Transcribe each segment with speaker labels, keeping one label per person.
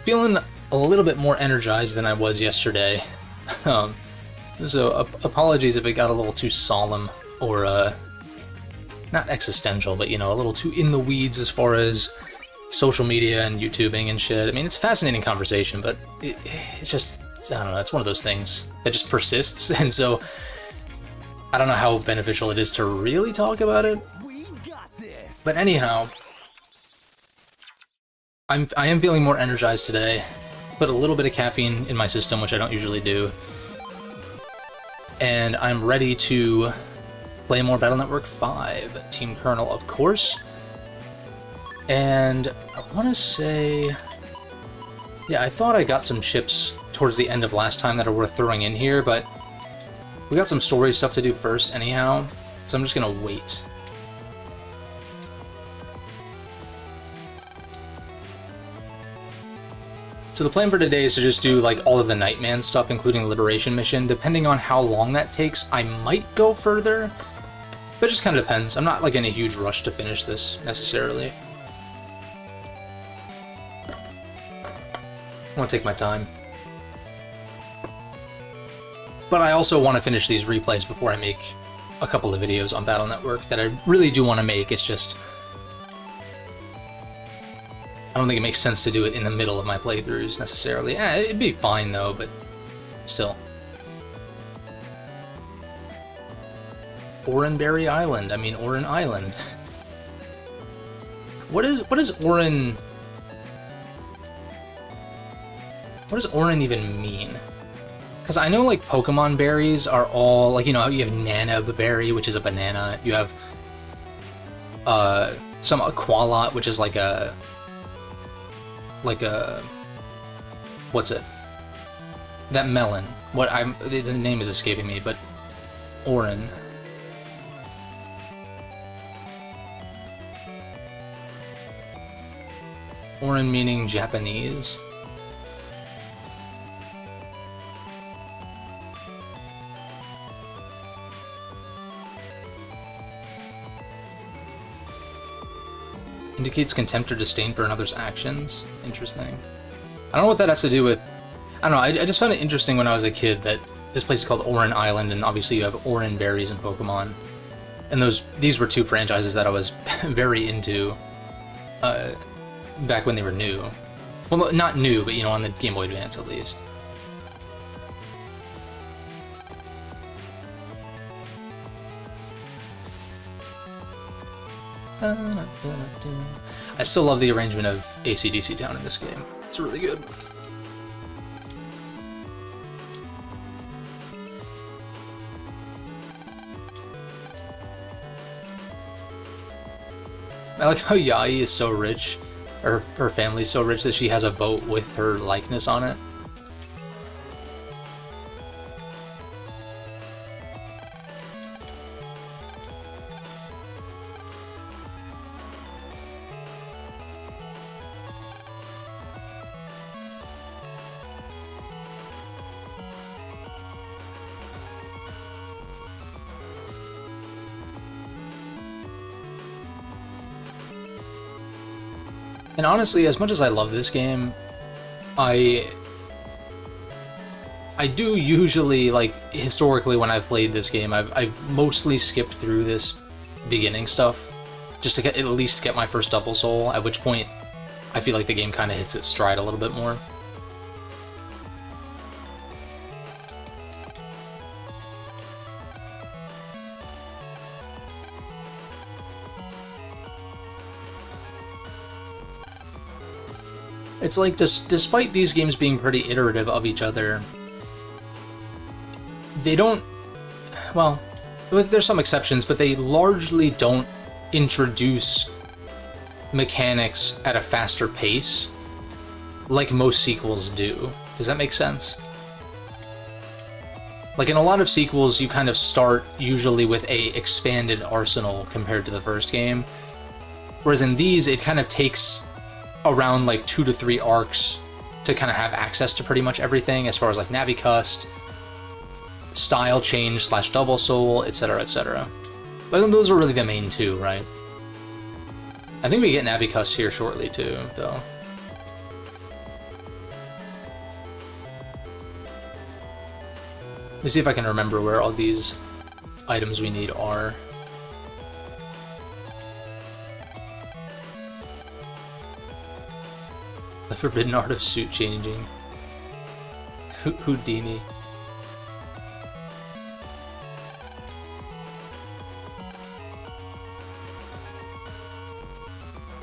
Speaker 1: feeling a little bit more energized than I was yesterday. So apologies if it got a little too solemn or not existential, but you know, a little too in the weeds as far as social media and YouTubing and shit. I mean, it's a fascinating conversation, but it's just, I don't know, it's one of those things that just persists, and so I don't know how beneficial it is to really talk about it. But anyhow, I am feeling more energized today. Put a little bit of caffeine in my system, which I don't usually do. And I'm ready to play more Battle Network 5, Team Colonel, of course. And I want to say, yeah, I thought I got some ships towards the end of last time that are worth throwing in here, but we got some story stuff to do first anyhow, so I'm just gonna wait. So the plan for today is to just do like all of the Nightman stuff, including the Liberation mission. Depending on how long that takes, I might go further, but it just kind of depends. I'm not like in a huge rush to finish this necessarily. I want to take my time. But I also want to finish these replays before I make a couple of videos on Battle Network that I really do want to make. It's just, I don't think it makes sense to do it in the middle of my playthroughs necessarily. It'd be fine though, but still. Oranberry Island. I mean, Oran Island. What does Oran... What does Oran even mean? Because I know, like, Pokemon berries are all, like, you know, you have Nanab Berry, which is a banana. You have some Aqualot, which is like a... what's it? That melon. The name is escaping me, but Oran. Oran meaning Japanese. Indicates contempt or disdain for another's actions. Interesting. I don't know what that has to do with... I don't know, I just found it interesting when I was a kid that this place is called Oran Island, and obviously you have Oran berries in Pokemon. And these were two franchises that I was very into back when they were new. Well, not new, but you know, on the Game Boy Advance at least. I still love the arrangement of AC/DC Town in this game. It's really good. I like how Yai is so rich, or her family's so rich that she has a boat with her likeness on it. And honestly, as much as I love this game, I do usually, like, historically when I've played this game, I've mostly skipped through this beginning stuff, just to at least get my first Double Soul, at which point I feel like the game kind of hits its stride a little bit more. It's like, despite these games being pretty iterative of each other, they don't... Well, there's some exceptions, but they largely don't introduce mechanics at a faster pace like most sequels do. Does that make sense? Like, in a lot of sequels, you kind of start usually with a expanded arsenal compared to the first game, whereas in these, it kind of takes around like 2 to 3 arcs to kind of have access to pretty much everything as far as like Navicust, style change / Double Soul, etc, etc. But those are really the main two, right? I think we get Navicust here shortly too, though. Let me see if I can remember where all these items we need are. The forbidden art of suit changing. Houdini.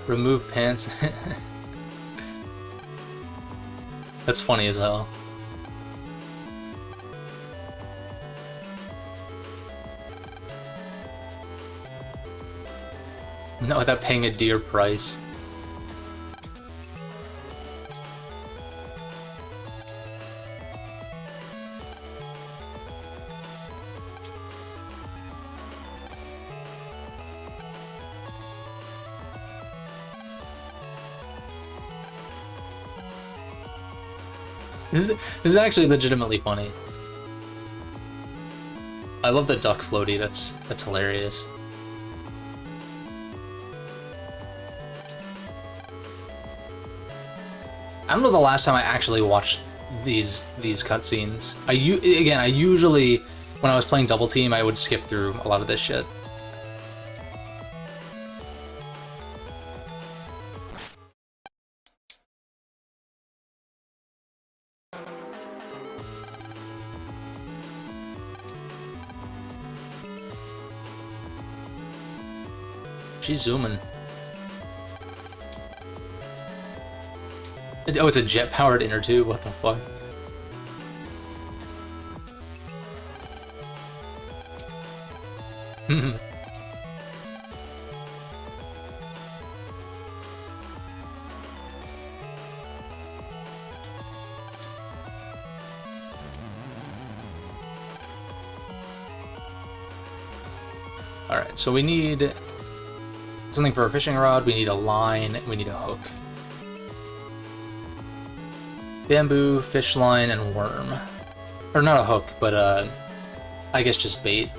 Speaker 1: Remove pants. That's funny as hell. Not without paying a dear price. This is actually legitimately funny. I love the duck floaty. That's hilarious. I don't know the last time I actually watched these cutscenes. I usually, when I was playing Double Team, I would skip through a lot of this shit. She's zooming. Oh, it's a jet-powered inner tube? What the fuck? Alright, so we need something for a fishing rod, we need a line, we need a hook. Bamboo, fish line, and worm. Or not a hook, but I guess just bait.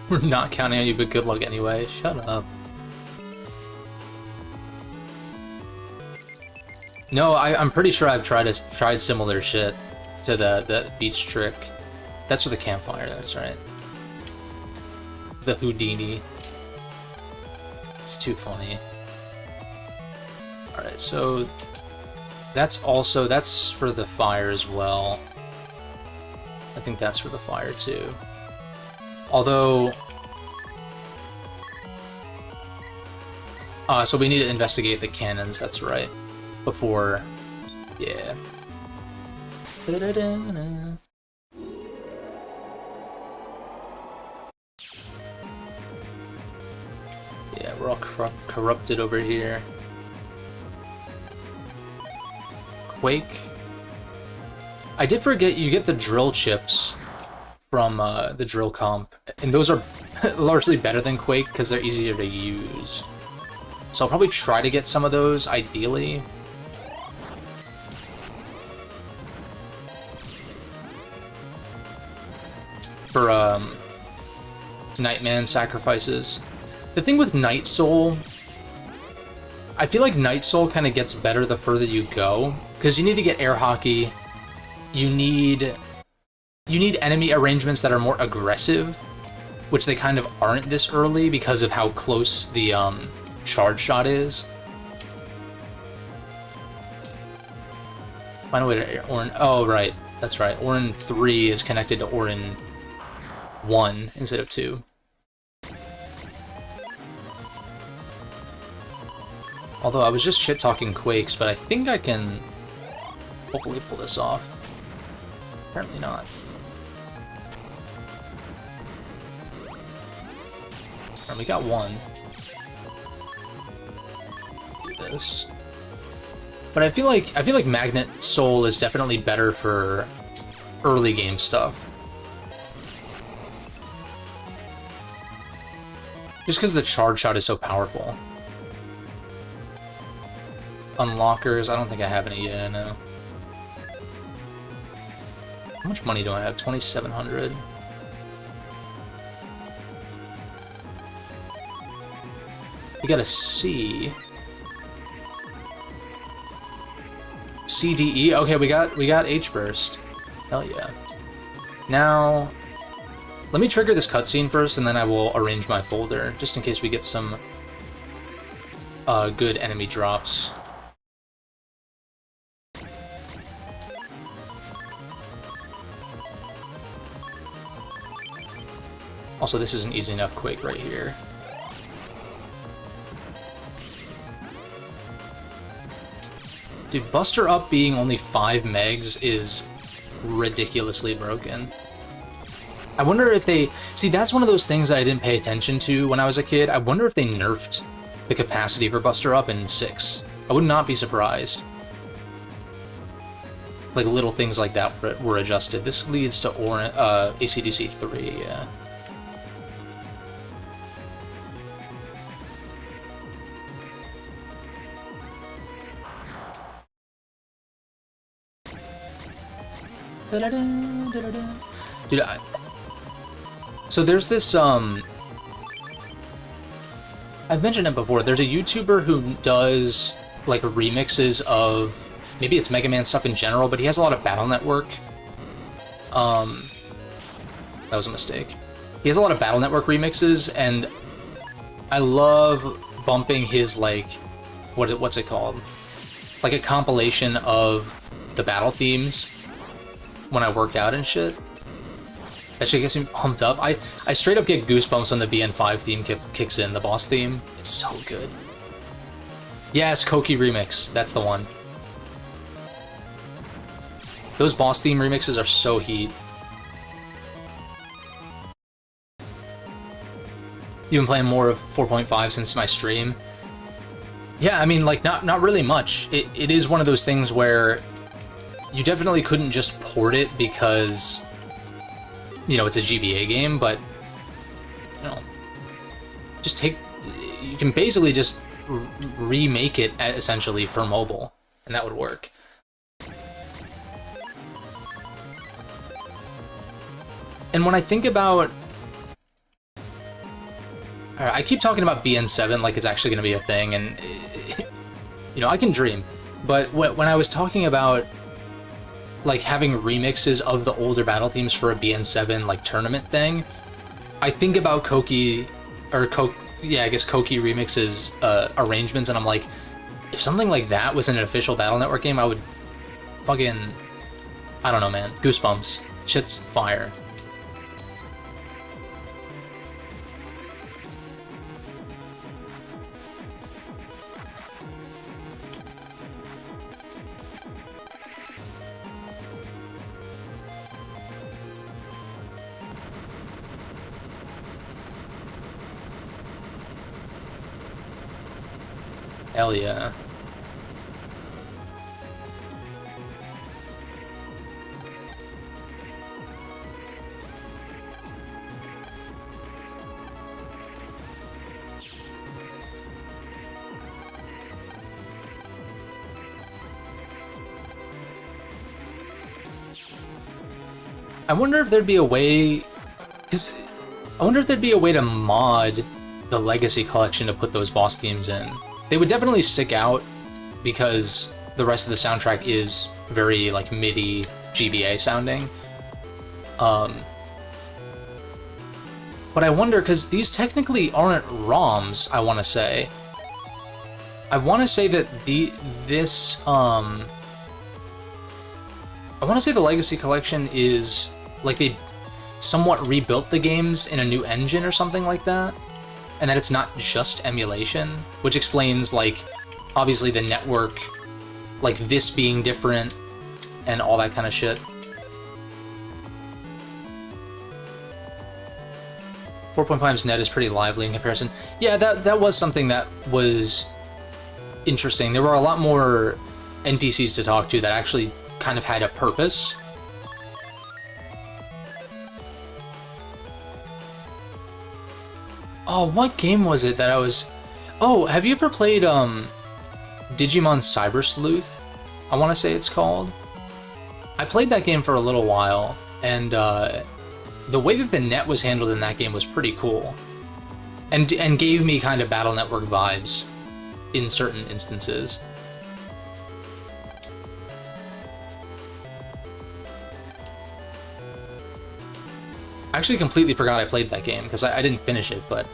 Speaker 1: We're not counting on you, but good luck anyway. Shut up. No, I'm pretty sure I've tried similar shit to the beach trick. That's for the campfire, that's right. The Houdini. It's too funny. Alright, so that's for the fire as well. I think that's for the fire too. Although... so we need to investigate the cannons, that's right. Before... yeah. Yeah, we're all corrupted over here. Quake. I did forget you get the drill chips from the drill comp, and those are largely better than Quake because they're easier to use. So I'll probably try to get some of those, ideally. For Nightman sacrifices. The thing with Night Soul, I feel like Night Soul kind of gets better the further you go, because you need to get air hockey. You need enemy arrangements that are more aggressive, which they kind of aren't this early because of how close the charge shot is. Find a way to Orin. Oh, right. That's right. Orin 3 is connected to Orin 1 instead of 2. Although I was just shit-talking Quakes, but I think I can hopefully pull this off. Apparently not. Alright, we got one. Do this. But I feel like Magnet Soul is definitely better for early game stuff. Just because the charge shot is so powerful. Unlockers, I don't think I have any yet, no. How much money do I have? 2,700. We got a C. CDE. Okay, we got H burst. Hell yeah. Now, let me trigger this cutscene first, and then I will arrange my folder just in case we get some good enemy drops. Also, this is an easy enough Quake right here. Dude, Buster Up being only 5 megs is ridiculously broken. I wonder if they... See, that's one of those things that I didn't pay attention to when I was a kid. I wonder if they nerfed the capacity for Buster Up in 6. I would not be surprised. Like, little things like that were adjusted. This leads to AC/DC 3, yeah. Dude, so there's this, I've mentioned it before, there's a YouTuber who does, like, remixes of, maybe it's Mega Man stuff in general, but he has a lot of Battle Network. That was a mistake. He has a lot of Battle Network remixes, and I love bumping his, like, what's it called? Like a compilation of the battle themes when I work out and shit. That shit gets me pumped up. I straight up get goosebumps when the BN5 theme kicks in, the boss theme. It's so good. Yes, Koki remix. That's the one. Those boss theme remixes are so heat. You've been playing more of 4.5 since my stream? Yeah, I mean, like, not really much. It is one of those things where you definitely couldn't just port it because, you know, it's a GBA game, but, you know, just you can basically just remake it essentially for mobile, and that would work. And when I think about... Alright, I keep talking about BN7 like it's actually going to be a thing, and, you know, I can dream. But when I was talking about, like, having remixes of the older battle themes for a BN7, like, tournament thing, I think about Koki, or yeah, I guess Koki remixes arrangements, and I'm like, if something like that was in an official Battle Network game, I would fucking, I don't know, man, goosebumps. Shit's fire. Hell yeah. I wonder if there'd be a way, because I wonder if there'd be a way to mod the Legacy Collection to put those boss themes in. They would definitely stick out because the rest of the soundtrack is very, like, MIDI GBA sounding. But I wonder, because these technically aren't ROMs, I want to say. I want to say that I want to say the Legacy Collection is, like, they somewhat rebuilt the games in a new engine or something like that. And that it's not just emulation, which explains, like, obviously the network, like, this being different and all that kind of shit. 4.5's net is pretty lively in comparison. Yeah, that was something that was interesting. There were a lot more NPCs to talk to that actually kind of had a purpose. Oh, what game was it that I was... Oh, have you ever played, Digimon Cyber Sleuth? I want to say it's called. I played that game for a little while, and, the way that the net was handled in that game was pretty cool. And gave me kind of Battle Network vibes in certain instances. I actually completely forgot I played that game because I didn't finish it, but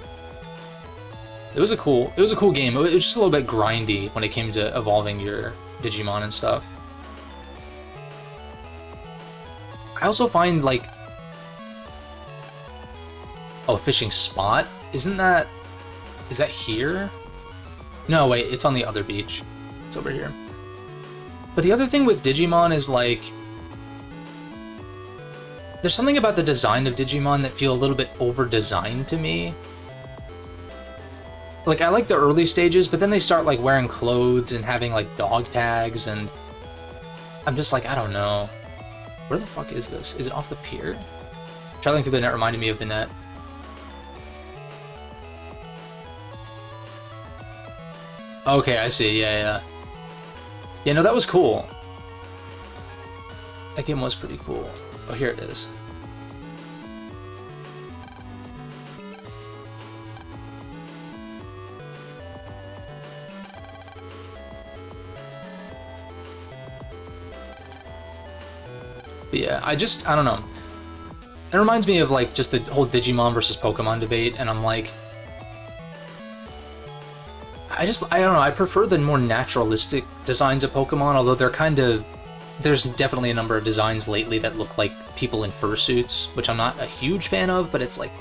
Speaker 1: it was a cool game. It was just a little bit grindy when it came to evolving your Digimon and stuff. I also find, like, oh, fishing spot? Is that here? No, wait, it's on the other beach. It's over here. But the other thing with Digimon is, like, there's something about the design of Digimon that feel a little bit over-designed to me. Like, I like the early stages, but then they start, like, wearing clothes and having, like, dog tags, and I'm just like, I don't know. Where the fuck is this? Is it off the pier? Traveling through the net reminded me of the net. Okay, I see, yeah. Yeah, no, that was cool. That game was pretty cool. Oh, here it is. But yeah, I don't know. It reminds me of, like, just the whole Digimon versus Pokemon debate, and I'm like... I don't know, I prefer the more naturalistic designs of Pokemon, although they're kind of... There's definitely a number of designs lately that look like people in fursuits, which I'm not a huge fan of, but it's, like,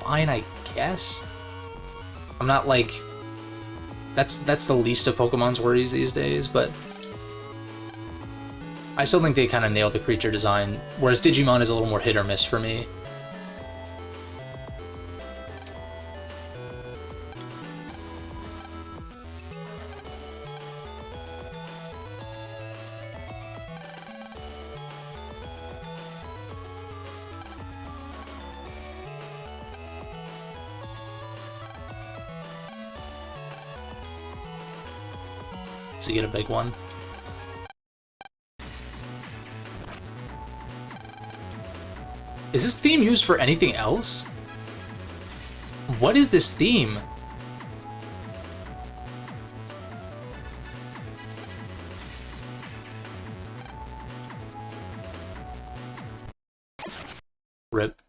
Speaker 1: fine, I guess? I'm not, like... That's the least of Pokemon's worries these days, but... I still think they kind of nailed the creature design, whereas Digimon is a little more hit or miss for me. So you get a big one. Is this theme used for anything else? What is this theme? Rip.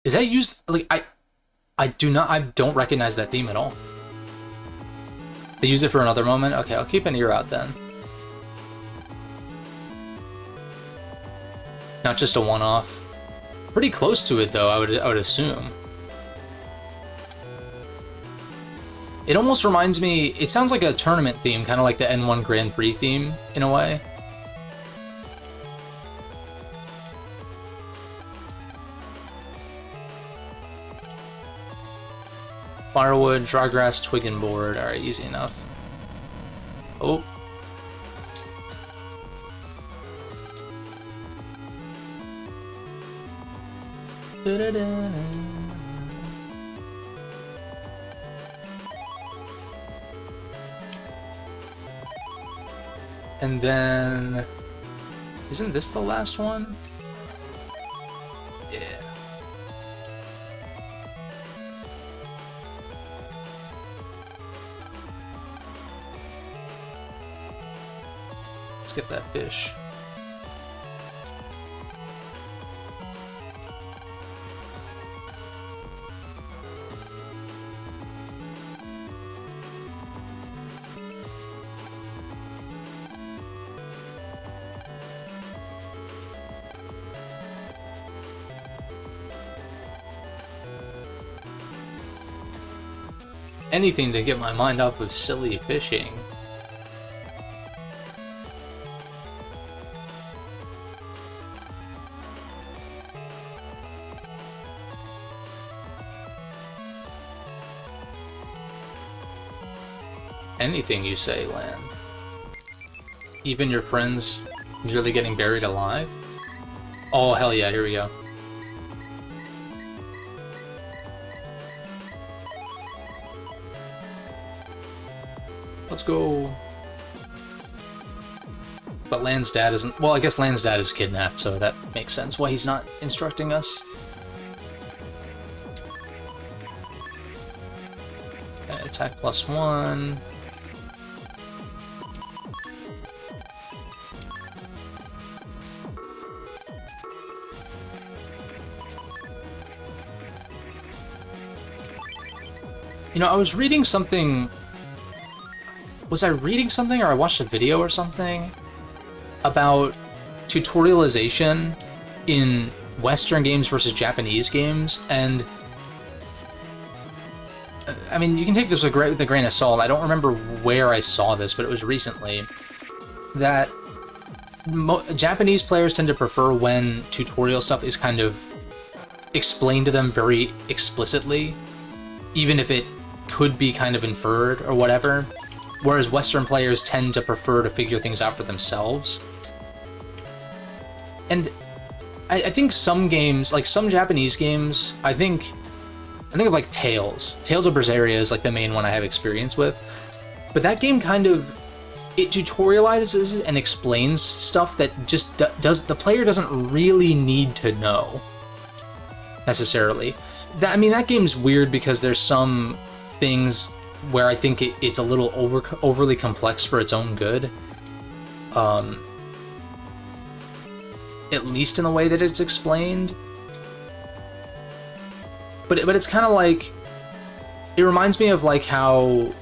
Speaker 1: Is that used, like, I don't recognize that theme at all. They use it for another moment? Okay, I'll keep an ear out then. Not just a one-off. Pretty close to it though, I would assume. It almost reminds me, it sounds like a tournament theme, kind of like the N1 Grand Prix theme, in a way. Firewood, dry grass, twig and board. Alright, easy enough. Oh. Da-da-da. And then... Isn't this the last one? Yeah. Let's get that fish. Anything to get my mind off of silly fishing. Anything you say, Lan. Even your friends nearly getting buried alive? Oh, hell yeah, here we go. Let's go. But Lan's dad isn't... Well, I guess Lan's dad is kidnapped, so that makes sense why he's not instructing us. Okay, attack +1. You know, I was reading something... Was I reading something, or I watched a video or something about tutorialization in Western games versus Japanese games, and... I mean, you can take this with a grain of salt. I don't remember where I saw this, but it was recently, that Japanese players tend to prefer when tutorial stuff is kind of explained to them very explicitly, even if it could be kind of inferred or whatever, whereas Western players tend to prefer to figure things out for themselves. And I think some games, like some Japanese games, I think of like Tales. Tales of Berseria is like the main one I have experience with, but that game kind of, it tutorializes and explains stuff that just the player doesn't really need to know necessarily. I mean, that game's weird because there's some things where I think it's a little overly complex for its own good. At least in the way that it's explained. But it's kind of like, it reminds me of like how,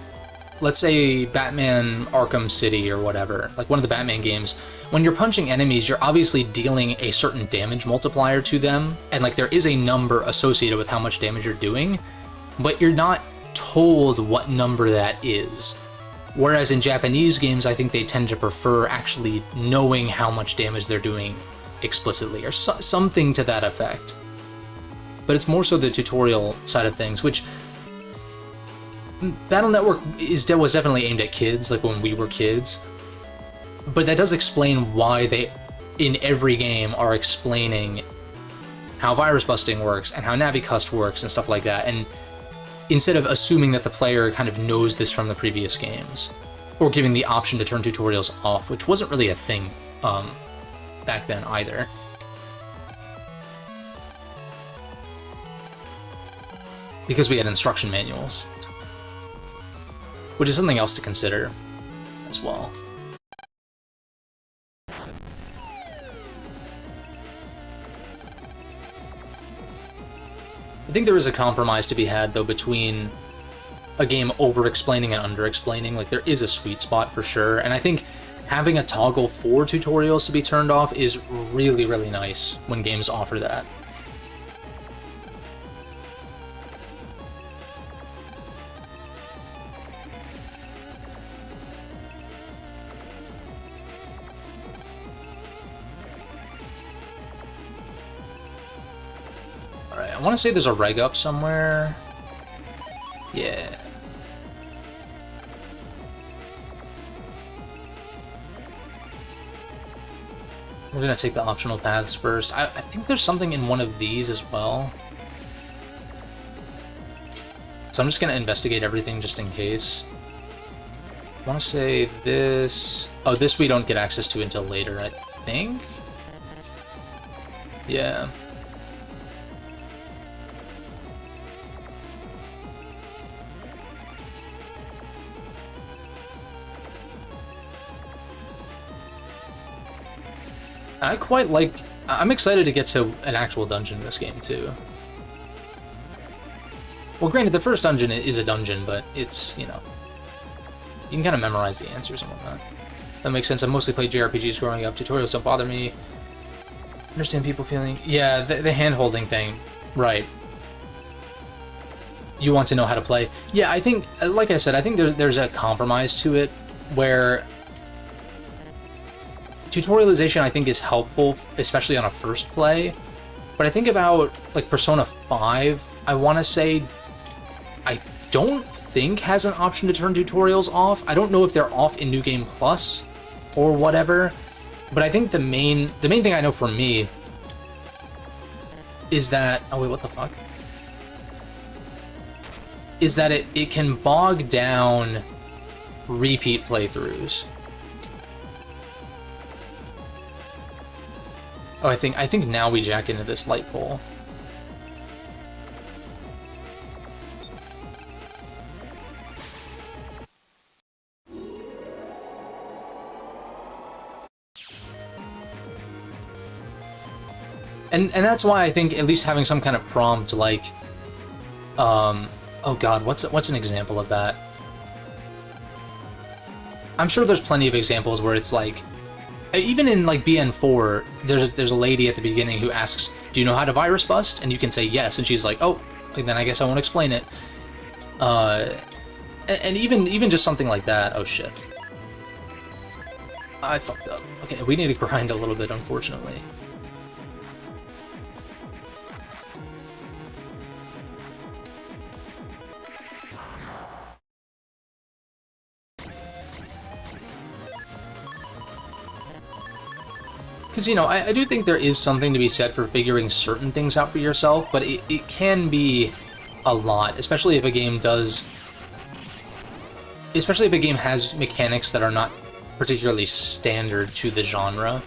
Speaker 1: let's say Batman Arkham City or whatever, like one of the Batman games, when you're punching enemies, you're obviously dealing a certain damage multiplier to them, and like there is a number associated with how much damage you're doing, but you're not told what number that is. Whereas in Japanese games, I think they tend to prefer actually knowing how much damage they're doing explicitly, or something to that effect. But it's more so the tutorial side of things, which Battle Network was definitely aimed at kids, like when we were kids. But that does explain why they, in every game, are explaining how virus busting works and how Navicust works and stuff like that, and instead of assuming that the player kind of knows this from the previous games, or giving the option to turn tutorials off, which wasn't really a thing back then either. Because we had instruction manuals, which is something else to consider as well. I think there is a compromise to be had, though, between a game over-explaining and under-explaining. Like, there is a sweet spot for sure, and I think having a toggle for tutorials to be turned off is really, really nice when games offer that. Alright, I want to say there's a reg up somewhere. Yeah. We're gonna take the optional paths first. I think there's something in one of these as well. So I'm just gonna investigate everything just in case. I want to say this... Oh, this we don't get access to until later, I think? Yeah. I quite like... I'm excited to get to an actual dungeon in this game, too. Well, granted, the first dungeon is a dungeon, but it's, you know... You can kind of memorize the answers and whatnot. That makes sense. I mostly played JRPGs growing up. Tutorials don't bother me. Understand people feeling... Yeah, the hand-holding thing. Right. You want to know how to play. Yeah, I think... Like I said, I think there's a compromise to it, where... Tutorialization, I think, is helpful, especially on a first play. But I think about, like, Persona 5, I want to say, I don't think has an option to turn tutorials off. I don't know if they're off in New Game Plus or whatever. But I think the main thing I know for me is that... Oh, wait, what the fuck? Is that it can bog down repeat playthroughs. Oh, I think now we jack into this light pole. And that's why I think at least having some kind of prompt like, oh god, what's an example of that? I'm sure there's plenty of examples where it's like, even in like BN4, there's a lady at the beginning who asks, "Do you know how to virus bust?" And you can say yes, and she's like, "Oh, then I guess I won't explain it." And even just something like that. Oh shit, I fucked up. Okay, we need to grind a little bit, unfortunately. Because, you know, I do think there is something to be said for figuring certain things out for yourself, but it can be a lot, especially if a game does... Especially if a game has mechanics that are not particularly standard to the genre.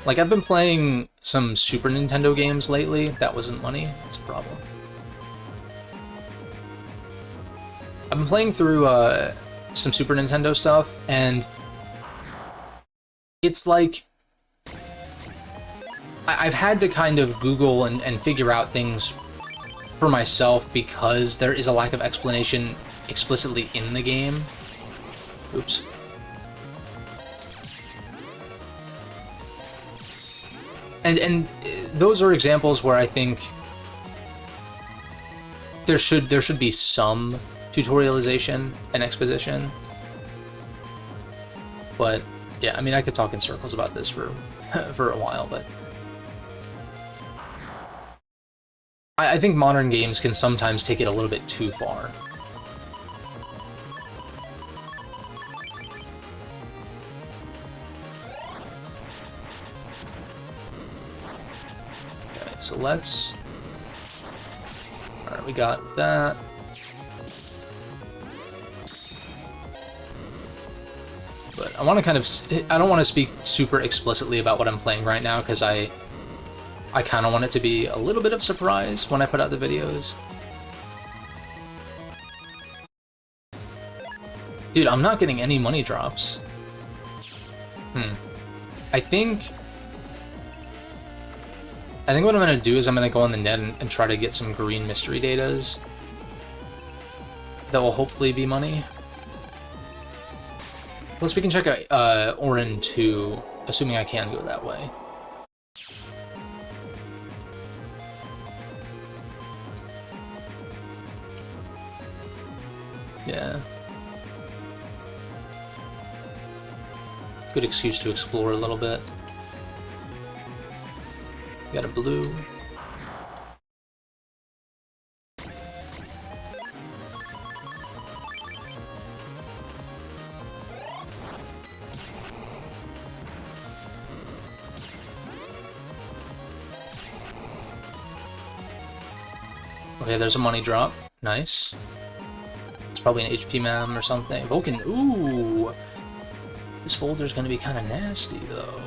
Speaker 1: Like, I've been playing some Super Nintendo games lately. That wasn't money. That's a problem. I've been playing through, some Super Nintendo stuff, and it's like I've had to kind of Google and figure out things for myself because there is a lack of explanation explicitly in the game. Oops. And those are examples where I think there should be some tutorialization and exposition. But yeah, I mean, I could talk in circles about this for a while, but I think modern games can sometimes take it a little bit too far. Okay, so let's... Alright, we got that. But I want to kind of... I don't want to speak super explicitly about what I'm playing right now, because I kind of want it to be a little bit of surprise when I put out the videos. Dude, I'm not getting any money drops. I think what I'm going to do is I'm going to go on the net and try to get some green mystery datas that will hopefully be money. Plus, we can check out Orin 2, assuming I can go that way. Yeah. Good excuse to explore a little bit. Got a blue. Okay, there's a money drop. Nice. It's probably an HP mem or something. Vulcan. Ooh! This folder's gonna be kind of nasty, though.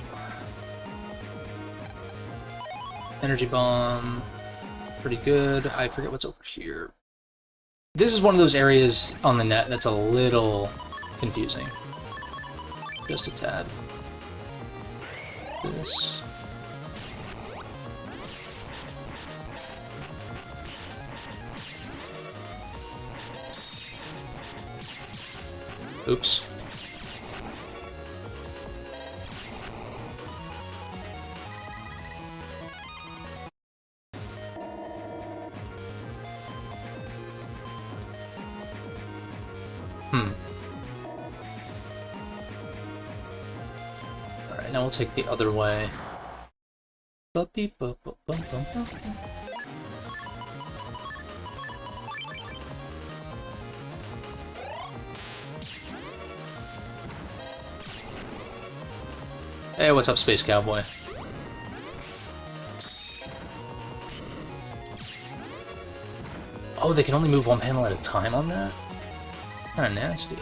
Speaker 1: Energy bomb. Pretty good. I forget what's over here. This is one of those areas on the net that's a little confusing. Just a tad. This. Oops. Alright, now we'll take the other way. Hey, what's up, Space Cowboy? Oh, they can only move one panel at a time on that? Kinda nasty.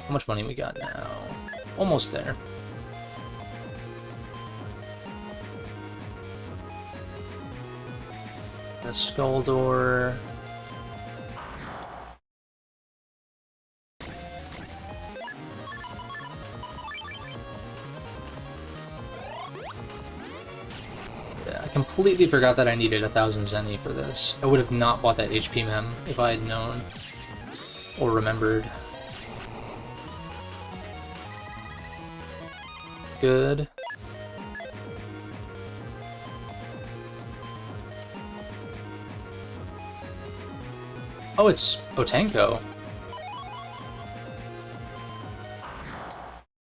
Speaker 1: How much money we got now? Almost there. The skull door. Yeah, I completely forgot that I needed 1,000 Zenny for this. I would have not bought that HP mem if I had known or remembered. Good. Oh, it's Potenko.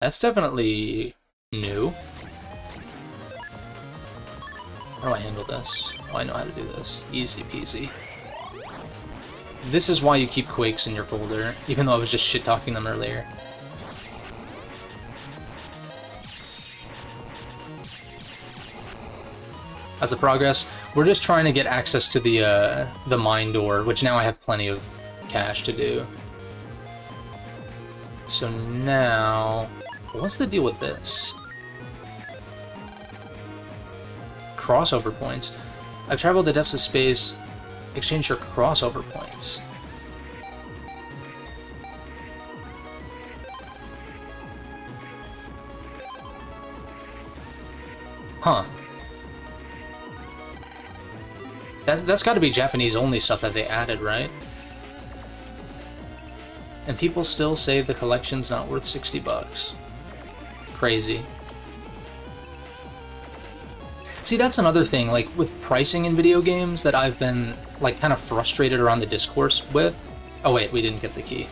Speaker 1: That's definitely new. How do I handle this? Oh, I know how to do this. Easy peasy. This is why you keep Quakes in your folder, even though I was just shit-talking them earlier. As a progress, we're just trying to get access to the mine door, which now I have plenty of cash to do. So now, what's the deal with this? Crossover points. I've traveled the depths of space. Exchange your crossover points. Huh. That's got to be Japanese-only stuff that they added, right? And people still say the collection's not worth 60 bucks. Crazy. See, that's another thing, like, with pricing in video games that I've been, like, kind of frustrated around the discourse with. Oh, wait, we didn't get the key.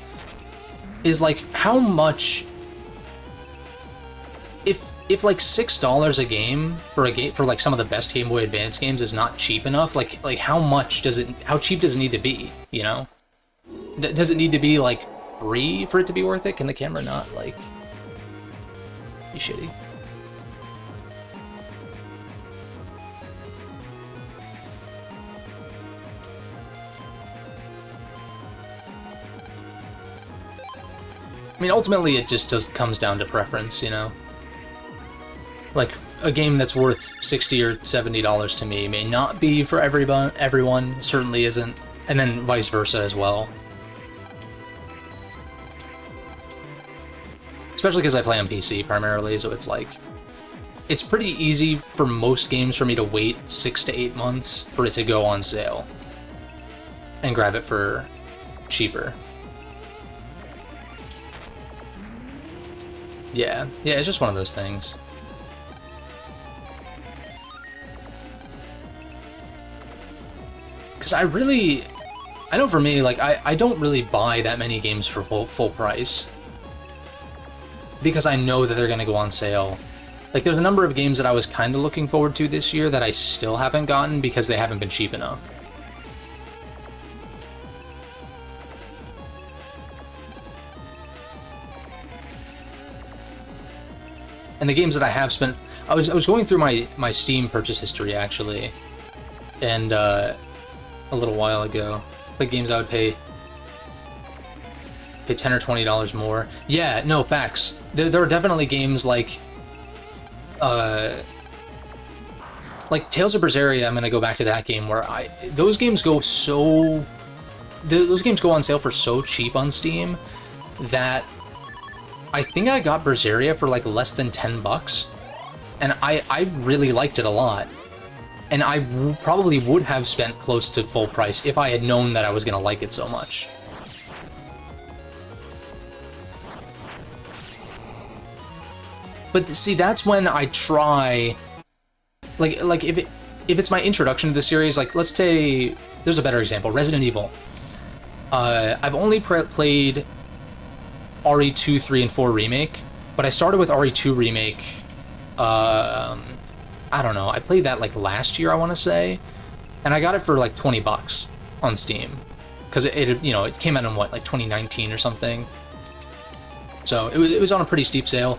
Speaker 1: Is, like, how much... If like $6 a game for like some of the best Game Boy Advance games is not cheap enough, like how cheap does it need to be, you know? Does it need to be like free for it to be worth it? Can the camera not like be shitty? I mean, ultimately it just comes down to preference, you know? Like, a game that's worth $60 or $70 to me may not be for everyone, certainly isn't, and then vice versa as well. Especially because I play on PC primarily, so it's like... It's pretty easy for most games for me to wait 6 to 8 months for it to go on sale. And grab it for cheaper. Yeah, it's just one of those things. Because I know for me, like, I don't really buy that many games for full price. Because I know that they're going to go on sale. Like, there's a number of games that I was kind of looking forward to this year that I still haven't gotten because they haven't been cheap enough. And the games that I have spent... I was going through my Steam purchase history, actually. And, a little while ago, the games I would pay $10 or $20 more. Yeah, no, facts. There are definitely games like Tales of Berseria. I'm gonna go back to that game where those games go on sale for so cheap on Steam that I think I got Berseria for like less than 10 bucks, and I really liked it a lot. And I probably would have spent close to full price if I had known that I was going to like it so much. But see, that's when I try... Like if it's my introduction to the series, like, let's say... There's a better example, Resident Evil. I've only played RE2, 3, and 4 Remake, but I started with RE2 Remake... I don't know, I played that like last year, I want to say, and I got it for like 20 bucks on Steam, because it came out in what, like 2019 or something, so it was on a pretty steep sale.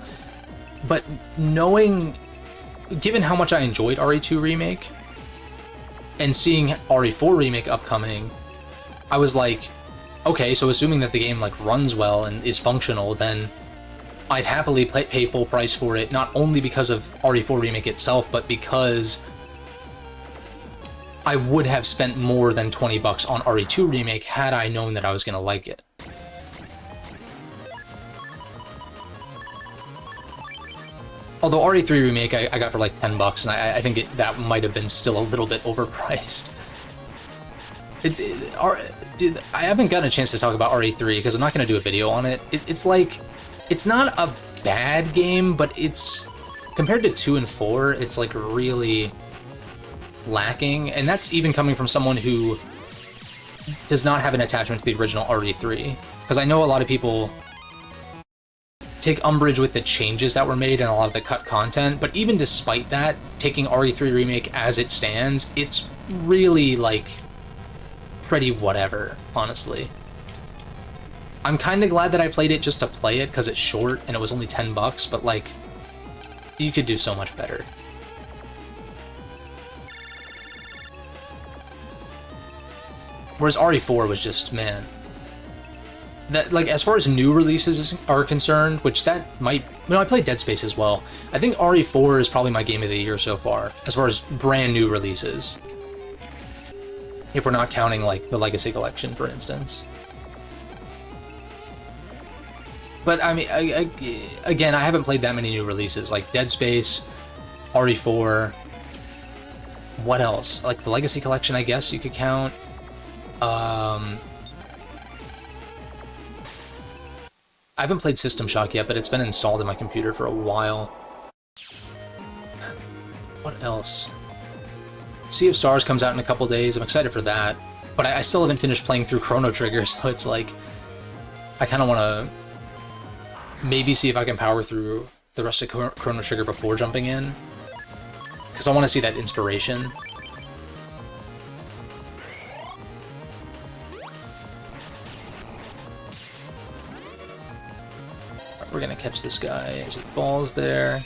Speaker 1: But given how much I enjoyed RE2 Remake, and seeing RE4 Remake upcoming, I was like, okay, so assuming that the game like runs well and is functional, then I'd happily pay full price for it, not only because of RE4 Remake itself, but because I would have spent more than 20 bucks on RE2 Remake had I known that I was going to like it. Although RE3 Remake I got for like 10 bucks, and I think that might have been still a little bit overpriced. Dude, I haven't gotten a chance to talk about RE3 because I'm not going to do a video on it. It's like, it's not a bad game, but it's, compared to 2 and 4, it's like really lacking, and that's even coming from someone who does not have an attachment to the original RE3, because I know a lot of people take umbrage with the changes that were made and a lot of the cut content, but even despite that, taking RE3 Remake as it stands, it's really, like, pretty whatever, honestly. I'm kind of glad that I played it just to play it, because it's short, and it was only 10 bucks, but, like, you could do so much better. Whereas RE4 was just, man... That, like, as far as new releases are concerned, which that might... You know, I played Dead Space as well. I think RE4 is probably my game of the year so far, as far as brand new releases. If we're not counting, like, the Legacy Collection, for instance. But, I mean, again, I haven't played that many new releases. Like, Dead Space, RE4... What else? Like, the Legacy Collection, I guess you could count. I haven't played System Shock yet, but it's been installed in my computer for a while. What else? Sea of Stars comes out in a couple days. I'm excited for that. But I still haven't finished playing through Chrono Trigger, so it's like... I kind of want to maybe see if I can power through the rest of Chrono Trigger before jumping in. Because I want to see that inspiration. We're gonna catch this guy as he falls there.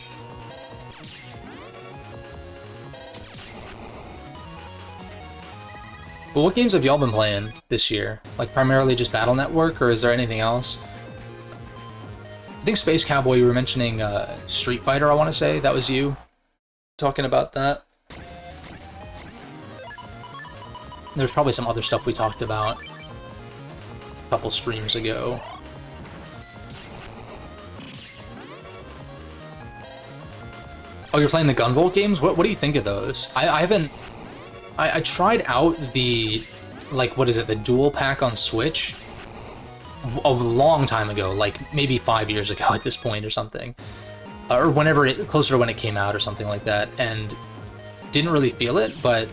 Speaker 1: But what games have y'all been playing this year? Like, primarily just Battle Network, or is there anything else? I think Space Cowboy, you were mentioning Street Fighter, I want to say. That was you talking about that. There's probably some other stuff we talked about a couple streams ago. Oh, you're playing the Gunvolt games? What do you think of those? I haven't... I tried out the... Like, what is it? The dual pack on Switch? A long time ago. Like, maybe 5 years ago at this point or something. Or whenever it... Closer to when it came out or something like that. And didn't really feel it, but...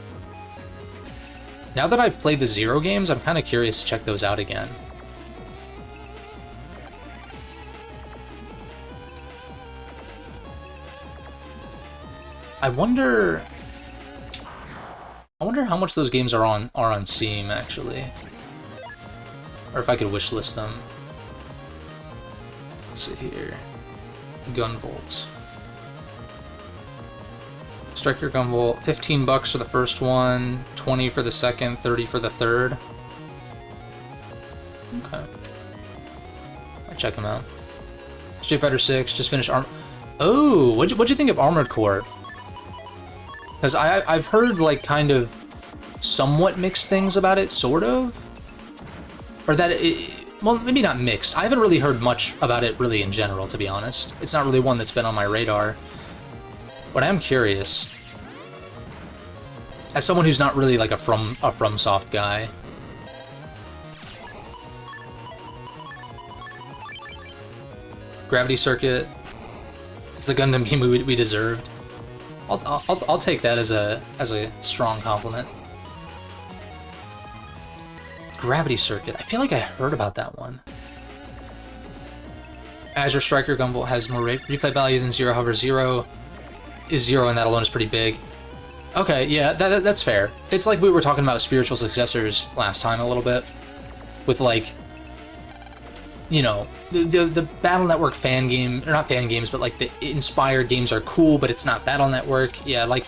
Speaker 1: Now that I've played the Zero games, I'm kind of curious to check those out again. I wonder how much those games are on Steam, actually. Or if I could wishlist them. Let's see here. Gunvolt. Striker Gunvolt, 15 bucks for the first one, 20 for the second, 30 for the third. Okay. I'll check them out. Street Fighter 6, just finished Oh, what'd you think of Armored Core? Because I've heard, like, kind of somewhat mixed things about it, sort of. Or that it... Well, maybe not mixed. I haven't really heard much about it, really, in general, to be honest. It's not really one that's been on my radar. But I am curious. As someone who's not really, like, a FromSoft guy. Gravity Circuit. It's the Gundam game we deserved. I'll take that as a strong compliment. Gravity Circuit. I feel like I heard about that one. Azure Striker Gunvolt has more replay value than Zero. However, Zero is Zero, and that alone is pretty big. Okay, yeah, that's fair. It's like we were talking about spiritual successors last time a little bit, with, like, you know, the Battle Network fan game, or not fan games, but, like, the inspired games are cool, but it's not Battle Network. Yeah, like,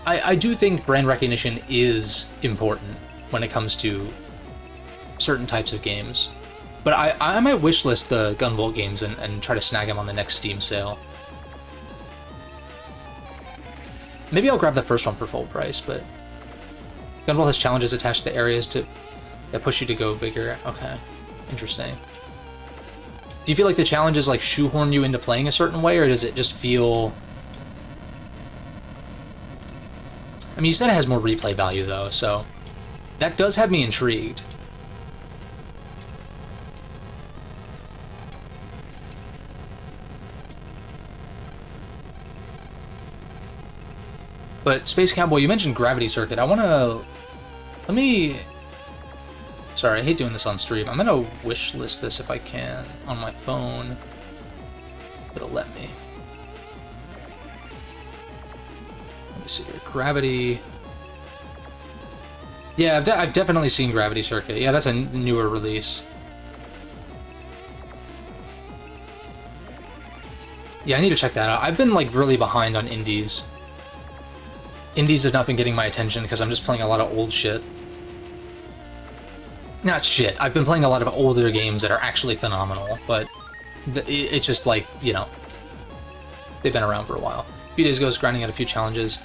Speaker 1: I do think brand recognition is important. when it comes to certain types of games. But I might wishlist the Gunvolt games and try to snag them on the next Steam sale. Maybe I'll grab the first one for full price, but Gunvolt has challenges attached to areas that push you to go bigger. Okay, interesting. Do you feel like the challenges like shoehorn you into playing a certain way, or does it just feel... I mean, you said it has more replay value though, so that does have me intrigued. But Space Cowboy, you mentioned Gravity Circuit. I want to... Let me... Sorry, I hate doing this on stream. I'm going to wish list this if I can on my phone. It'll let me. Let me see here. Gravity... Yeah, I've definitely seen Gravity Circuit. Yeah, that's a newer release. Yeah, I need to check that out. I've been, like, really behind on indies. Indies have not been getting my attention because I'm just playing a lot of old shit. Not shit. I've been playing a lot of older games that are actually phenomenal, but it's just like, you know, they've been around for a while. A few days ago, I was grinding out a few challenges.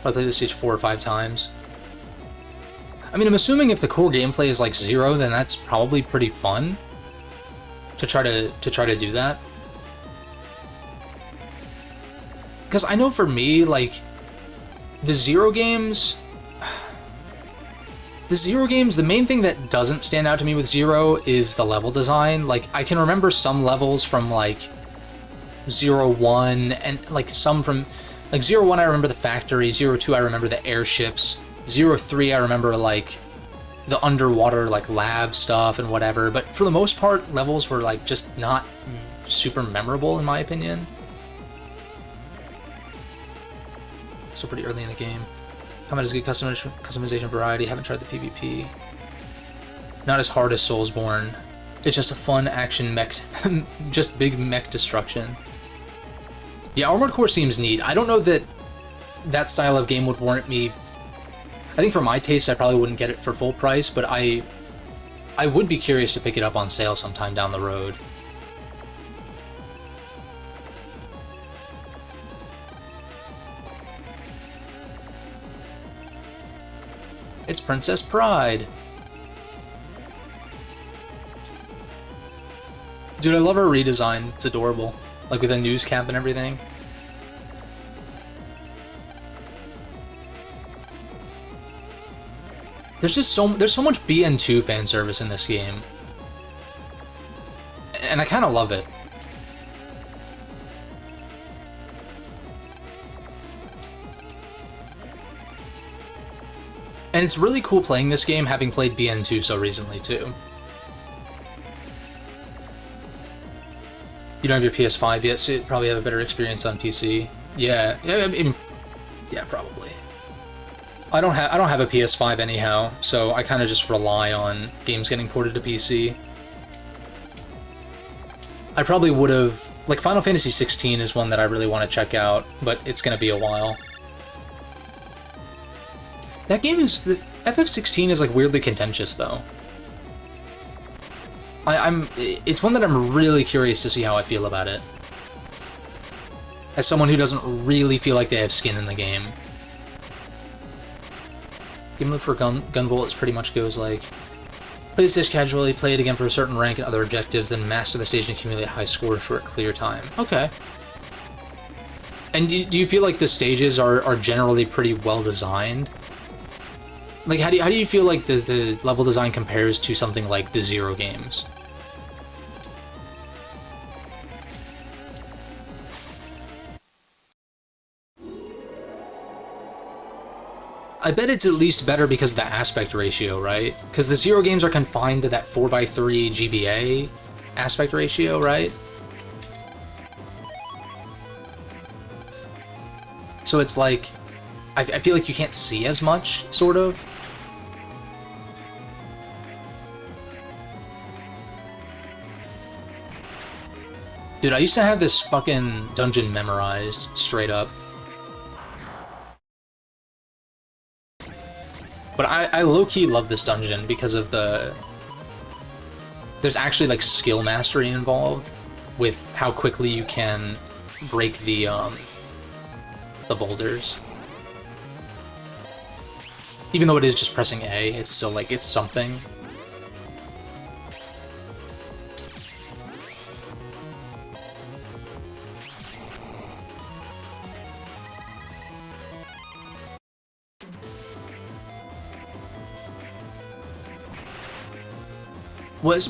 Speaker 1: I played this stage 4 or 5 times. I mean, I'm assuming if the core gameplay is like 0, then that's probably pretty fun to try to do that. Because I know for me, like, the Zero games, the main thing that doesn't stand out to me with Zero is the level design. Like, I can remember some levels from, like, 0-1, and, like, some from, like, 0-1 I remember the factory, 0-2 I remember the airships, 0-3 I remember, like, the underwater, like, lab stuff and whatever, but for the most part, levels were, like, just not super memorable, in my opinion. Still pretty early in the game. Combat is good customization variety. Haven't tried the PvP. Not as hard as Soulsborne. It's just a fun action mech, just big mech destruction. Yeah, Armored Core seems neat. I don't know that that style of game would warrant me. I think for my taste, I probably wouldn't get it for full price, but I would be curious to pick it up on sale sometime down the road. It's Princess Pride. Dude, I love her redesign. It's adorable. Like with a news cap and everything. There's so much BN2 fan service in this game. And I kind of love it. And it's really cool playing this game, having played BN2 so recently, too. You don't have your PS5 yet, so you probably have a better experience on PC. Yeah, I mean, yeah, probably. I don't have a PS5 anyhow, so I kind of just rely on games getting ported to PC. I probably would have... Like, Final Fantasy 16 is one that I really want to check out, but it's going to be a while. That game is... FF16 is, like, weirdly contentious, though. It's one that I'm really curious to see how I feel about it. As someone who doesn't really feel like they have skin in the game. Game move for Gunvolt pretty much goes like... Play the stage casually, play it again for a certain rank and other objectives, then master the stage and accumulate high score short clear time. Okay. And do you feel like the stages are generally pretty well designed? Like, how do you feel like the level design compares to something like the Zero games? I bet it's at least better because of the aspect ratio, right? Because the Zero games are confined to that 4:3 GBA aspect ratio, right? So it's like, I feel like you can't see as much, sort of. Dude, I used to have this fucking dungeon memorized, straight up. But I low-key love this dungeon because of the... There's actually, like, skill mastery involved with how quickly you can break the boulders. Even though it is just pressing A, it's still, like, it's something.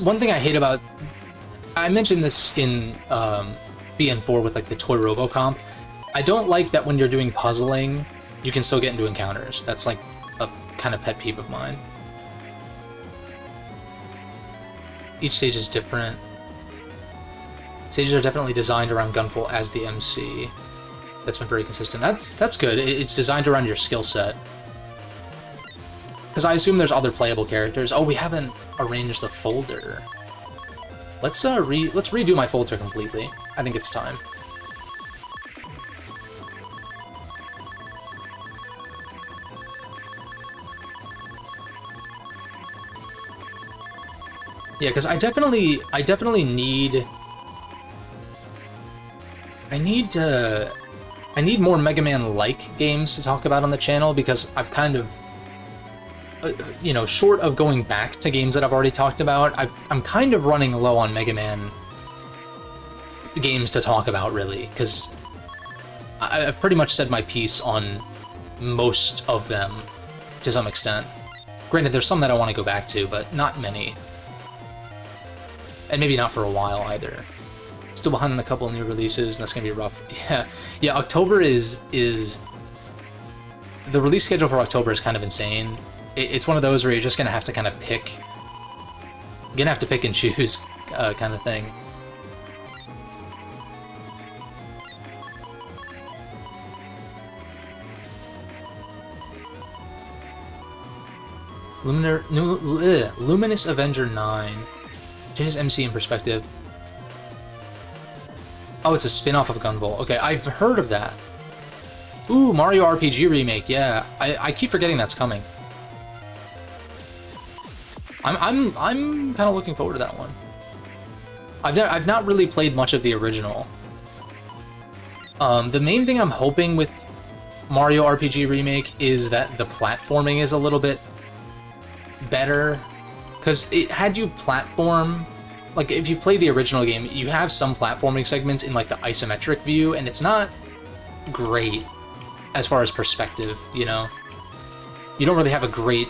Speaker 1: One thing I hate about... I mentioned this in BN4 with, like, the toy RoboComp. I don't like that when you're doing puzzling, you can still get into encounters. That's, like, a kind of pet peeve of mine. Each stage is different. Stages are definitely designed around Gunful as the MC. That's been very consistent. That's good. It's designed around your skill set. Because I assume there's other playable characters. Oh, we haven't arranged the folder. Let's redo my folder completely. I think it's time. Yeah, because I definitely need... I need more Mega Man-like games to talk about on the channel, because I've kind of... you know, short of going back to games that I've already talked about, I'm kind of running low on Mega Man games to talk about, really, because I've pretty much said my piece on most of them, to some extent. Granted, there's some that I want to go back to, but not many. And maybe not for a while, either. Still behind on a couple of new releases, and that's gonna be rough. Yeah, October is... The release schedule for October is kind of insane. It's one of those where you're just gonna have to kind of pick... You're gonna have to pick and choose, kind of thing. Luminous Avenger 9. Changes MC in perspective. Oh, it's a spin-off of Gunvolt. Okay, I've heard of that. Ooh, Mario RPG remake. Yeah, I keep forgetting that's coming. I'm kind of looking forward to that one. I've not really played much of the original. The main thing I'm hoping with Mario RPG remake is that the platforming is a little bit better. Because it had you platform, like if you've played the original game, you have some platforming segments in like the isometric view, and it's not great as far as perspective, you know? You don't really have a great,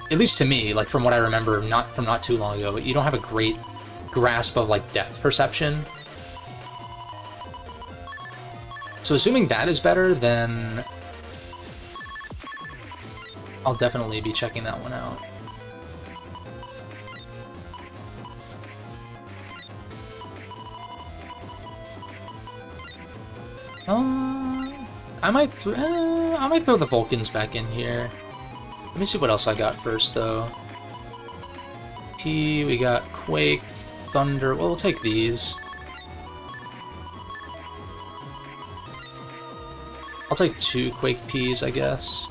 Speaker 1: at least to me, like from what I remember, not too long ago, but you don't have a great grasp of like depth perception. So assuming that is better, then I'll definitely be checking that one out. I might throw the Vulcans back in here. Let me see what else I got first, though. We got Quake, Thunder. Well, we'll take these. I'll take 2 Quake Ps, I guess.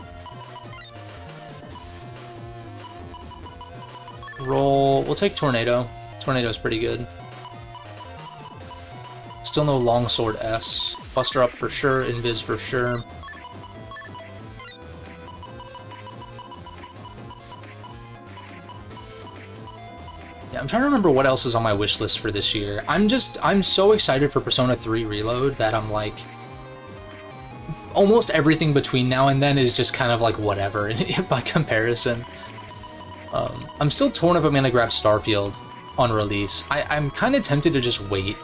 Speaker 1: Roll. We'll take Tornado. Tornado's pretty good. Still no Longsword S. Buster Up for sure, Invis for sure. Yeah, I'm trying to remember what else is on my wish list for this year. I'm so excited for Persona 3 Reload that I'm like... Almost everything between now and then is just kind of like whatever by comparison. I'm still torn if I'm gonna grab Starfield on release. I'm kind of tempted to just wait.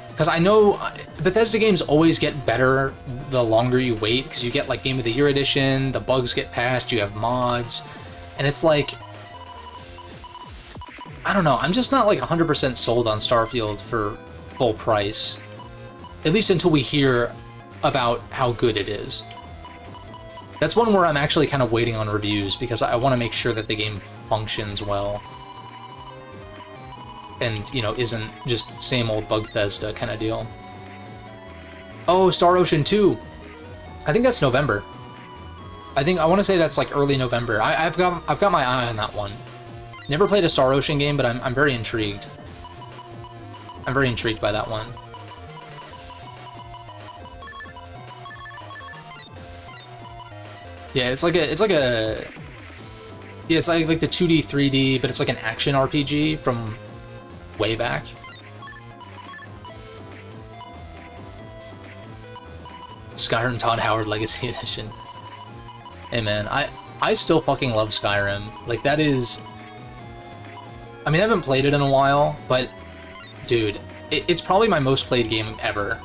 Speaker 1: Because I know Bethesda games always get better the longer you wait, because you get like Game of the Year edition, the bugs get patched, you have mods, and it's like... I don't know, I'm just not like 100% sold on Starfield for full price. At least until we hear about how good it is. That's one where I'm actually kind of waiting on reviews, because I want to make sure that the game functions well. And, you know, isn't just same old Bethesda kind of deal. Oh, Star Ocean 2! I think that's November. I want to say that's like early November. I've got my eye on that one. Never played a Star Ocean game, but I'm very intrigued. I'm very intrigued by that one. Yeah, it's like the 2D, 3D, but it's like an action RPG from way back. Skyrim Todd Howard Legacy Edition. Hey man, I still fucking love Skyrim. Like, that is... I mean, I haven't played it in a while, but... Dude, it's probably my most played game ever.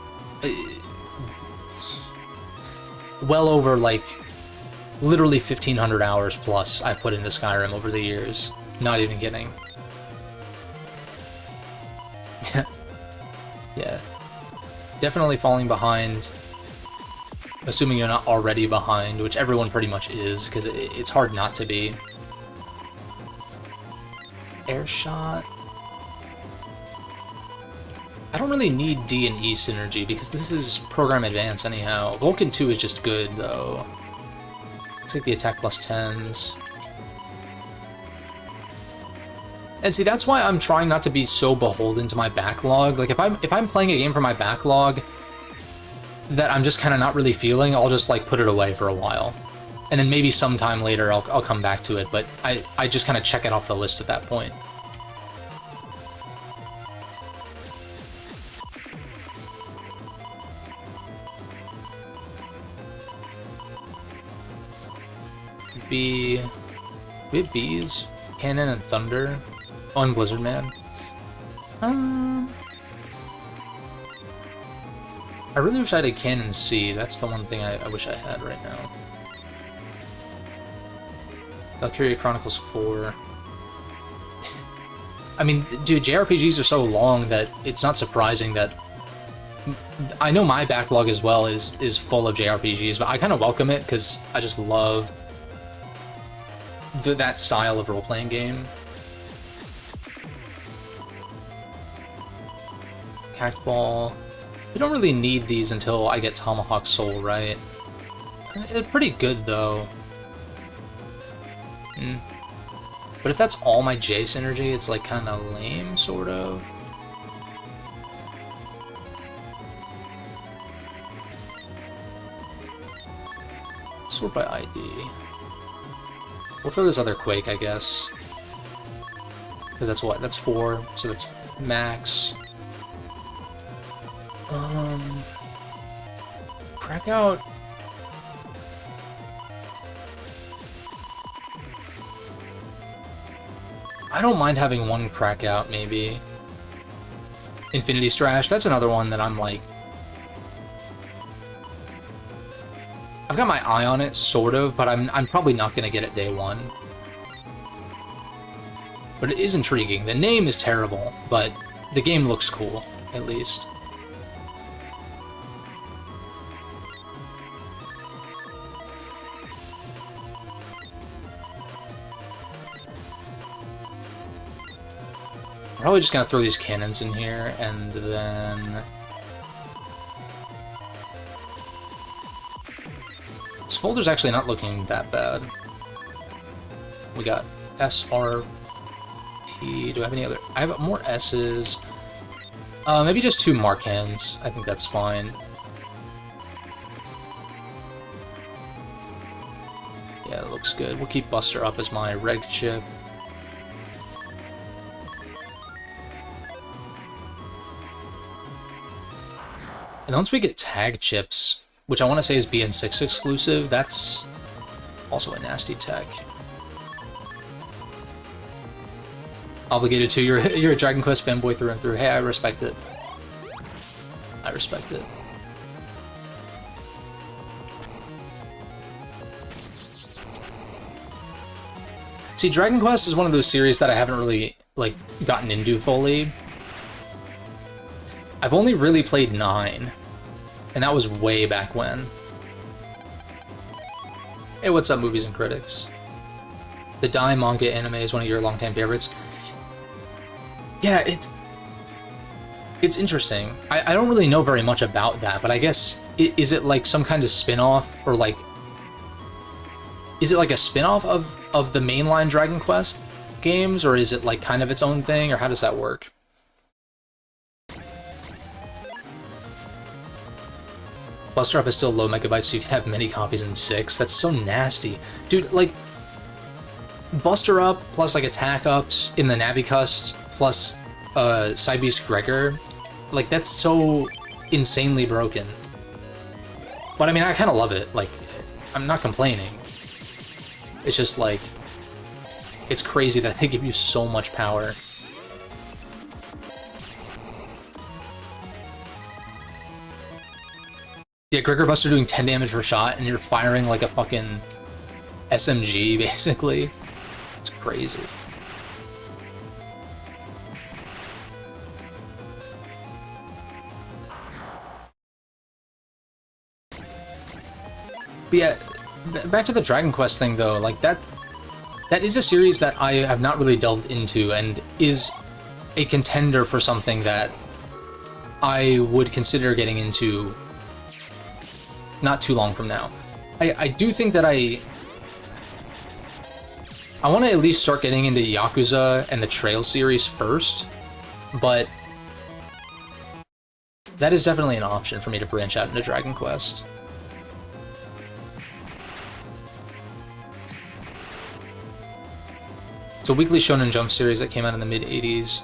Speaker 1: Well over, like, literally 1,500 hours plus I've put into Skyrim over the years. Not even kidding. Yeah. Definitely falling behind. Assuming you're not already behind, which everyone pretty much is, because it's hard not to be. Airshot. I don't really need D and E synergy, because this is Program Advance anyhow. Vulcan 2 is just good, though. Take the attack plus 10s. And see, that's why I'm trying not to be so beholden to my backlog. Like, if I'm playing a game for my backlog that I'm just kind of not really feeling, I'll just, like, put it away for a while. And then maybe sometime later I'll come back to it, but I just kind of check it off the list at that point. We have bees, cannon, and thunder. Oh, and Blizzard Man. I really wish I had a cannon C. That's the one thing I wish I had right now. Valkyria Chronicles 4. I mean, dude, JRPGs are so long that it's not surprising that... I know my backlog as well is full of JRPGs, but I kind of welcome it because I just love that style of role-playing game. Cactball. We don't really need these until I get Tomahawk Soul, right? It's pretty good, though. But if that's all my J synergy, it's like kind of lame, sort of. Sort by ID. We'll throw this other Quake, I guess. Because that's what? That's 4, so that's max. Crack out. I don't mind having one crack out, maybe. Infinity Strash, that's another one that I'm like... I've got my eye on it, sort of, but I'm probably not going to get it day one. But it is intriguing. The name is terrible, but the game looks cool, at least. I'm probably just going to throw these cannons in here, and then... This folder's actually not looking that bad. We got SRP. Do I have any other? I have more S's. Maybe just 2 Markans. I think that's fine. Yeah, it looks good. We'll keep Buster up as my reg chip. And once we get tag chips, which I want to say is BN6 exclusive, that's also a nasty tech. Obligated to, you're a Dragon Quest fanboy through and through. Hey, I respect it. I respect it. See, Dragon Quest is one of those series that I haven't really, like, gotten into fully. I've only really played 9. And that was way back when. Hey, what's up, movies and critics? The Dai manga anime is one of your longtime favorites. Yeah, it's interesting. I don't really know very much about that, but I guess is it like some kind of spin-off, or like, is it like a spin-off of the mainline Dragon Quest games, or is it like kind of its own thing, or how does that work? Buster Up is still low megabytes, so you can have many copies in 6. That's so nasty. Dude, like, Buster Up plus like attack ups in the Navicust plus Cybeast Gregor, like, that's so insanely broken. But I mean, I kind of love it. Like, I'm not complaining. It's just like, it's crazy that they give you so much power. Yeah, Gregor Buster doing 10 damage per shot, and you're firing like a fucking SMG, basically. It's crazy. But yeah, back to the Dragon Quest thing, though. Like, that is a series that I have not really delved into, and is a contender for something that I would consider getting into not too long from now. I do think that I want to at least start getting into Yakuza and the Trail series first, but that is definitely an option for me to branch out into Dragon Quest. It's a weekly Shonen Jump series that came out in the mid-'80s,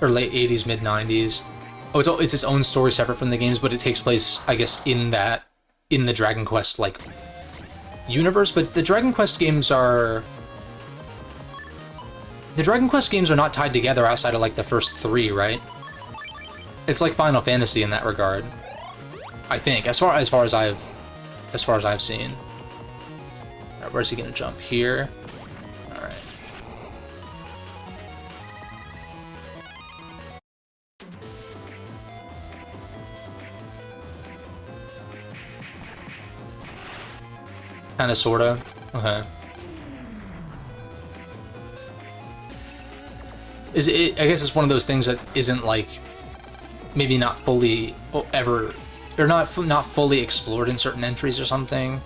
Speaker 1: or late '80s, mid-'90s. Oh, it's its own story separate from the games, but it takes place, I guess, in the Dragon Quest, like, universe. But the Dragon Quest games are... The Dragon Quest games are not tied together outside of, like, the first 3, right? It's like Final Fantasy in that regard, I think, as far as I've seen. Alright, where's he gonna jump? Here? Alright. Kinda, sorta. Okay. Is it? I guess it's one of those things that isn't, like, maybe not fully ever, or not fully explored in certain entries or something,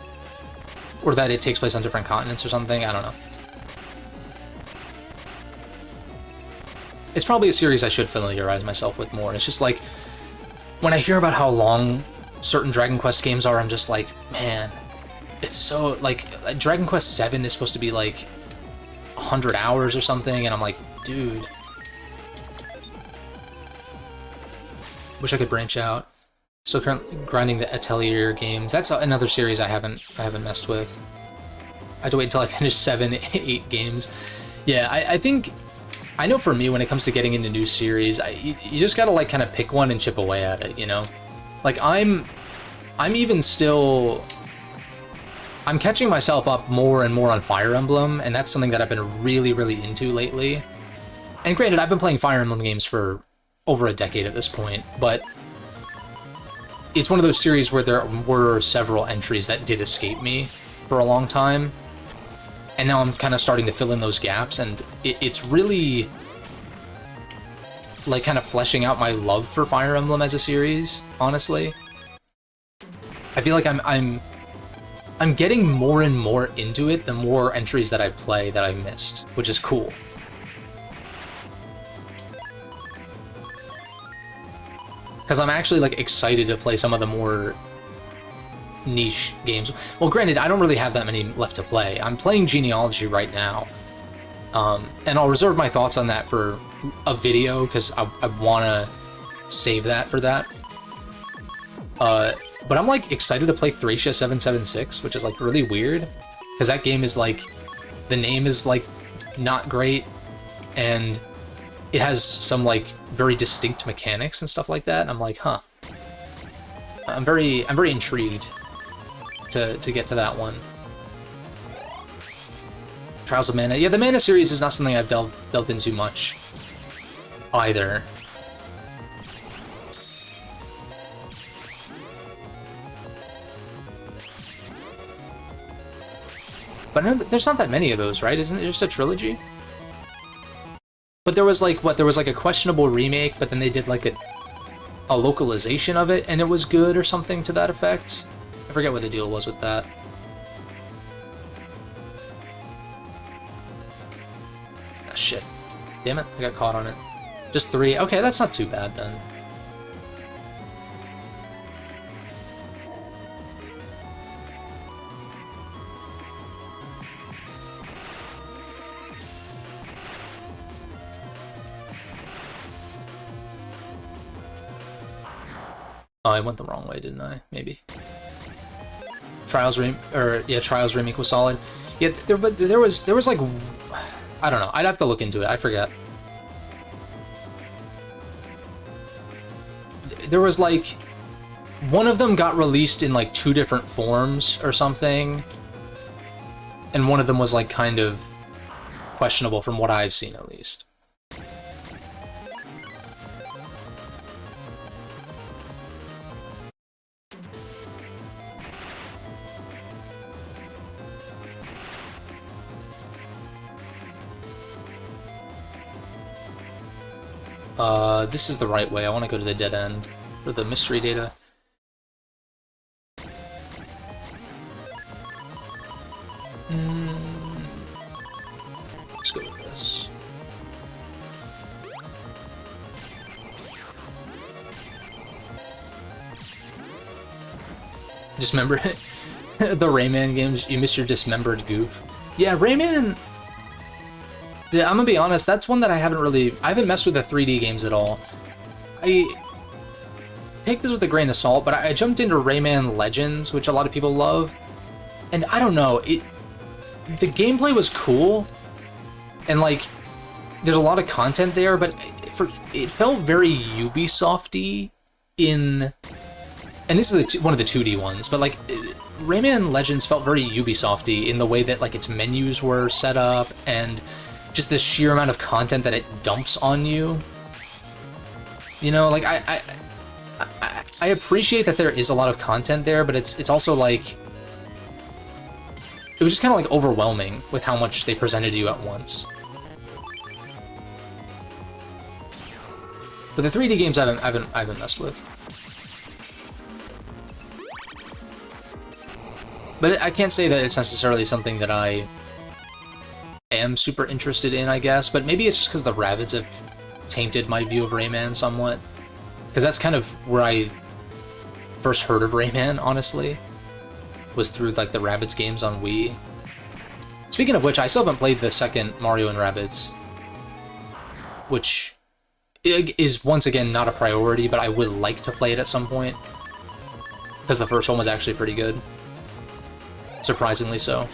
Speaker 1: or that it takes place on different continents or something. I don't know. It's probably a series I should familiarize myself with more. It's just like, when I hear about how long certain Dragon Quest games are, I'm just like, man. It's so, like, Dragon Quest VII is supposed to be, like, 100 hours or something, and I'm like, dude. Wish I could branch out. Still currently grinding the Atelier games. That's another series I haven't messed with. I have to wait until I finish 7, 8 games. Yeah, I think, I know for me, when it comes to getting into new series, you just gotta, like, kind of pick one and chip away at it, you know? Like, I'm even still... I'm catching myself up more and more on Fire Emblem, and that's something that I've been really, really into lately. And granted, I've been playing Fire Emblem games for over a decade at this point, but it's one of those series where there were several entries that did escape me for a long time, and now I'm kind of starting to fill in those gaps, and it's really, like, kind of fleshing out my love for Fire Emblem as a series, honestly. I feel like I'm getting more and more into it the more entries that I play that I missed, which is cool. Because I'm actually, like, excited to play some of the more niche games. Well, granted, I don't really have that many left to play. I'm playing Genealogy right now. And I'll reserve my thoughts on that for a video, because I want to save that for that. But I'm, like, excited to play Thracia 776, which is, like, really weird. Because that game is, like, the name is, like, not great, and it has some, like, very distinct mechanics and stuff like that, and I'm like, huh. I'm very intrigued to get to that one. Trials of Mana. Yeah, the Mana series is not something I've delved into much either. But I know there's not that many of those, right? Isn't it just a trilogy? But there was, like, what? There was, like, a questionable remake, but then they did, like, a localization of it and it was good or something to that effect. I forget what the deal was with that. Ah, shit. Damn it, I got caught on it. Just 3. Okay, that's not too bad then. Oh, I went the wrong way, didn't I? Maybe. Trials Remake was solid. Yeah, there was like, I don't know. I'd have to look into it. I forget. There was like, one of them got released in like 2 different forms or something, and one of them was like kind of questionable from what I've seen at least. This is the right way. I want to go to the dead end for the mystery data. Let's go with this. Dismember it. The Rayman games, you missed your dismembered goof. Yeah, Rayman... Yeah, I'm gonna be honest, that's one that I haven't messed with the 3D games at all. I take this with a grain of salt, but I jumped into Rayman Legends, which a lot of people love, and I don't know, the gameplay was cool, and like, there's a lot of content there, but it felt very Ubisoft-y in, and this is one of the 2D ones, but like, Rayman Legends felt very Ubisoft-y in the way that like its menus were set up, and just the sheer amount of content that it dumps on you. You know, like, I appreciate that there is a lot of content there, but it's also like, it was just kind of like overwhelming with how much they presented to you at once. But the 3D games I haven't messed with. But I can't say that it's necessarily something that I am super interested in, I guess, but maybe it's just because the Rabbids have tainted my view of Rayman somewhat. Because that's kind of where I first heard of Rayman, honestly, was through like the Rabbids games on Wii. Speaking of which, I still haven't played the second Mario and Rabbids, which is once again not a priority, but I would like to play it at some point, because the first one was actually pretty good. Surprisingly so.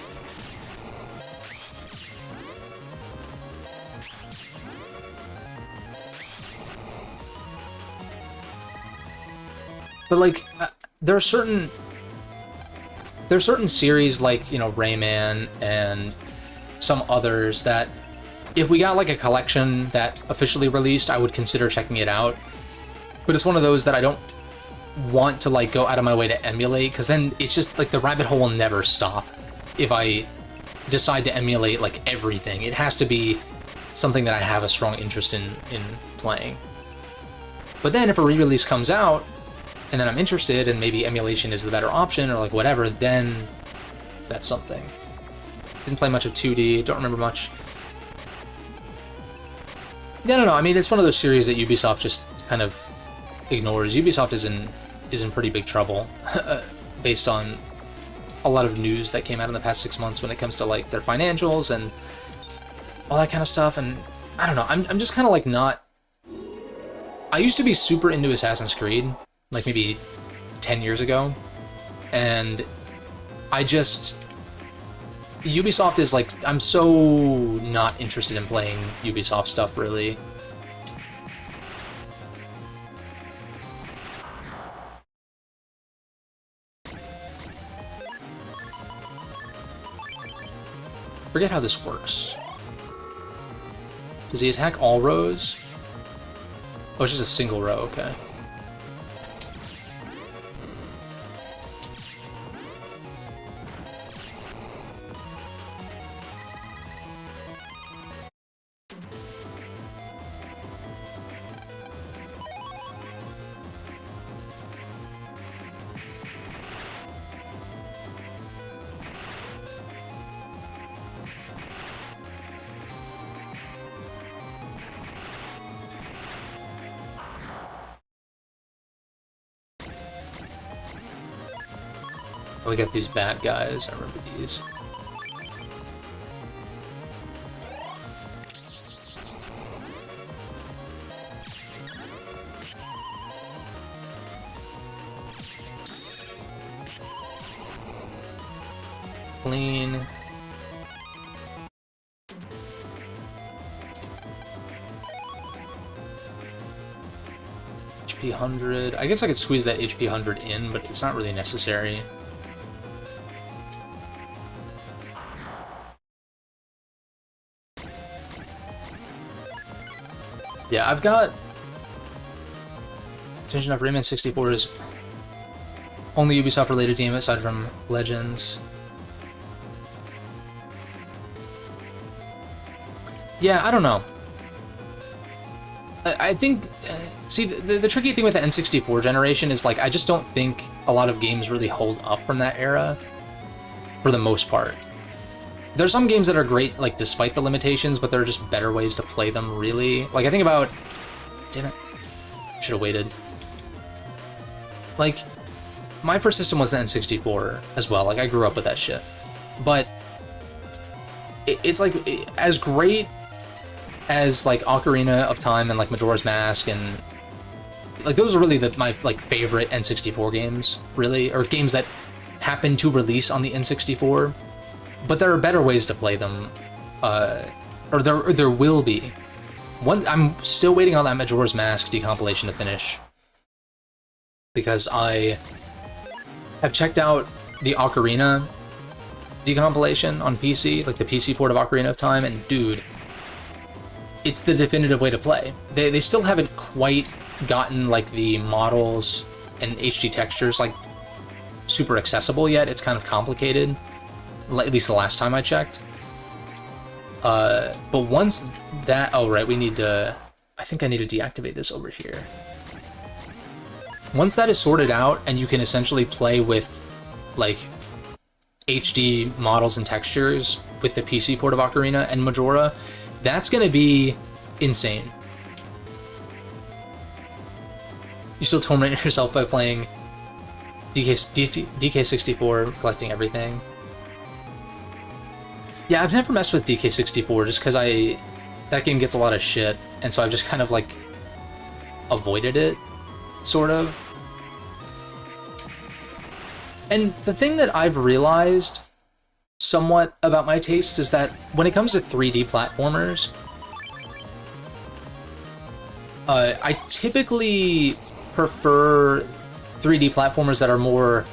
Speaker 1: But like, there are certain series like, you know, Rayman and some others that if we got like a collection that officially released, I would consider checking it out. But it's one of those that I don't want to like go out of my way to emulate, because then it's just like the rabbit hole will never stop if I decide to emulate like everything. It has to be something that I have a strong interest in playing. But then if a re-release comes out, and then I'm interested, and maybe emulation is the better option, or like whatever, then that's something. Didn't play much of 2D, don't remember much. Yeah, I don't know, I mean, it's one of those series that Ubisoft just kind of ignores. Ubisoft is in pretty big trouble, based on a lot of news that came out in the past 6 months when it comes to like their financials and all that kind of stuff, and I don't know, I'm just kind of like not... I used to be super into Assassin's Creed, like maybe 10 years ago, and I just... Ubisoft is like, I'm so not interested in playing Ubisoft stuff, really. Forget how this works. Does he attack all rows? Oh, it's just a single row, okay. we got these bad guys. I remember these. Clean. HP 100. I guess I could squeeze that HP 100 in, but it's not really necessary. Yeah, I've got... Attention enough, Rayman 64 is only Ubisoft-related game aside from Legends. Yeah, I don't know. I think... see, the tricky thing with the N64 generation is, like, I just don't think a lot of games really hold up from that era, for the most part. There's some games that are great, like, despite the limitations, but there are just better ways to play them, really. Like, I think about... Damn it. Should have waited. Like, my first system was the N64 as well. Like, I grew up with that shit. But it's, like, as great as, like, Ocarina of Time and, like, Majora's Mask and... Like, those are really my, like, favorite N64 games, really. Or games that happen to release on the N64. But there are better ways to play them. Or there will be. I'm still waiting on that Majora's Mask decompilation to finish. Because I have checked out the Ocarina decompilation on PC, like the PC port of Ocarina of Time, and dude, it's the definitive way to play. They still haven't quite gotten like the models and HD textures like super accessible yet. It's kind of complicated, at least the last time I checked. But once that... Oh, right, we need to... I think I need to deactivate this over here. Once that is sorted out, and you can essentially play with, like, HD models and textures with the PC port of Ocarina and Majora, that's gonna be insane. You still torment yourself by playing DK64, collecting everything. Yeah, I've never messed with DK64 just because that game gets a lot of shit, and so I've just kind of, like, avoided it, sort of. And the thing that I've realized somewhat about my taste is that when it comes to 3D platformers, I typically prefer 3D platformers that are more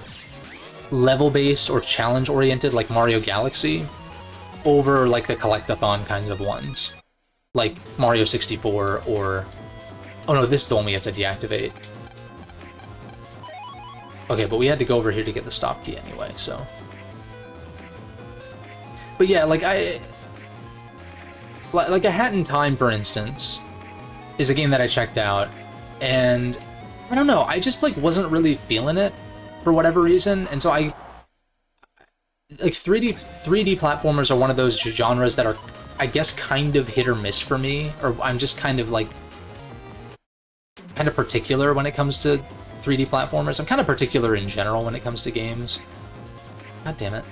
Speaker 1: level-based or challenge-oriented, like Mario Galaxy, over like the collectathon kinds of ones, like Mario 64 or... Oh no, this is the one we have to deactivate. Okay, but we had to go over here to get the stop key anyway, so... But yeah, like A Hat in Time, for instance, is a game that I checked out, and I don't know, I just like wasn't really feeling it for whatever reason, and so like 3D platformers are one of those genres that are, I guess, kind of hit or miss for me, or I'm just kind of particular when it comes to 3D platformers. I'm kind of particular in general when it comes to games. God damn it.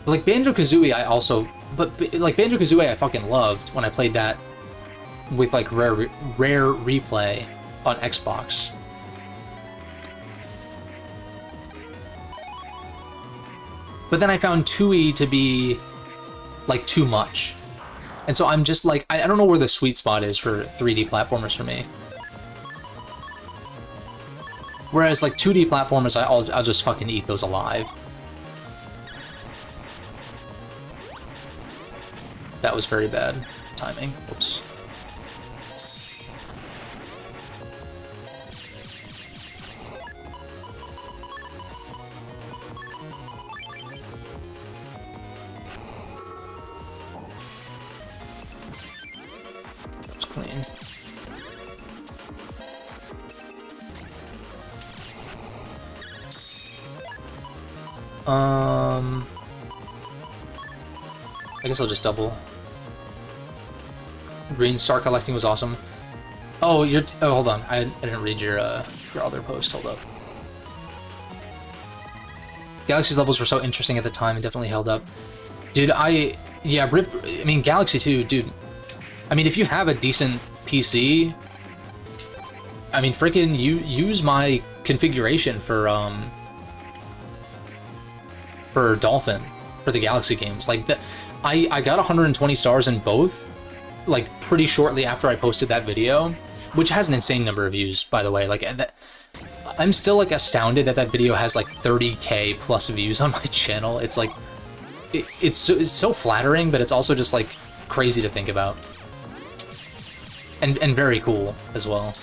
Speaker 1: But like Banjo-Kazooie I also... But like Banjo-Kazooie I fucking loved when I played that with like Rare Replay on Xbox. But then I found 2E to be like too much. And so I'm just like, I don't know where the sweet spot is for 3D platformers for me. Whereas like 2D platformers, I'll just fucking eat those alive. That was very bad timing. Whoops. Clean. I guess I'll just double. Green Star collecting was awesome. Oh, oh, hold on. I didn't read your your other post, hold up. Galaxy's levels were so interesting at the time, it definitely held up. Dude, yeah, I mean, Galaxy 2, dude, I mean, if you have a decent PC, I mean, freaking use my configuration for Dolphin, for the Galaxy games. Like, I got 120 stars in both, like, pretty shortly after I posted that video, which has an insane number of views, by the way. Like, I'm still, like, astounded that that video has, like, 30K plus views on my channel. It's, like, it's so flattering, but it's also just, like, crazy to think about. And very cool, as well.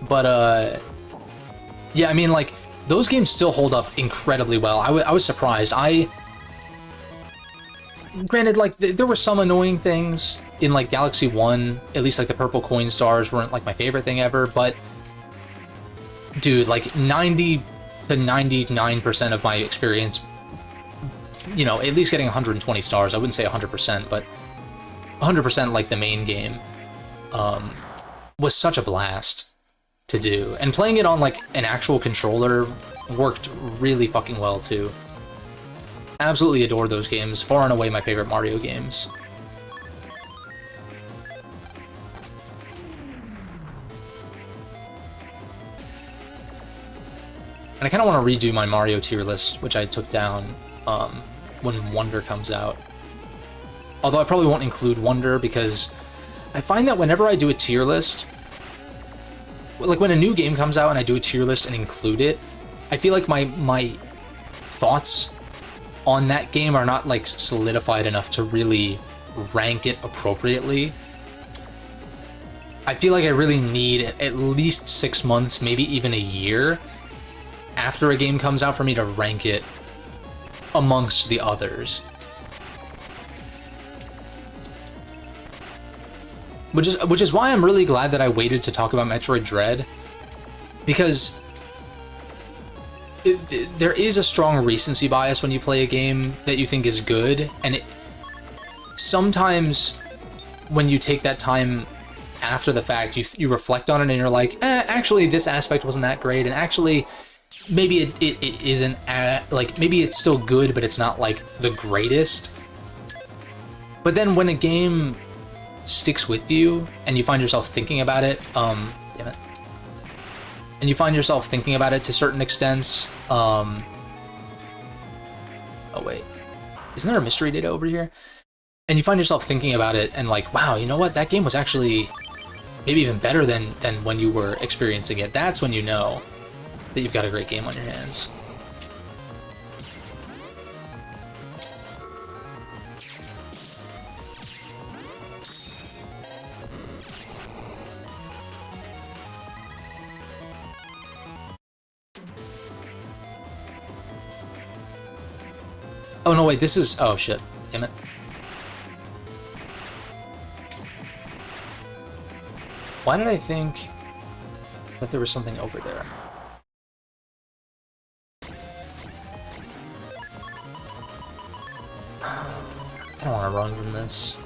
Speaker 1: But, yeah, I mean, like, those games still hold up incredibly well. I was surprised. Granted, like, there were some annoying things in, like, Galaxy 1. At least, like, the purple coin stars weren't, like, my favorite thing ever, but, dude, like, 90 to 99% of my experience, you know, at least getting 120 stars, I wouldn't say 100%, but 100% like the main game, was such a blast to do. And playing it on, like, an actual controller worked really fucking well, too. Absolutely adore those games. Far and away my favorite Mario games. And I kind of want to redo my Mario tier list, which I took down when Wonder comes out. Although I probably won't include Wonder, because I find that whenever I do a tier list, like when a new game comes out and I do a tier list and include it, I feel like my thoughts on that game are not, like, solidified enough to really rank it appropriately. I feel like I really need at least 6 months, maybe even a year, after a game comes out for me to rank it amongst the others. Which is why I'm really glad that I waited to talk about Metroid Dread, because there is a strong recency bias when you play a game that you think is good, and sometimes when you take that time after the fact, you reflect on it and you're like, actually this aspect wasn't that great, and actually maybe it isn't, like, maybe it's still good, but it's not, like, the greatest. But then when a game sticks with you and you find yourself thinking about it, damn it. And you find yourself thinking about it to certain extents, oh wait, isn't there a mystery data over here? And you find yourself thinking about it and like, wow, you know what, that game was actually maybe even better than when you were experiencing it. That's when you know that you've got a great game on your hands. Oh no, wait, this is... oh shit, damn it. Why did I think that there was something over there? I don't want to run from this.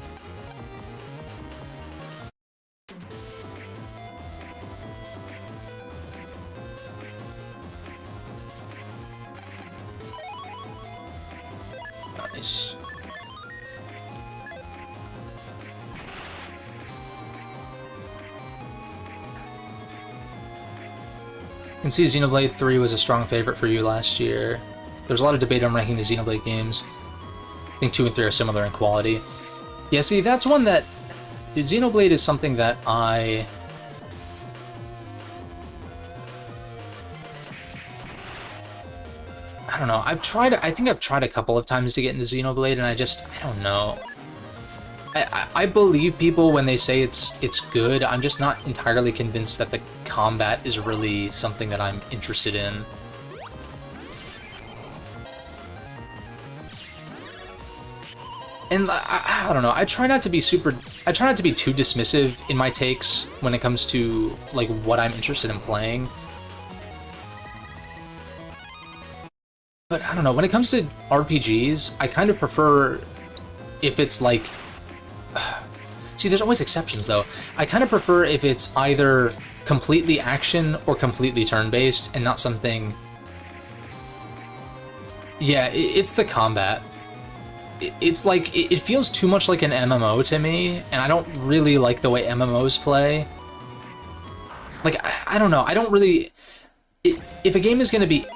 Speaker 1: Nice. I can see Xenoblade 3 was a strong favorite for you last year. There's a lot of debate on ranking the Xenoblade games. I think 2 and 3 are similar in quality. Yeah, see, that's one that... dude, Xenoblade is something that I don't know. I think I've tried a couple of times to get into Xenoblade, and I don't know. I believe people when they say it's good. I'm just not entirely convinced that the combat is really something that I'm interested in. And I don't know. I try not to be too dismissive in my takes when it comes to like what I'm interested in playing. but I don't know. When it comes to RPGs, I kind of prefer if it's like... See, there's always exceptions, though. I kind of prefer if it's either completely action or completely turn-based and not something... Yeah, it's the combat. It's like, it feels too much like an MMO to me, and I don't really like the way MMOs play. Like, I don't know, I don't really... If a game is going to be...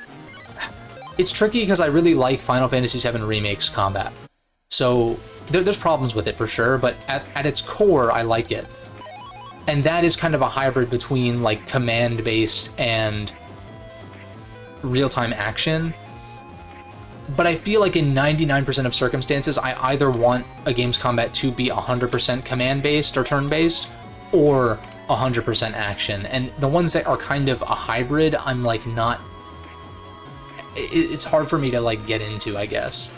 Speaker 1: It's tricky because I really like Final Fantasy VII Remake's combat. So, there's problems with it for sure, but at its core, I like it. And that is kind of a hybrid between, like, command-based and real-time action. But I feel like in 99% of circumstances, I either want a game's combat to be 100% command-based or turn-based, or 100% action. And the ones that are kind of a hybrid, I'm like not... It's hard for me to like get into, I guess.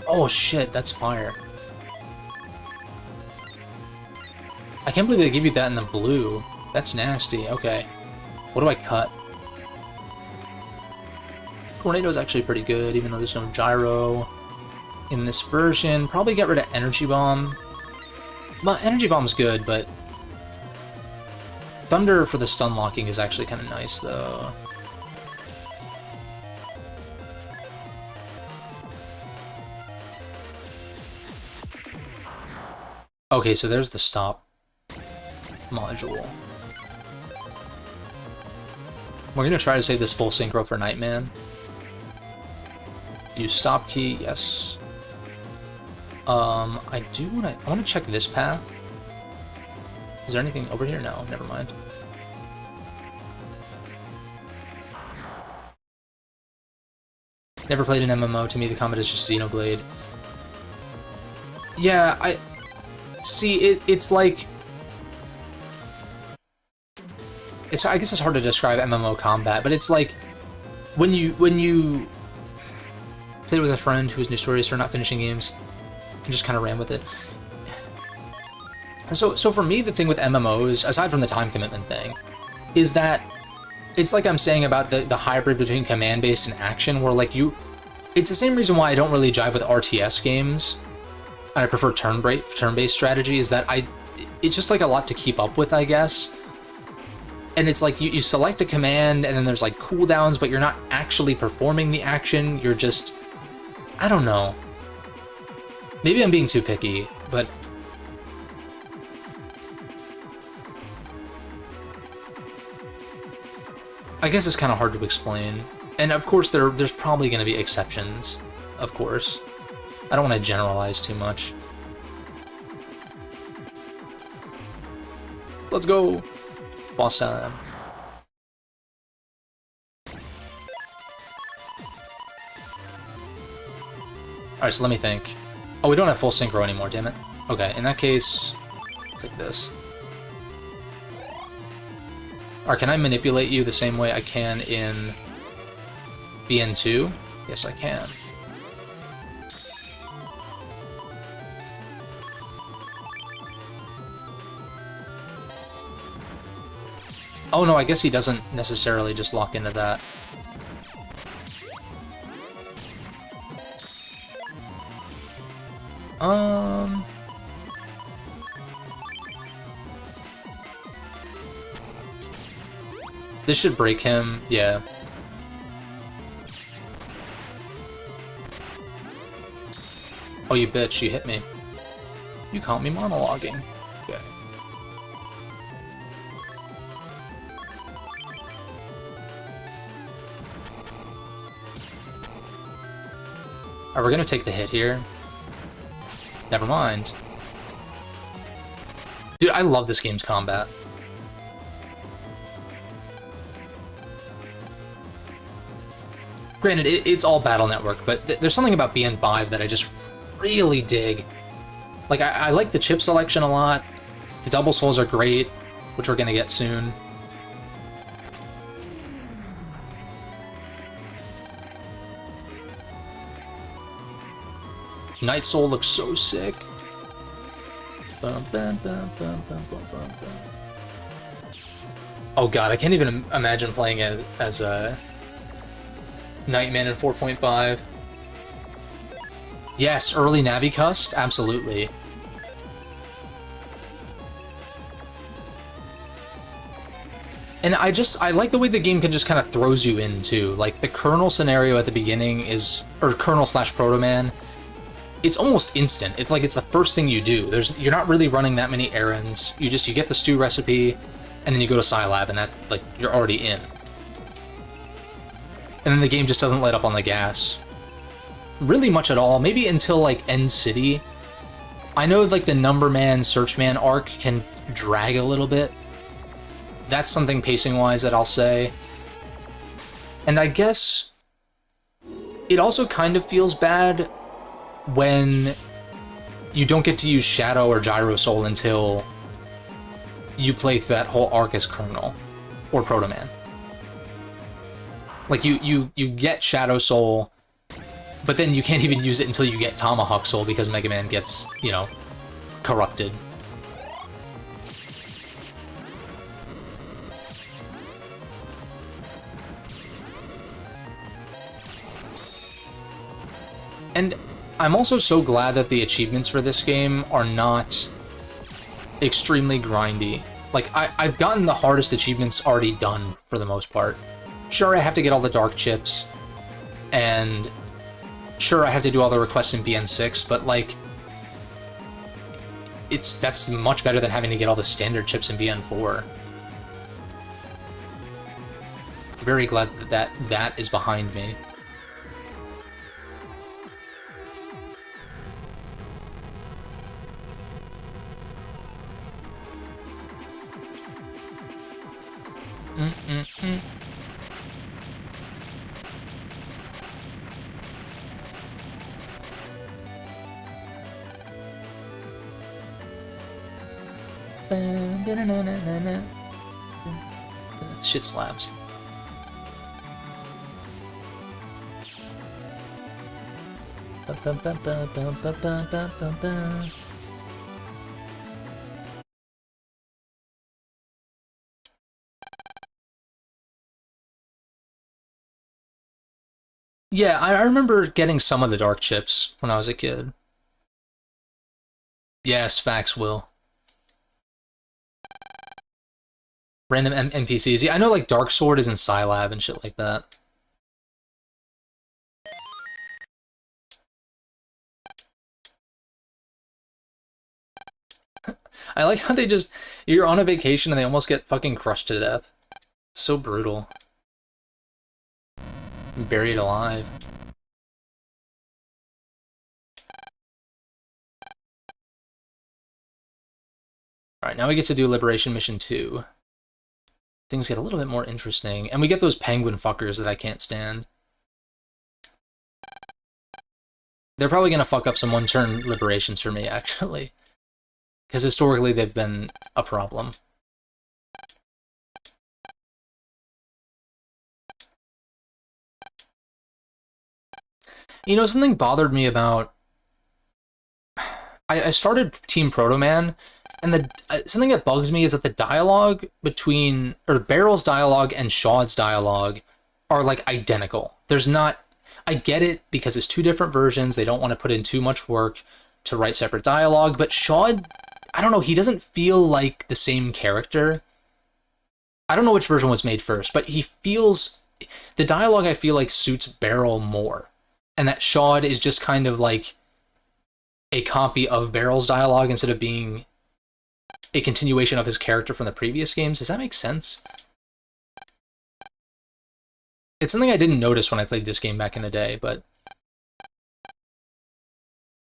Speaker 1: Oh shit, that's fire. I can't believe they give you that in the blue. That's nasty. Okay. What do I cut? Tornado's actually pretty good, even though there's no gyro in this version. Probably get rid of Energy Bomb. Well, Energy Bomb's good, but... Thunder for the stun locking is actually kind of nice, though. Okay, so there's the stop module. We're gonna try to save this full synchro for Nightman. Use stop key, yes. I wanna check this path. Is there anything over here? No, never mind. Never played an MMO. To me, the combat is just Xenoblade. Yeah, see, it's like... I guess it's hard to describe MMO combat, but it's like... When you played with a friend who was notorious for not finishing games, and just kind of ran with it. And so for me, the thing with MMOs, aside from the time commitment thing, is that it's like I'm saying about the hybrid between command-based and action, where like it's the same reason why I don't really jive with RTS games, and I prefer turn-based strategy, is that it's just like a lot to keep up with, I guess. And it's like you select a command, and then there's like cooldowns, but you're not actually performing the action, you're just... I don't know. Maybe I'm being too picky, but... I guess it's kind of hard to explain. And of course, there's probably going to be exceptions, of course. I don't want to generalize too much. Let's go! Boss time. Alright, so let me think. Oh, we don't have full synchro anymore, damn it. Okay, in that case, take this. Or can I manipulate you the same way I can in BN2? Yes, I can. Oh no, I guess he doesn't necessarily just lock into that. This should break him, yeah. Oh, you bitch, you hit me. You caught me monologuing. Okay. Alright, we're gonna take the hit here. Never mind. Dude, I love this game's combat. Granted, it's all Battle Network, but there's something about BN5 that I just really dig. Like, I like the chip selection a lot. The double souls are great, which we're gonna get soon. Night Soul looks so sick. Bum, bum, bum, bum, bum, bum, bum, bum. Oh god, I can't even imagine playing as a Nightman in 4.5. Yes, early Navicust, absolutely. And I like the way the game can just kind of throws you in, too. Like, the Colonel scenario at the beginning is... Or Colonel/Proto-Man. It's almost instant. It's like it's the first thing you do. You're not really running that many errands. You get the stew recipe, and then you go to Scilab, and that, like, you're already in. And then the game just doesn't let up on the gas. Really much at all. Maybe until, like, End City. I know, like, the Numberman, Searchman arc can drag a little bit. That's something pacing-wise that I'll say. And I guess it also kind of feels bad when you don't get to use Shadow or Gyro Soul until you play through that whole arc as Colonel or Proto-Man. Like, you get Shadow Soul, but then you can't even use it until you get Tomahawk Soul because Mega Man gets, you know, corrupted. And I'm also so glad that the achievements for this game are not extremely grindy. Like, I've gotten the hardest achievements already done, for the most part. Sure, I have to get all the Dark Chips, and sure, I have to do all the requests in BN6, but, like, that's much better than having to get all the standard chips in BN4. Very glad that is behind me. Shit slaps. Yeah, I remember getting some of the Dark Chips when I was a kid. Yes, facts, Will. Random NPCs. Yeah, I know, like, Dark Sword is in Scilab and shit like that. I like how they just... You're on a vacation and they almost get fucking crushed to death. It's so brutal. Buried alive. Alright, now we get to do Liberation Mission 2. Things get a little bit more interesting. And we get those penguin fuckers that I can't stand. They're probably gonna fuck up some one-turn liberations for me, actually. Because historically they've been a problem. You know, something bothered me about... I started Team Proto-Man, and something that bugs me is that the dialogue between... Or Barrel's dialogue and Shaw's dialogue are, like, identical. There's not... I get it, because it's two different versions, they don't want to put in too much work to write separate dialogue, but Shaw... I don't know, he doesn't feel like the same character. I don't know which version was made first, but he feels... The dialogue, I feel like, suits Barrel more. And that Shawd is just kind of like a copy of Barrel's dialogue instead of being a continuation of his character from the previous games. Does that make sense? It's something I didn't notice when I played this game back in the day, but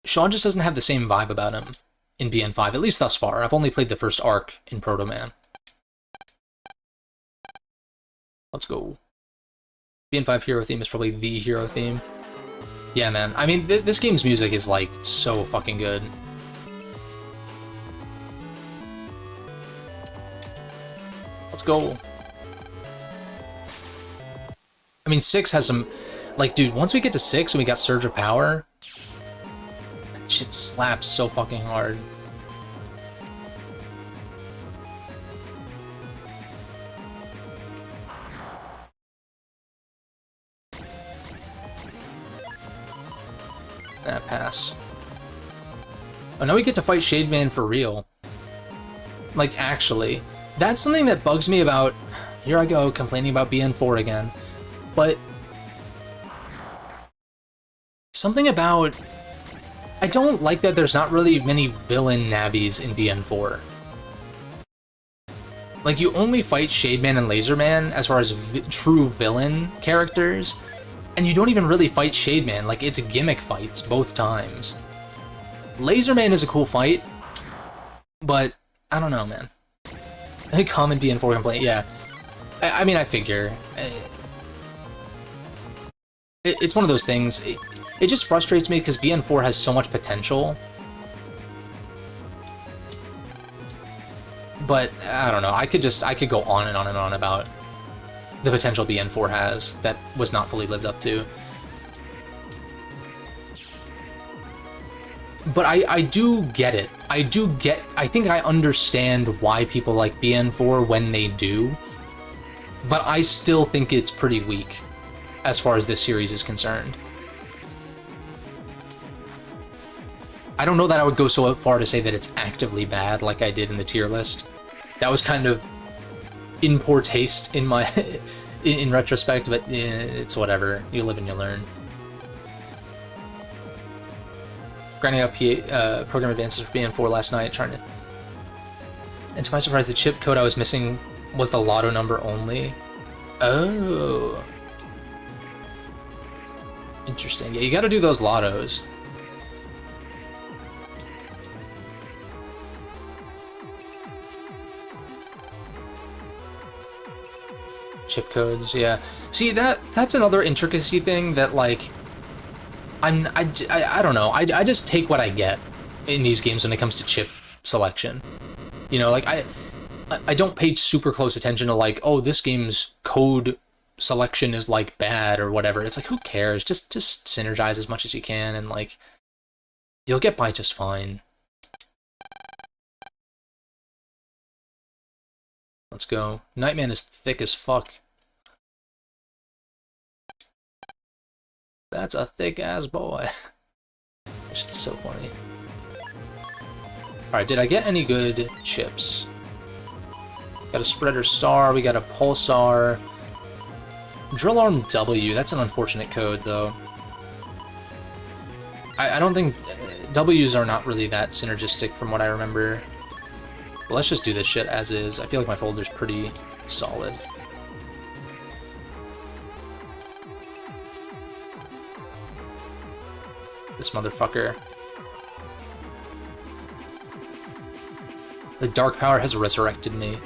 Speaker 1: Shawd just doesn't have the same vibe about him in BN5, at least thus far. I've only played the first arc in Proto-Man. Let's go. BN5 hero theme is probably the hero theme. Yeah, man. I mean, this game's music is, like, so fucking good. Let's go. I mean, 6 has some... Like, dude, once we get to 6 and we got Surge of Power... Shit slaps so fucking hard. That pass. Oh, now we get to fight Shademan for real. Like, actually. That's something that bugs me about... Here I go, complaining about BN4 again. But... something about... I don't like that there's not really many villain nabbies in BN4. Like, you only fight Shademan and Laserman as far as true villain characters, and you don't even really fight Shademan. Like, it's gimmick fights both times. Laserman is a cool fight, but I don't know, man. A common BN4 complaint, yeah. I mean, I figure. It's one of those things. It just frustrates me because BN4 has so much potential. But, I don't know, I could go on and on and on about the potential BN4 has that was not fully lived up to. But I do get it. I think I understand why people like BN4 when they do. But I still think it's pretty weak as far as this series is concerned. I don't know that I would go so far to say that it's actively bad like I did in the tier list. That was kind of in poor taste in my in retrospect, but it's whatever. You live and you learn. Grinding up program advances for BN4 last night, trying to... And to my surprise, the chip code I was missing was the lotto number only. Oh. Interesting. Yeah, you gotta do those lottos. Chip codes, yeah. See, that's another intricacy thing that, like, I don't know. I just take what I get in these games when it comes to chip selection. You know, like, I don't pay super close attention to, like, oh, this game's code selection is, like, bad or whatever. It's like, who cares? Just synergize as much as you can, and, like, you'll get by just fine. Let's go. Nightman is thick as fuck. That's a thick-ass boy. This shit's so funny. Alright, did I get any good chips? Got a Spreader Star, we got a Pulsar. Drill Arm W, that's an unfortunate code, though. I don't think... Ws are not really that synergistic from what I remember. But let's just do this shit as is. I feel like my folder's pretty solid. This motherfucker. The Dark Power has resurrected me.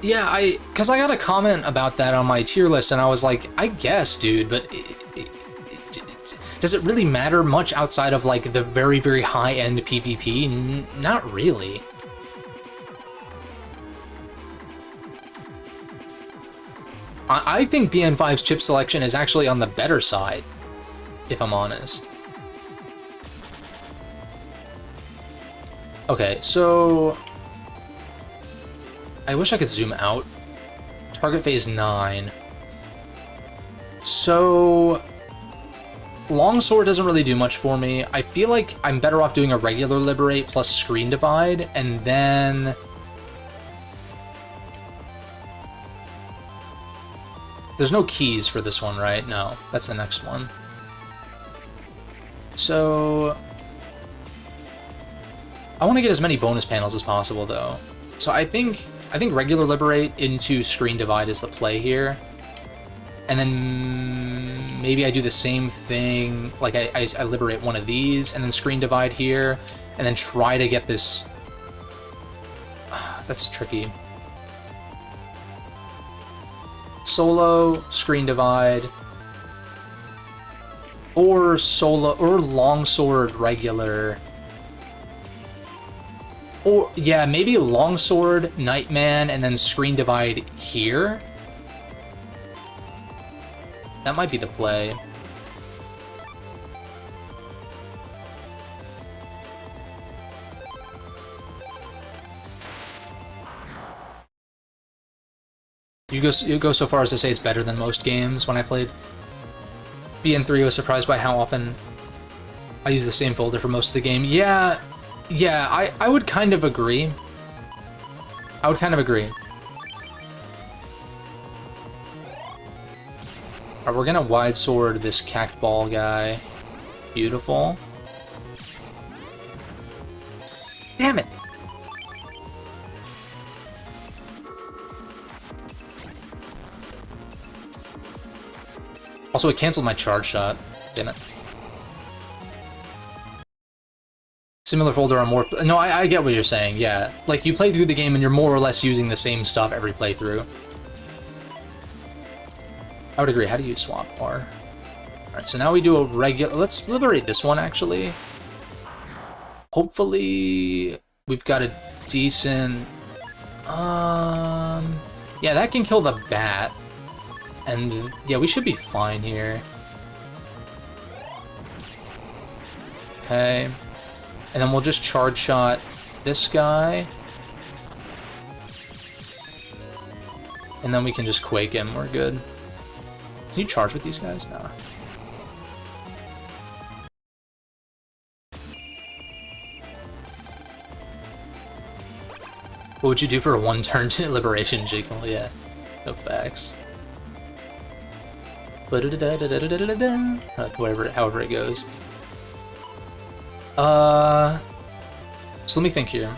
Speaker 1: Yeah, because I got a comment about that on my tier list, and I was like, I guess, dude, but does it really matter much outside of, like, the very, very high-end PvP? Not really. I think BN5's chip selection is actually on the better side, if I'm honest. Okay, so... I wish I could zoom out. Target phase 9. So... Longsword doesn't really do much for me. I feel like I'm better off doing a regular Liberate plus Screen Divide, and then... There's no keys for this one, right? No, that's the next one. So... I want to get as many bonus panels as possible, though. So I think regular Liberate into Screen Divide is the play here. And then maybe I do the same thing, like I Liberate one of these, and then Screen Divide here, and then try to get this... That's tricky. Solo, Screen Divide, or Solo, or Longsword regular. Or, yeah, maybe Longsword, Nightman, and then Screen Divide here. That might be the play. You go so far as to say it's better than most games. When I played BN3, I was surprised by how often I use the same folder for most of the game. Yeah, I would kind of agree. I would kind of agree. Alright, we're gonna wide sword this cack ball guy. Beautiful. Damn it! Also, it canceled my charge shot. Damn it. Similar folder on more... No, I get what you're saying, yeah. Like, you play through the game and you're more or less using the same stuff every playthrough. I would agree. How do you swap R? Alright, so now we do a regular... Let's liberate this one, actually. Hopefully, we've got a decent... Yeah, that can kill the bat. And, yeah, we should be fine here. Okay. And then we'll just charge shot this guy. And then we can just Quake him. We're good. Can you charge with these guys? Nah. What would you do for a one-turn liberation, Jiggle? Yeah. No facts. However it goes. So let me think here.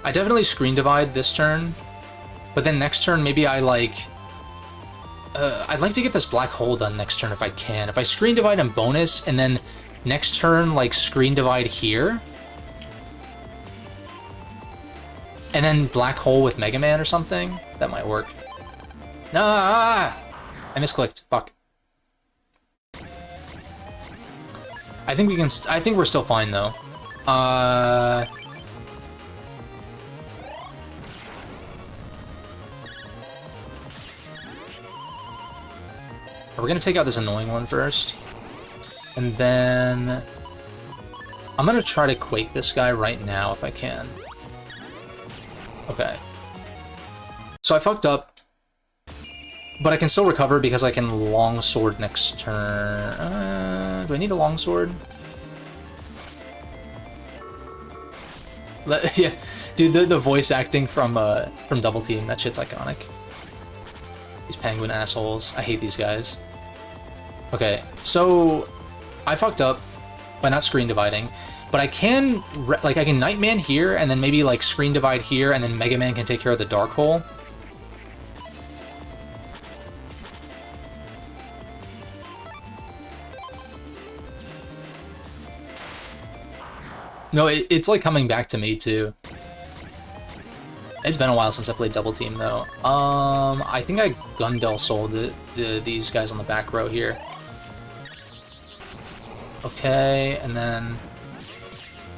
Speaker 1: I definitely Screen Divide this turn, but then next turn maybe I like... I'd like to get this black hole done next turn if I can. If I Screen Divide and bonus, and then next turn like Screen Divide here, and then black hole with Mega Man or something, that might work. Nah! I misclicked. Fuck. I think we can. I think we're still fine though. We're gonna take out this annoying one first, and then I'm gonna try to Quake this guy right now if I can. Okay. So I fucked up. But I can still recover because I can longsword next turn. Do I need a longsword? Yeah, dude, the voice acting from Double Team, that shit's iconic. These penguin assholes, I hate these guys. Okay, so I fucked up by not Screen Dividing, but I can I can Nightman here and then maybe like Screen Divide here, and then Mega Man can take care of the Dark Hole. No, it's like coming back to me too. It's been a while since I played Double Team though. I think I Gundel sold these guys on the back row here. Okay, and then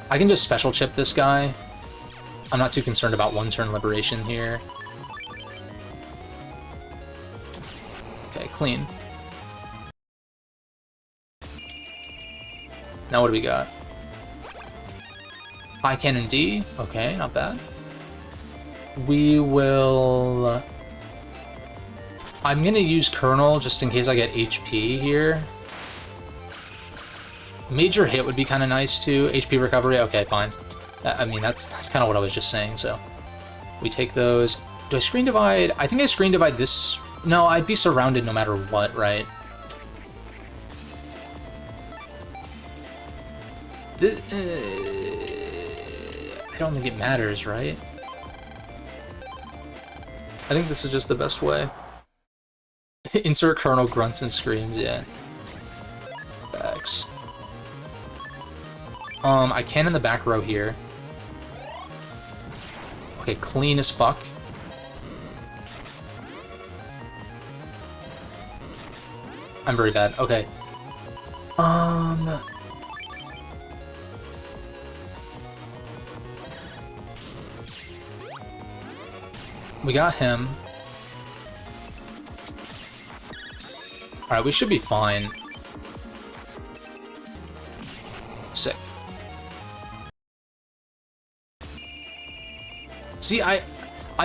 Speaker 1: I can just special chip this guy. I'm not too concerned about one-turn liberation here. Okay, clean. Now what do we got? High Cannon D. Okay, not bad. We will... I'm gonna use Colonel just in case I get HP here. Major hit would be kind of nice too. HP recovery. Okay, fine. I mean, that's kind of what I was just saying. So we take those. Do I Screen Divide? I think I Screen Divide this. No, I'd be surrounded no matter what, right? I don't think it matters, right? I think this is just the best way. Insert Colonel grunts and screams, yeah. Facts. I can in the back row here. Okay, clean as fuck. I'm very bad. Okay. We got him. Alright, we should be fine. Sick. See, I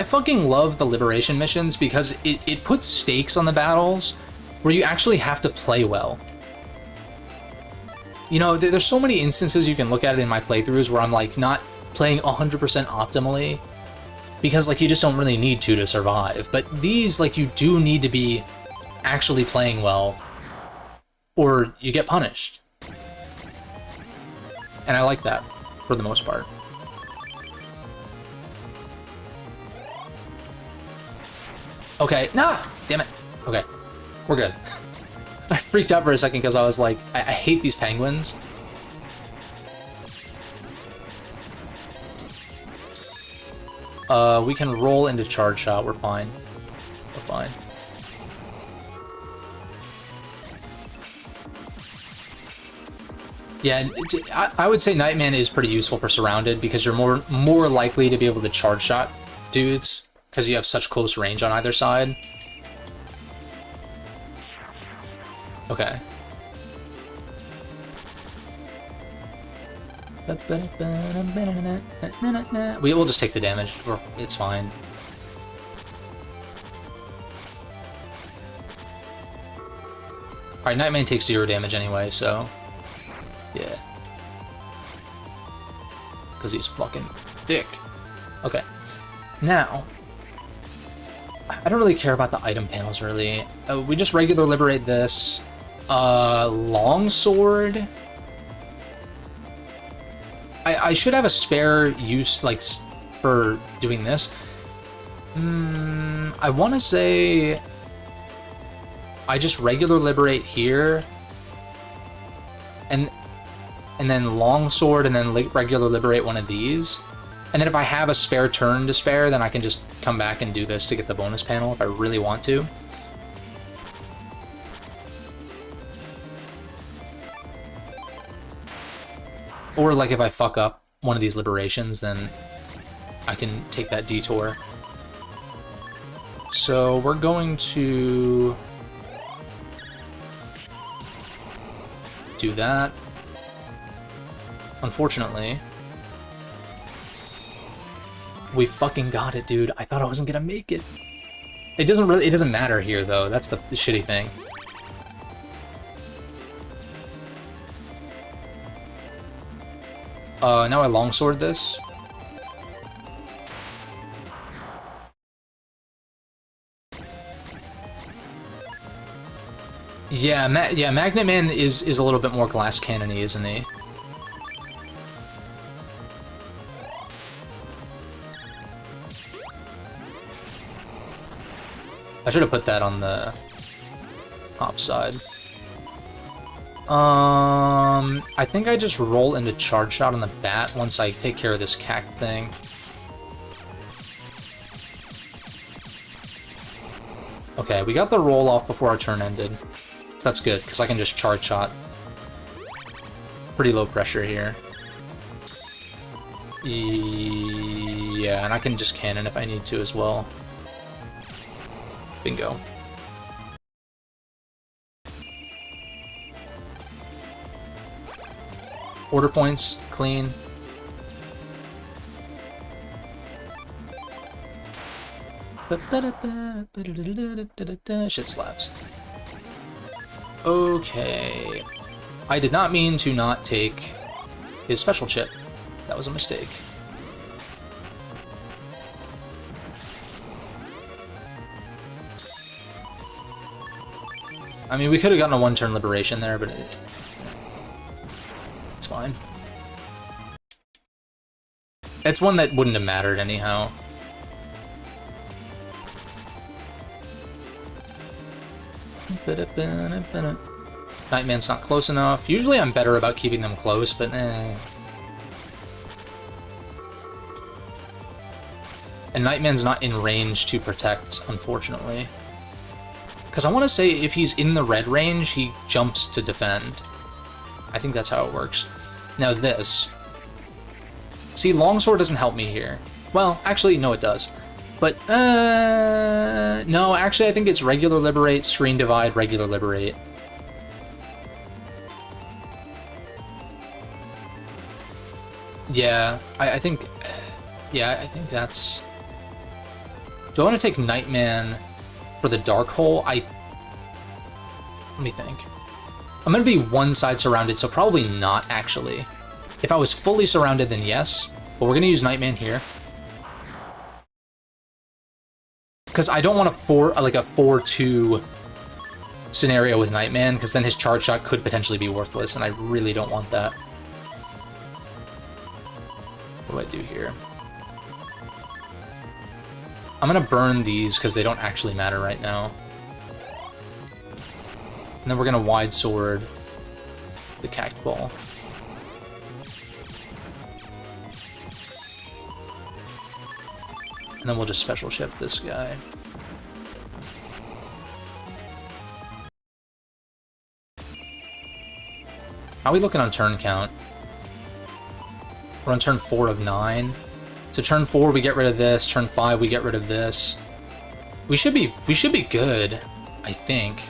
Speaker 1: fucking love the Liberation missions because it puts stakes on the battles where you actually have to play well. You know, there's so many instances you can look at it in my playthroughs where I'm, like, not playing 100% optimally because, like, you just don't really need to survive. But these, like, you do need to be actually playing well or you get punished. And I like that, for the most part. Okay, nah! Damn it. Okay, we're good. I freaked out for a second because I was like, I hate these penguins. We can roll into charge shot, we're fine. We're fine. Yeah, I would say Nightman is pretty useful for Surrounded because you're more likely to be able to charge shot dudes because you have such close range on either side. Okay. We will just take the damage. It's fine. Alright, Nightman takes 0 damage anyway, so... yeah. Because he's fucking thick. Okay. Now... I don't really care about the item panels, really. We just regular liberate this. Longsword... I should have a spare use, like, for doing this. I want to say... I just regular liberate here. And then longsword, and then regular liberate one of these. And then if I have a spare turn to spare, then I can just come back and do this to get the bonus panel if I really want to. Or, like, if I fuck up one of these liberations, then I can take that detour. So, we're going to... do that. Unfortunately. We fucking got it, dude. I thought I wasn't gonna make it. It doesn't matter here, though. That's the shitty thing. Now I longsword this. Yeah, Magnet Man is a little bit more glass cannon-y, isn't he? I should have put that on the top side. I think I just roll into charge shot on the bat once I take care of this cact thing. Okay, we got the roll off before our turn ended. So that's good, because I can just charge shot. Pretty low pressure here. Yeah, and I can just cannon if I need to as well. Bingo. Order points, clean. Shit slaps. Okay. I did not mean to not take his special chip. That was a mistake. I mean, we could have gotten a one-turn liberation there, but it's fine. It's one that wouldn't have mattered anyhow. Nightman's not close enough. Usually I'm better about keeping them close, but eh. And Nightman's not in range to protect, unfortunately. Because I want to say if he's in the red range, he jumps to defend. I think that's how it works. Now this. See, Longsword doesn't help me here. Well, actually, no it does. But, no, actually I think it's regular liberate, screen divide, regular liberate. Yeah, I think that's... Do I want to take Nightman for the Dark Hole? Let me think. I'm going to be one side surrounded, so probably not, actually. If I was fully surrounded, then yes. But we're going to use Nightman here. Because I don't want a 4-2 scenario with Nightman, because then his charge shot could potentially be worthless, and I really don't want that. What do I do here? I'm gonna burn these because they don't actually matter right now. And then we're gonna wide sword the Cact Ball. And then we'll just special ship this guy. How are we looking on turn count? We're on turn 4 of 9. So turn 4 we get rid of this, turn 5 we get rid of this. We should be good, I think.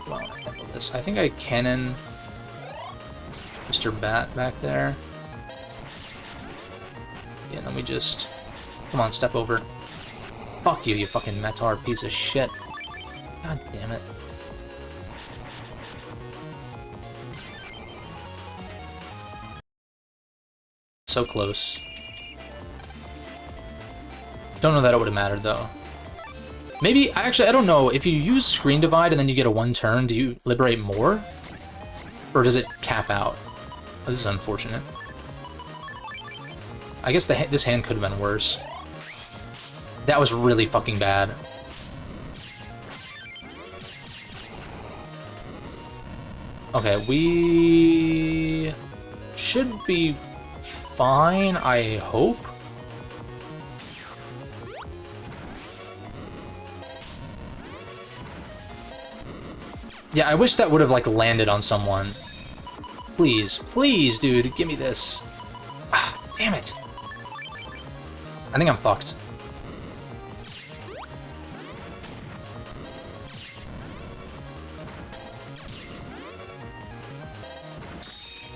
Speaker 1: Well, I handle this. I think I cannon Mr. Bat back there. Yeah, and then we just... Come on, step over. Fuck you, you fucking Metar piece of shit. God damn it. So close. Don't know that it would have mattered, though. Maybe, actually, I don't know. If you use Screen Divide and then you get a 1 turn, do you liberate more? Or does it cap out? Oh, this is unfortunate. I guess this hand could have been worse. That was really fucking bad. Okay, we should be fine, I hope. Yeah, I wish that would have, like, landed on someone. Please, please, dude, give me this. Ah, damn it. I think I'm fucked.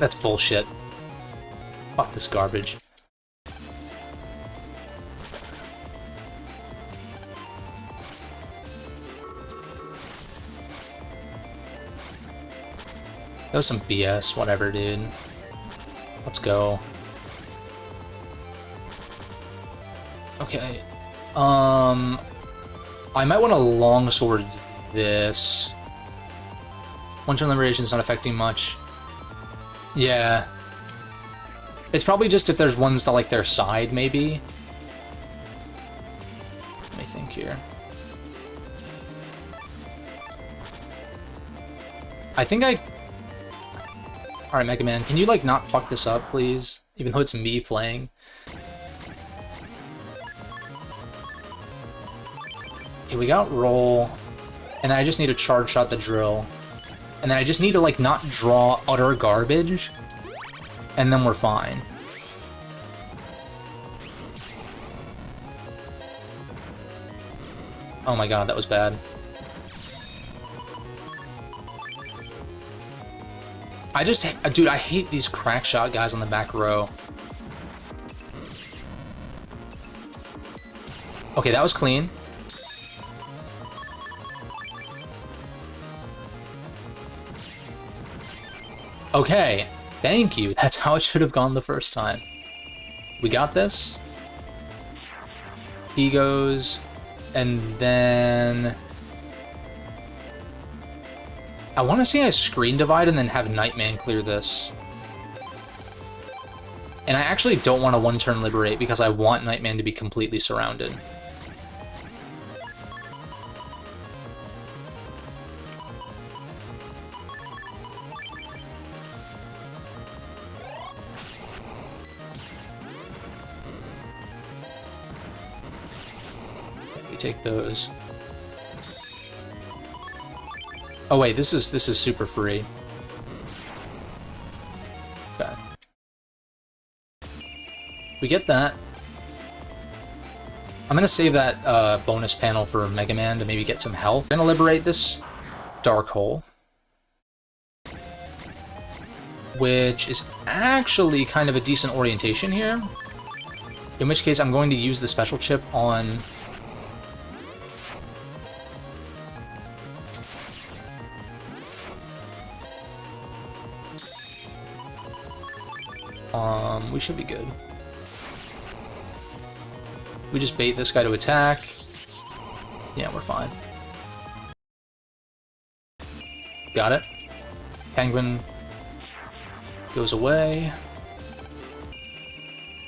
Speaker 1: That's bullshit. Fuck this garbage. That was some BS, whatever, dude. Let's go. Okay. I might want to longsword this. 1 turn liberation's not affecting much. Yeah. It's probably just if there's ones to, like, their side, maybe. Let me think here. I think I... Alright, Mega Man, can you, like, not fuck this up, please? Even though it's me playing. Okay, we got roll. And then I just need to charge shot the drill. And then I just need to, like, not draw utter garbage. And then we're fine. Oh my god, that was bad. Dude, I hate these crack shot guys on the back row. Okay, that was clean. Okay, thank you. That's how it should have gone the first time. We got this. He goes, and then... I want to see I screen divide and then have Nightman clear this. And I actually don't want to 1-turn liberate because I want Nightman to be completely surrounded. We take those. Oh wait, this is super free. Okay. We get that. I'm gonna save that bonus panel for Mega Man to maybe get some health. I'm gonna liberate this dark hole, which is actually kind of a decent orientation here. In which case, I'm going to use the special chip on... we should be good. We just bait this guy to attack. Yeah, we're fine. Got it. Penguin goes away.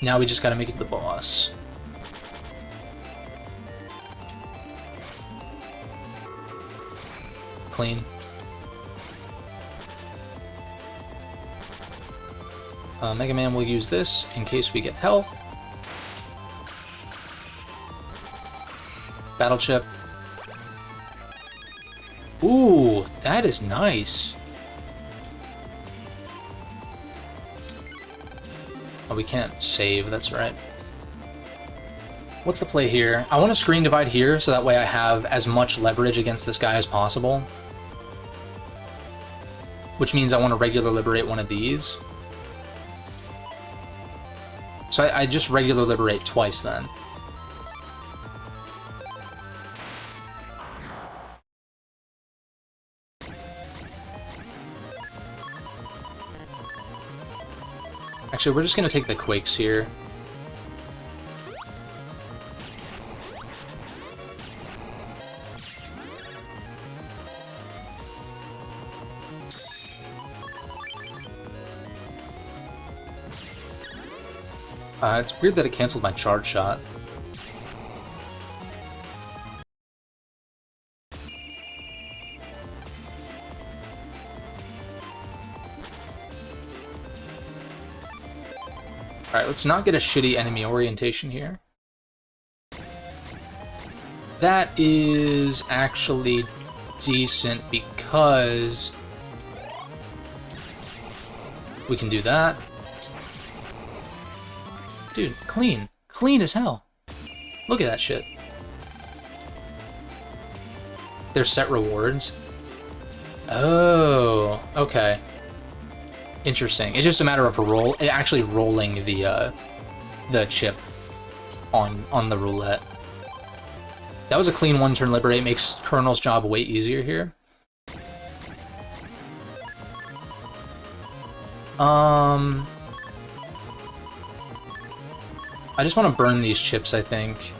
Speaker 1: Now we just gotta make it to the boss. Clean. Mega Man will use this in case we get health. Battle chip. Ooh, that is nice. Oh, we can't save, that's right. What's the play here? I want to screen divide here, so that way I have as much leverage against this guy as possible. Which means I want to regular liberate one of these. So I just regular liberate twice then. Actually, we're just going to take the Quakes here. It's weird that it canceled my charge shot. Alright, let's not get a shitty enemy orientation here. That is actually decent because we can do that. Dude, clean. Clean as hell. Look at that shit. There's set rewards. Oh, okay. Interesting. It's just a matter of actually rolling the chip on the roulette. That was a clean one-turn liberate. Makes Colonel's job way easier here. I just want to burn these chips, I think.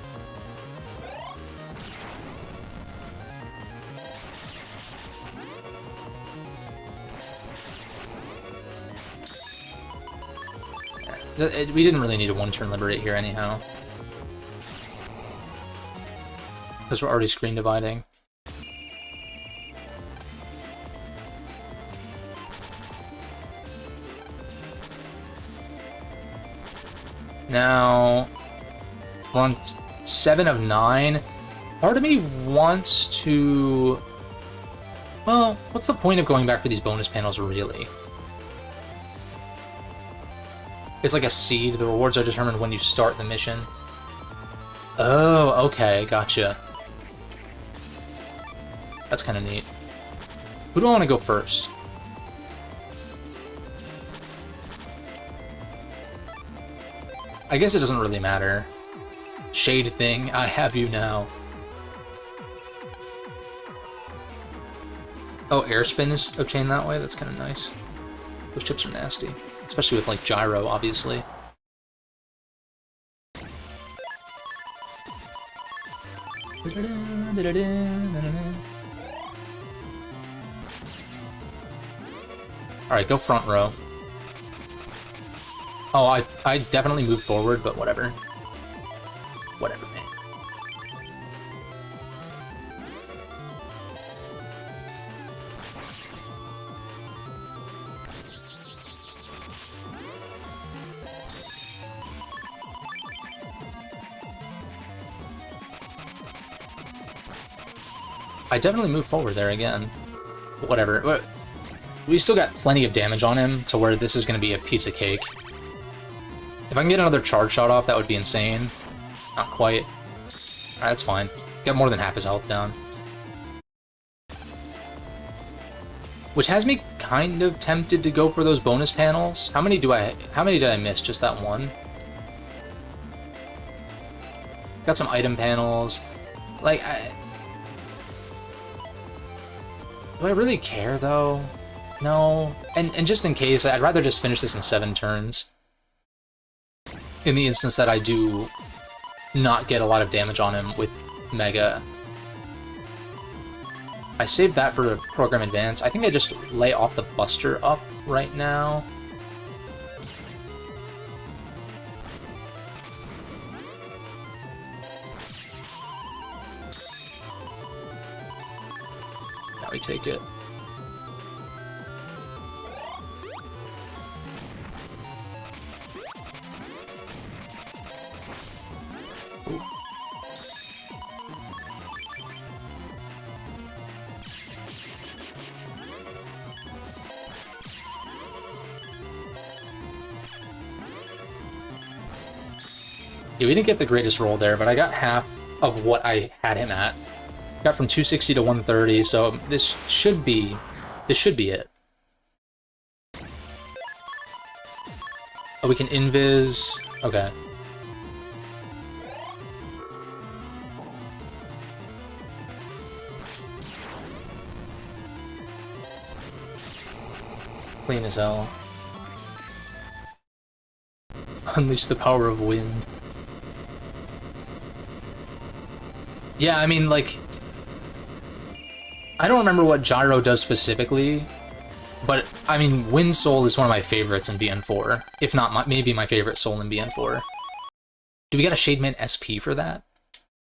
Speaker 1: We didn't really need a one-turn liberate here anyhow. Because we're already screen dividing. Now, we're on 7 of 9. Part of me wants to... Well, what's the point of going back for these bonus panels, really? It's like a seed. The rewards are determined when you start the mission. Oh, okay, gotcha. That's kind of neat. Who do I want to go first? I guess it doesn't really matter. Shade thing, I have you now. Oh, air spin is obtained that way? That's kind of nice. Those chips are nasty. Especially with, like, gyro, obviously. Alright, go front row. Oh, I definitely moved forward, but whatever. Whatever, man. I definitely moved forward there again. Whatever. We still got plenty of damage on him to where this is going to be a piece of cake. If I can get another charge shot off, that would be insane. Not quite. Alright, that's fine. Got more than half his health down. Which has me kind of tempted to go for those bonus panels. How many did I miss? Just that one? Got some item panels. Like, do I really care, though? No. And just in case, I'd rather just finish this in 7 turns. In the instance that I do not get a lot of damage on him with Mega. I saved that for the Program Advance. I think I just lay off the Buster up right now. Now we take it. Ooh. Yeah, we didn't get the greatest roll there, but I got half of what I had him at. Got from 260 to 130, so this should be it. Oh, we can invis. Okay. Clean as hell. Unleash the power of wind. Yeah, I mean, like, I don't remember what Gyro does specifically, but, I mean, Wind Soul is one of my favorites in BN4, if not maybe my favorite soul in BN4. Do we got a Shademan SP for that?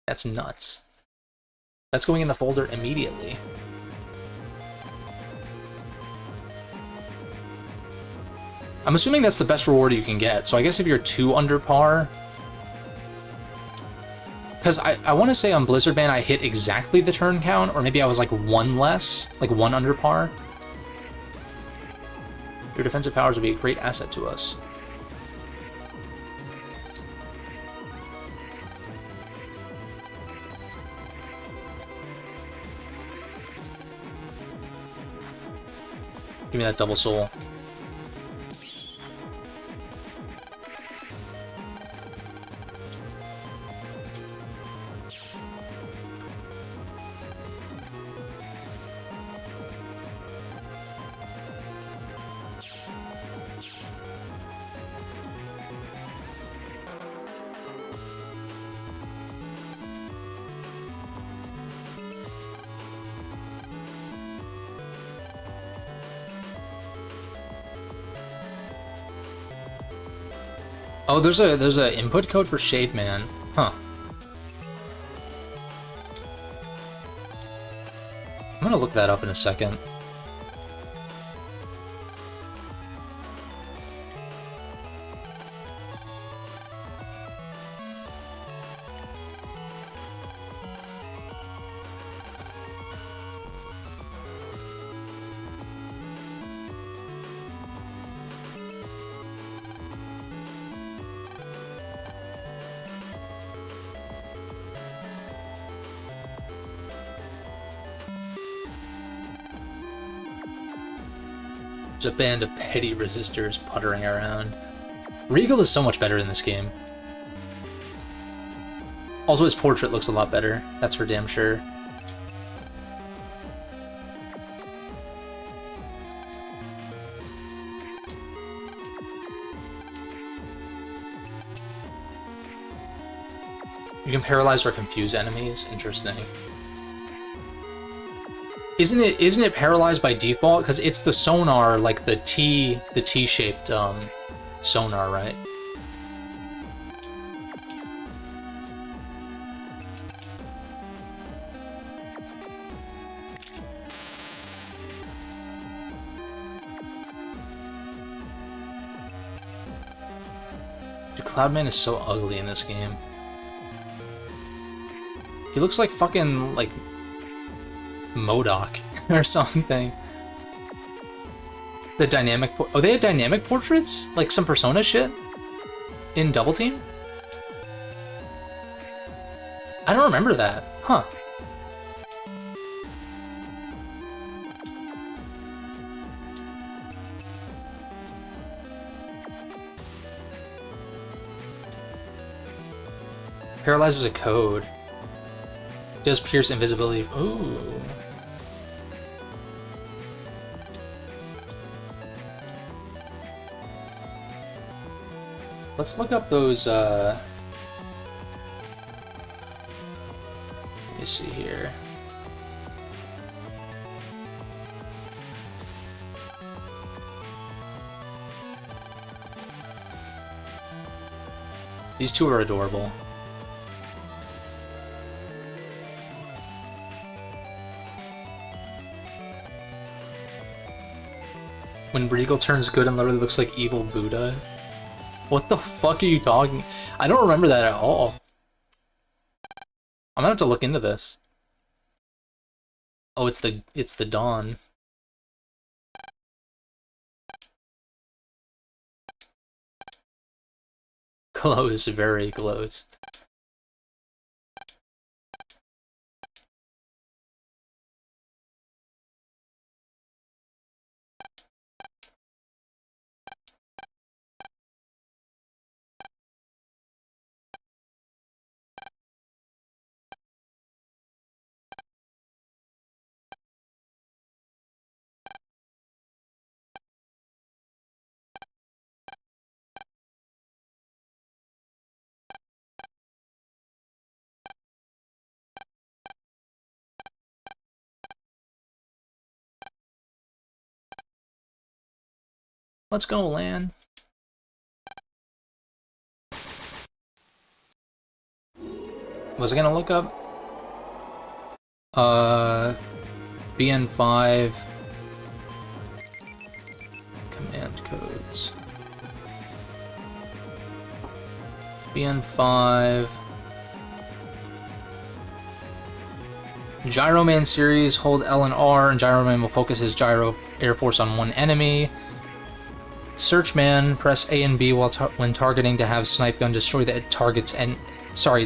Speaker 1: That's nuts. That's going in the folder immediately. I'm assuming that's the best reward you can get, so I guess if you're 2 under par... Because I want to say on Blizzard Band I hit exactly the turn count, or maybe I was like 1 less, like 1 under par. Your defensive powers would be a great asset to us. Give me that double soul. Oh, there's a input code for Shademan. Huh. I'm gonna look that up in a second. There's a band of petty resistors puttering around. Regal is so much better in this game. Also, his portrait looks a lot better. That's for damn sure. You can paralyze or confuse enemies. Interesting. Isn't it paralyzed by default? Because it's the sonar, like the T-shaped sonar, right? Dude, Cloudman is so ugly in this game. He looks like fucking, like, MODOK. or something. The dynamic... Oh, they had dynamic portraits? Like some Persona shit? In Double Team? I don't remember that. Huh. Paralyzes a code. Does pierce invisibility. Ooh. Let's look up those, let me see here. These two are adorable. When Regal turns good and literally looks like evil Buddha. What the fuck are you talking? I don't remember that at all. I'm gonna have to look into this. Oh, it's the dawn. Close, very close. Let's go, Lan. Was I gonna look up? BN5 command codes. BN5 Gyro Man series, hold L and R, and Gyro Man will focus his Gyro Air Force on one enemy. Search Man, press A and B when targeting to have Snipe Gun destroy the target's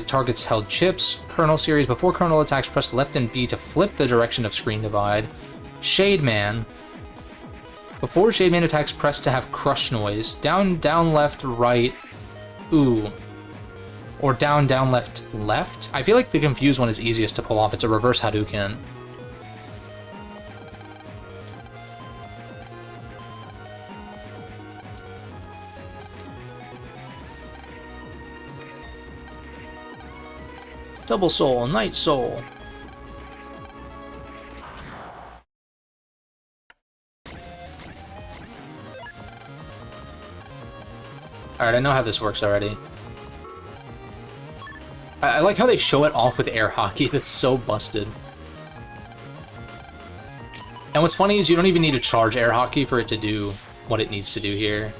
Speaker 1: target's held chips. Colonel series, before Colonel attacks, press left and B to flip the direction of screen divide. Shade Man. Before Shade Man attacks, press to have crush noise. Down, down, left, right, ooh. Or down, down, left, left? I feel like the confused one is easiest to pull off. It's a reverse Hadouken. Double Soul, Night Soul. Alright, I know how this works already. I like how they show it off with air hockey. That's so busted. And what's funny is you don't even need to charge air hockey for it to do what it needs to do here.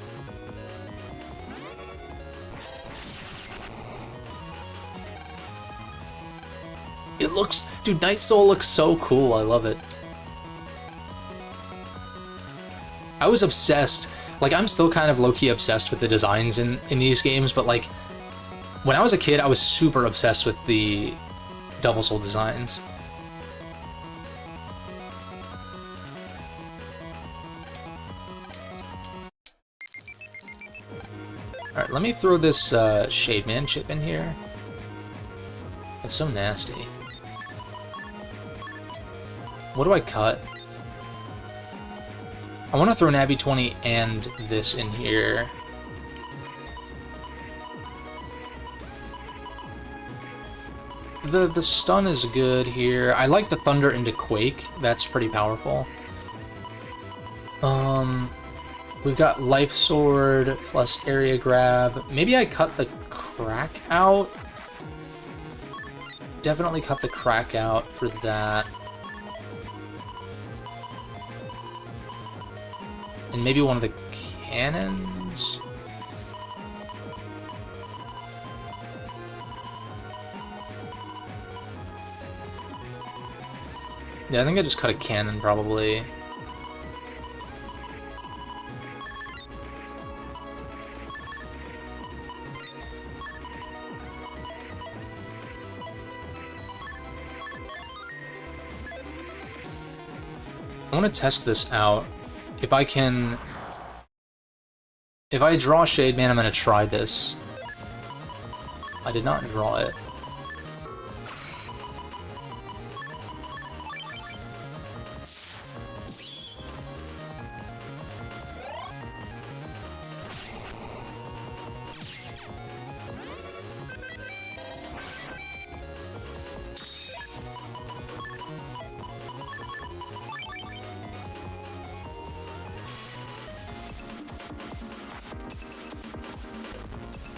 Speaker 1: It looks... Dude, Night Soul looks so cool. I love it. I was obsessed. Like, I'm still kind of low-key obsessed with the designs in these games, but, like, when I was a kid, I was super obsessed with the Double Soul designs. Alright, let me throw this Shade Man chip in here. That's so nasty. What do I cut? I want to throw Navi 20 and this in here. The stun is good here. I like the Thunder into Quake. That's pretty powerful. We've got Life Sword plus Area Grab. Maybe I cut the Crack out. Definitely cut the Crack out for that. And maybe one of the cannons? Yeah, I think I just cut a cannon, probably. I want to test this out. If I can... If I draw Shade Man, I'm going to try this. I did not draw it.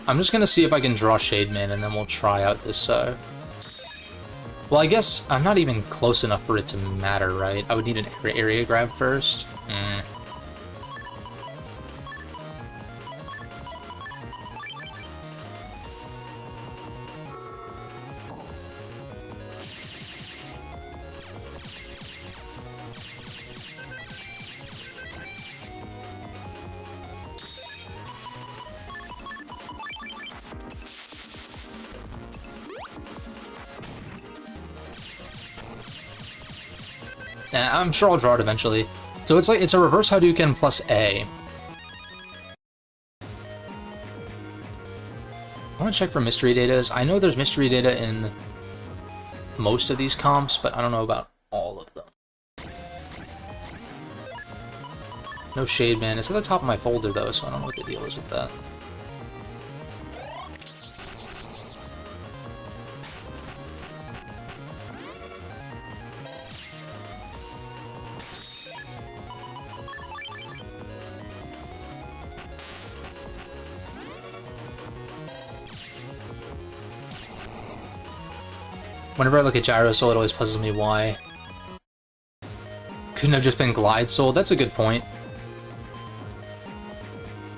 Speaker 1: I'm just gonna see if I can draw Shade Man, and then we'll try out this, Well, I guess I'm not even close enough for it to matter, right? I would need an area grab first. I'm sure I'll draw it eventually. So it's like, it's a reverse Hadouken plus A. I want to check for mystery datas. I know there's mystery data in most of these comps, but I don't know about all of them. No Shade Man. It's at the top of my folder though, so I don't know what the deal is with that. Whenever I look at Gyro Soul, it always puzzles me why. Couldn't have just been Glide Soul? That's a good point.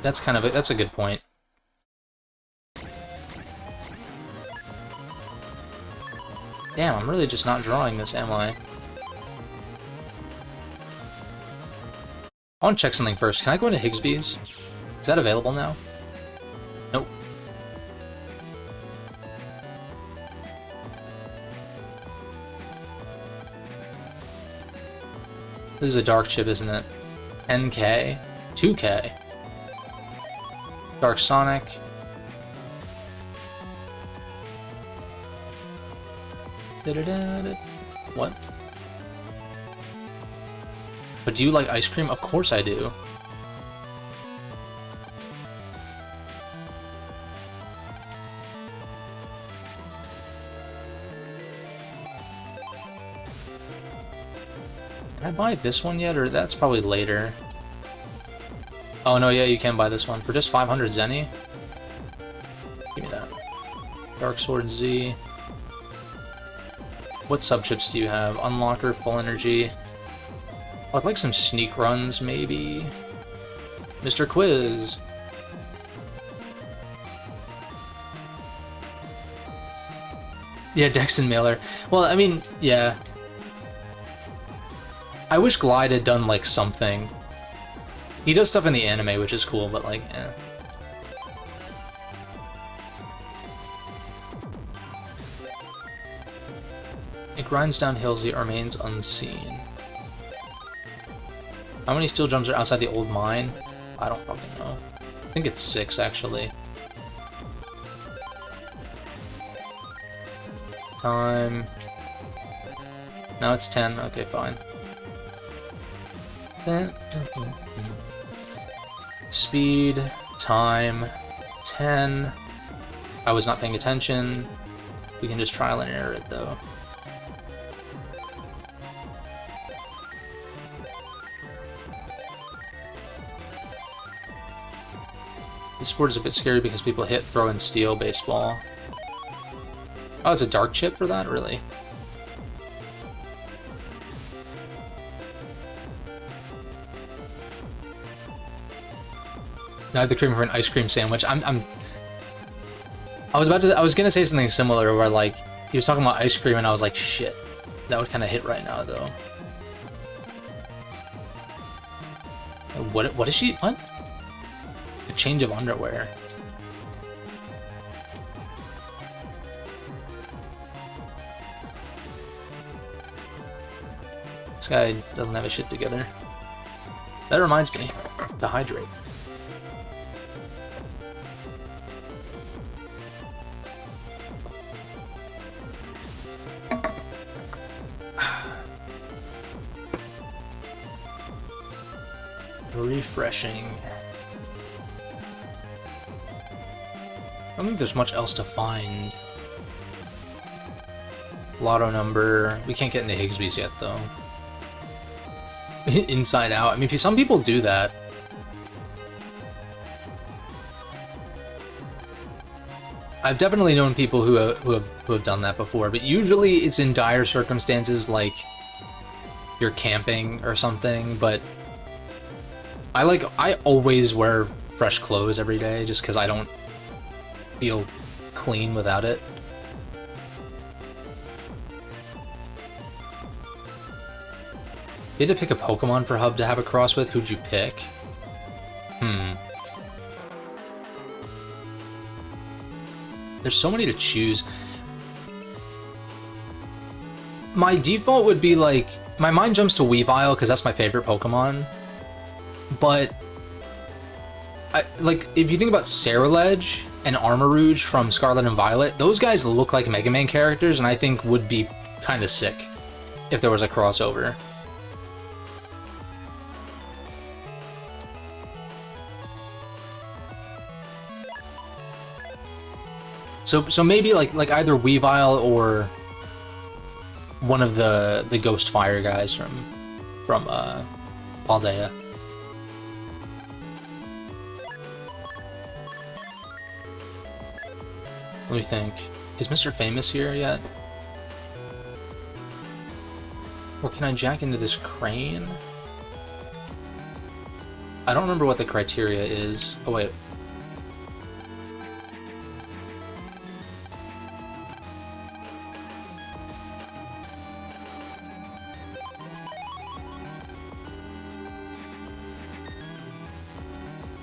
Speaker 1: That's kind of a, that's a good point. Damn, I'm really just not drawing this, am I? I want to check something first. Can I go into Higsby's? Is that available now? Nope. This is a dark chip, isn't it? 10k? 2k? Dark Sonic. What? But do you like ice cream? Of course I do. Can I buy this one yet, or that's probably later? Oh no, yeah, you can buy this one for just 500 Zenny. Give me that. Dark Sword Z. What subchips do you have? Unlocker, Full Energy. Oh, I'd like some sneak runs, maybe. Mr. Quiz. Yeah, Dexon Mailer. Well, I mean, yeah. I wish Glide had done, like, something. He does stuff in the anime, which is cool, but, like, eh. It grinds down hills, yet remains unseen. How many steel drums are outside the old mine? I don't fucking know. I think it's 6, actually. Time. Now it's 10. Okay, fine. Speed, time, 10. I was not paying attention. We can just trial and error it though. This sport is a bit scary because people hit, throw, and steal baseball. Oh, it's a dark chip for that? Really? Now I have the cream for an ice cream sandwich. I was gonna say something similar where like he was talking about ice cream and I was like, shit. That would kind of hit right now, though. What is she? What? A change of underwear. This guy doesn't have his shit together. That reminds me to hydrate. Refreshing. I don't think there's much else to find. Lotto number. We can't get into Higsby's yet, though. Inside out. I mean, some people do that. I've definitely known people who have done that before, but usually it's in dire circumstances, like you're camping or something. But I always wear fresh clothes every day just because I don't feel clean without it. You had to pick a Pokemon for Hub to have a cross with. Who'd you pick? There's so many to choose. My default would be like... My mind jumps to Weavile because that's my favorite Pokemon. But... if you think about Ceruledge and Armarouge from Scarlet and Violet, those guys look like Mega Man characters and I think would be kind of sick if there was a crossover. So maybe like either Weavile or one of the Ghost Fire guys from Paldea. Let me think. Is Mr. Famous here yet? Or can I jack into this crane? I don't remember what the criteria is. Oh wait.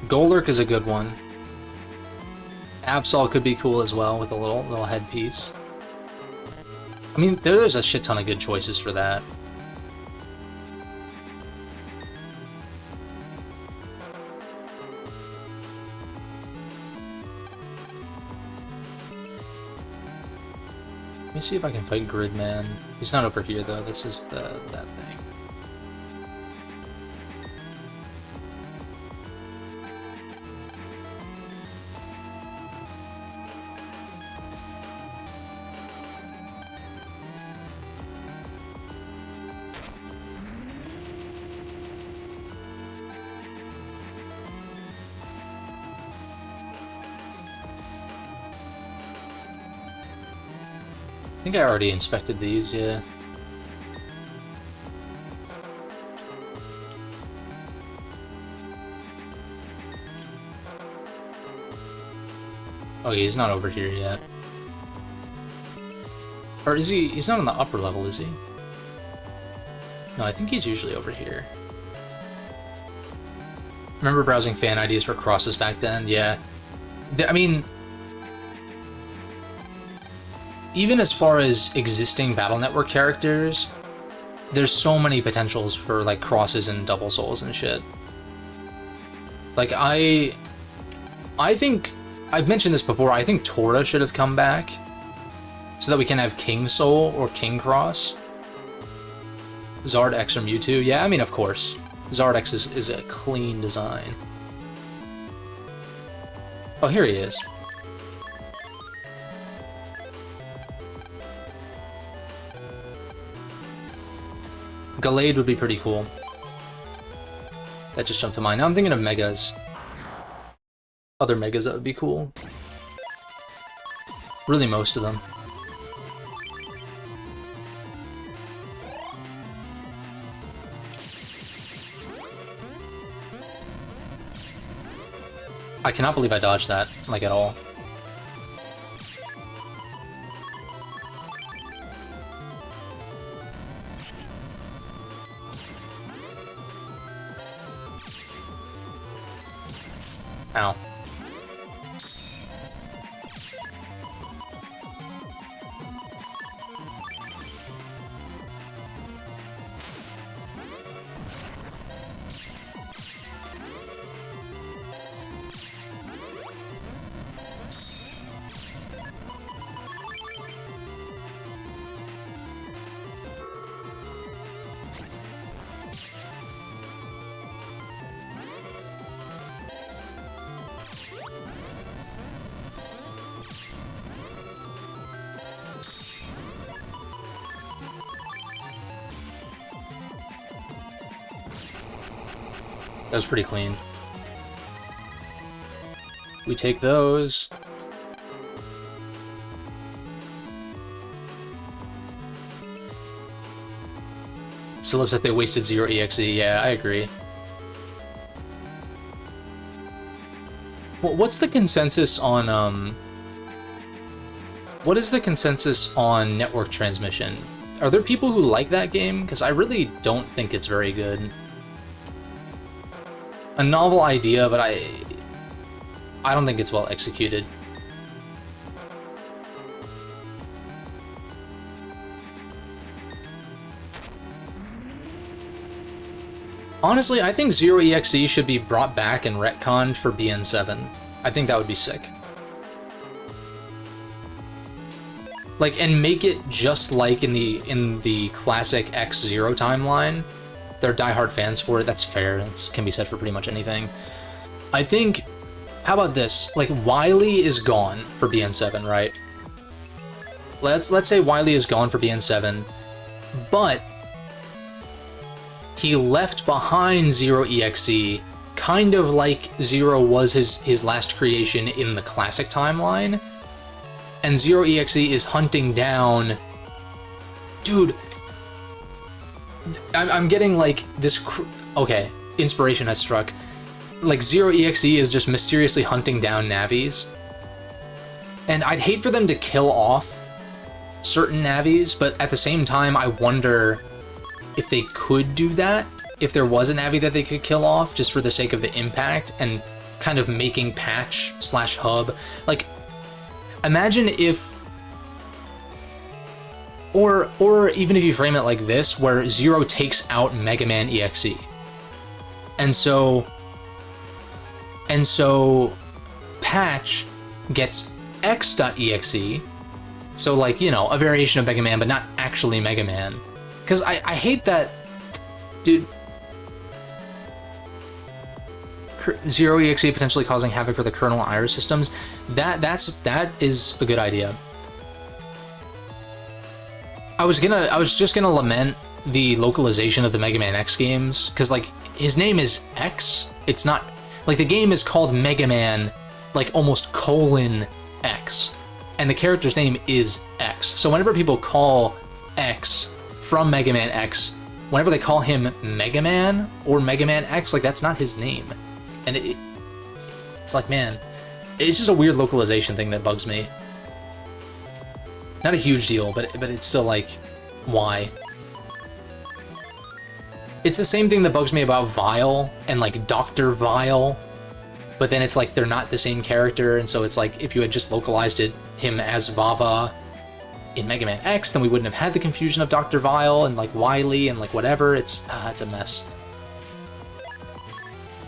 Speaker 1: Golurk is a good one. Absol could be cool as well with a little headpiece. I mean, there's a shit ton of good choices for that. Let me see if I can fight Gridman. He's not over here though. This is that thing. I think I already inspected these, yeah. Oh, he's not over here yet. Or is he? He's not on the upper level, is he? No, I think he's usually over here. Remember browsing fan IDs for crosses back then? Yeah. I mean... Even as far as existing Battle Network characters, there's so many potentials for like crosses and double souls and shit. Like I think I've mentioned this before. I think Tora should have come back so that we can have King Soul or King Cross. Zard X or Mewtwo. Yeah, I mean of course. Zard X is a clean design. Oh, here he is. Gallade would be pretty cool. That just jumped to mind. Now I'm thinking of Megas. Other Megas that would be cool. Really most of them. I cannot believe I dodged that, like, at all. Ow. That was pretty clean. We take those. Still upset they wasted 0 EXE. Yeah, I agree. Well, what's the consensus on, what is the consensus on network transmission? Are there people who like that game? Because I really don't think it's very good. A novel idea, but I don't think it's well executed. Honestly, I think 0 EXE should be brought back and retconned for BN7. I think that would be sick. Like, and make it just like in the classic X0 timeline. They're diehard fans for it. That's fair. That can be said for pretty much anything. I think, how about this? Like, Wily is gone for BN7, right? Let's say Wily is gone for BN7, but he left behind 0 EXE, kind of like 0 was his last creation in the classic timeline, and 0 EXE is hunting down... Dude, I'm getting, like, this... Okay, inspiration has struck. Like, 0 EXE is just mysteriously hunting down Navis. And I'd hate for them to kill off certain Navis, but at the same time, I wonder if they could do that, if there was a Navi that they could kill off, just for the sake of the impact, and kind of making patch/hub. Like, imagine if... Or even if you frame it like this, where 0 takes out Mega Man EXE. And so Patch gets X.exe, so, like, you know, a variation of Mega Man, but not actually Mega Man. Because I hate that, dude. 0 EXE potentially causing havoc for the kernel and Iris systems. That is a good idea. I was just gonna lament the localization of the Mega Man X games, because, like, his name is X. It's not, like, the game is called Mega Man, like, almost :X, and the character's name is X. So whenever people call X from Mega Man X, whenever they call him Mega Man or Mega Man X, like, that's not his name. And it's like, man, it's just a weird localization thing that bugs me. Not a huge deal, but it's still like, why? It's the same thing that bugs me about Vile and, like, Dr. Vile, but then it's like they're not the same character, and so it's like, if you had just localized him as Vava in Mega Man X, then we wouldn't have had the confusion of Dr. Vile and, like, Wily and, like, whatever. It's a mess.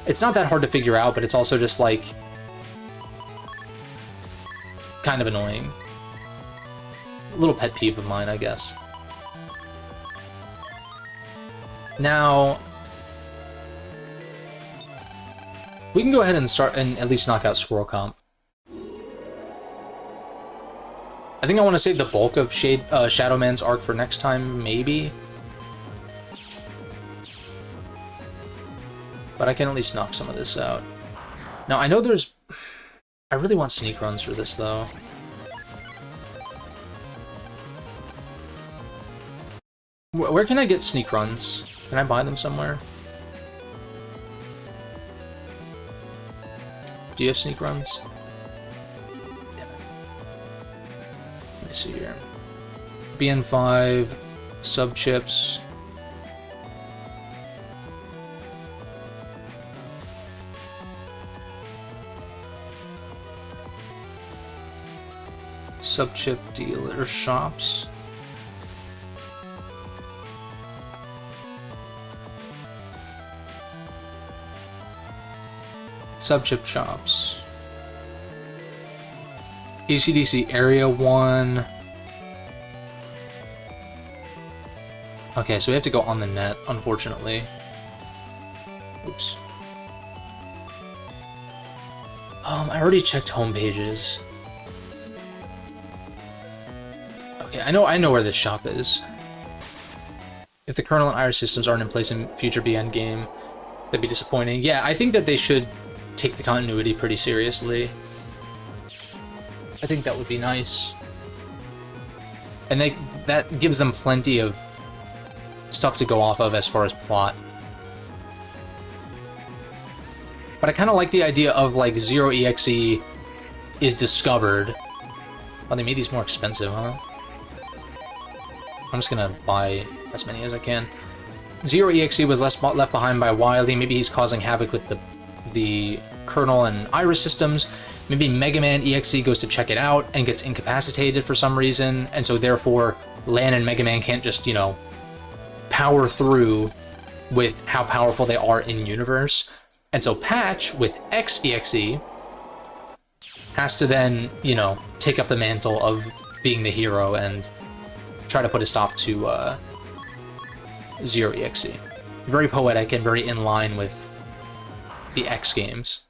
Speaker 1: It's not that hard to figure out, but it's also just, like, kind of annoying. A little pet peeve of mine, I guess. Now, we can go ahead and start and at least knock out Squirrel Comp. I think I want to save the bulk of Shadow Man's arc for next time, maybe. But I can at least knock some of this out. Now, I know there's... I really want sneak runs for this, though. Where can I get sneak runs? Can I buy them somewhere? Do you have sneak runs? Yeah. Let me see here. BN5, sub chips. Sub-chip dealer shops. Sub-chip shops. ACDC Area 1. Okay, so we have to go on the net, unfortunately. Oops. I already checked home pages. Okay, I know where this shop is. If the kernel and iris systems aren't in place in future BN game, that'd be disappointing. Yeah, I think that they should take the continuity pretty seriously. I think that would be nice. And that gives them plenty of stuff to go off of as far as plot. But I kind of like the idea of, like, 0EXE is discovered. Oh, they made these more expensive, huh? I'm just gonna buy as many as I can. 0EXE was left behind by Wily. Maybe he's causing havoc with the kernel and iris systems. Maybe Mega Man EXE goes to check it out and gets incapacitated for some reason, and so therefore Lan and Mega Man can't just, you know, power through with how powerful they are in-universe. And so Patch, with XEXE, has to then, you know, take up the mantle of being the hero and try to put a stop to 0EXE. Very poetic and very in line with the X games.